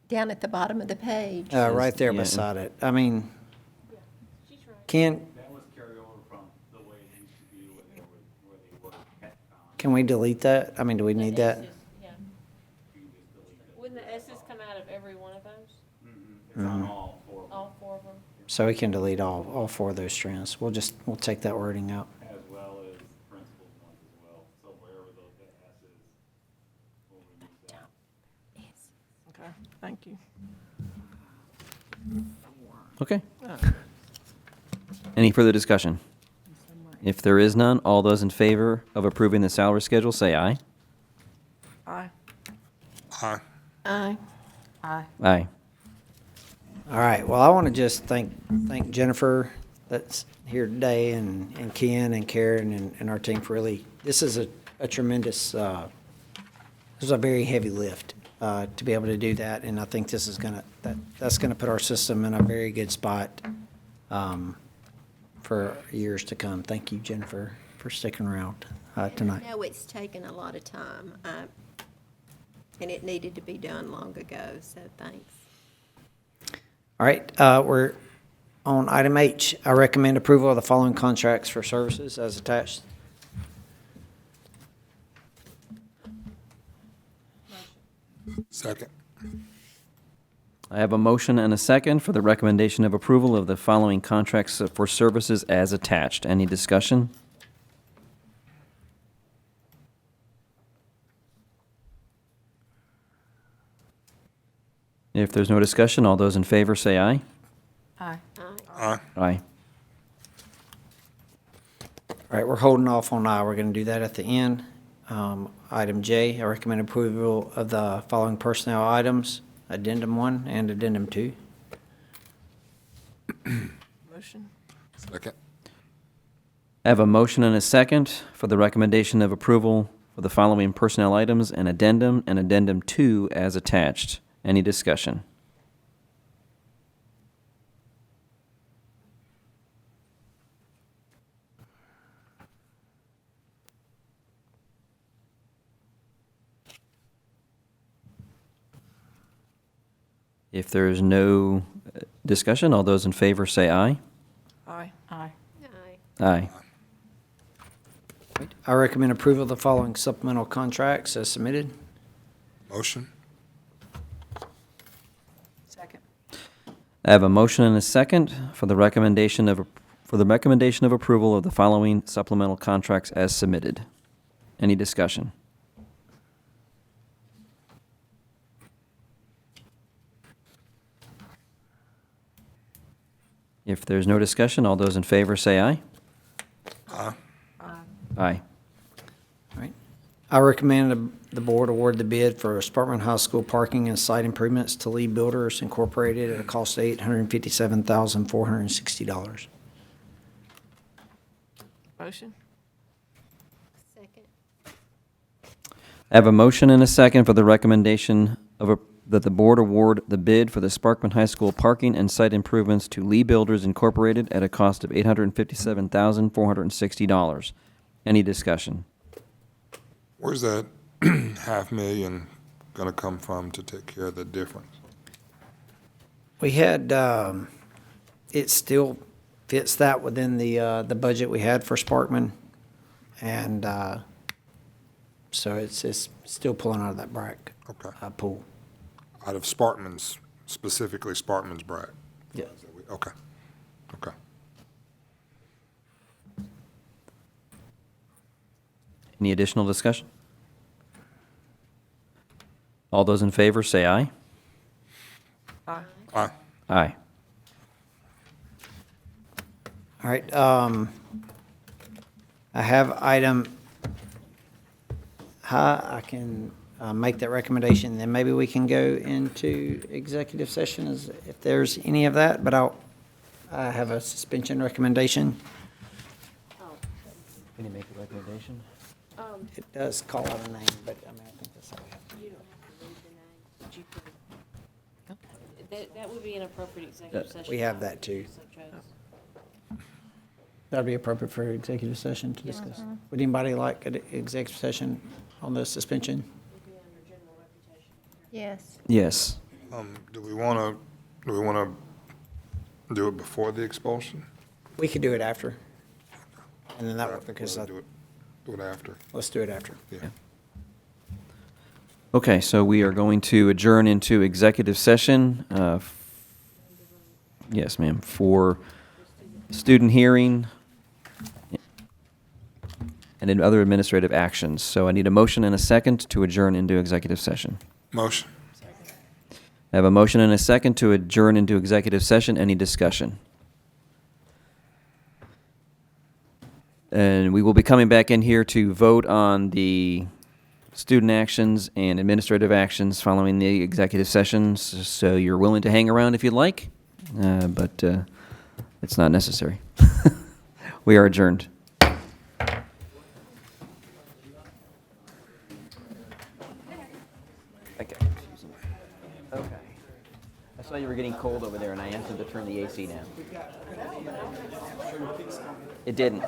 Down at the bottom of the page. Right there Yeah. beside it. I mean, She's right. That was carried over from the way it used to be where they were at can we delete that? I mean, do we need that? S's, yeah. Wouldn't the S's come out of every one of those? It's on all 4 of them, All 4 of them? So we can delete all 4 of those strands. We'll take that wording out. as well as principal ones as well. So wherever those S's, we'll remove that. Okay, thank you. Okay. Any further discussion? If there is none, all those in favor of approving the salary schedule, say aye. Aye. Aye. Aye. Aye. All right, well, I want to just thank Jennifer that's here today and Ken and Karen and our team for really, this is a tremendous, this was a very heavy lift to be able to do that, and I think this is that's gonna put our system in a very good spot for years to come. Thank you, Jennifer, for sticking around tonight. I know it's taken a lot of time, and it needed to be done long ago, so thanks. All right, we're on item H. I recommend approval of the following contracts for services as attached. Second. I have a motion and a second for the recommendation of approval of the following contracts for services as attached. Any discussion? If there's no discussion, all those in favor say aye. Aye. Aye. Aye. All right, we're holding off on I. We're going to do that at the end. Item J, I recommend approval of the following personnel items, Addendum 1 and Addendum 2. Motion? Second. I have a motion and a second for the recommendation of approval for the following personnel items and Addendum 2 as attached. Any discussion? If there is no discussion, all those in favor say aye. Aye. Aye. Aye. I recommend approval of the following supplemental contracts as submitted. Motion. Second. I have a motion and a second for the recommendation of approval of the following supplemental contracts as submitted. Any discussion? If there's no discussion, all those in favor say aye. Aye. Aye. All right. I recommend the board award the bid for Sparkman High School parking and site improvements to Lee Builders Incorporated at a cost of $857,460. Motion? Second. I have a motion and a second for the recommendation that the board award the bid for the Sparkman High School parking and site improvements to Lee Builders Incorporated at a cost of $857,460. Any discussion? Where's that $500,000 gonna come from to take care of the difference? We had, it still fits that within the budget we had for Sparkman. And so it's still pulling out of that BRAC Okay. pool. Out of Sparkman's, specifically Sparkman's BRAC? Yeah. Okay. Okay. Any additional discussion? All those in favor say aye. Aye. Aye. Aye. All right, I have item, I can make that recommendation, then maybe we can go into executive session if there's any of that, but I have a suspension recommendation. Can you make a recommendation? It does call out a name, but I mean, I think that's all we have. You don't have to read the name, but you could. That would be an appropriate executive session. We have that too. Such as- That'd be appropriate for executive session to discuss. Would anybody like an executive session on the suspension? would be under general reputation. Yes. Yes. Do we wanna do it before the expulsion? We could do it after. And then that would, because Do it after. let's do it after. Yeah. Okay, so we are going to adjourn into executive session. Yes, ma'am, for student hearing and then other administrative actions. So I need a motion and a second to adjourn into executive session. Motion. I have a motion and a second to adjourn into executive session. Any discussion? And we will be coming back in here to vote on the student actions and administrative actions following the executive sessions. So you're willing to hang around if you'd like, but it's not necessary. We are adjourned. It didn't.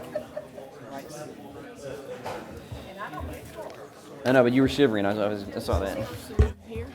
I know, but you were shivering. I saw that. Here?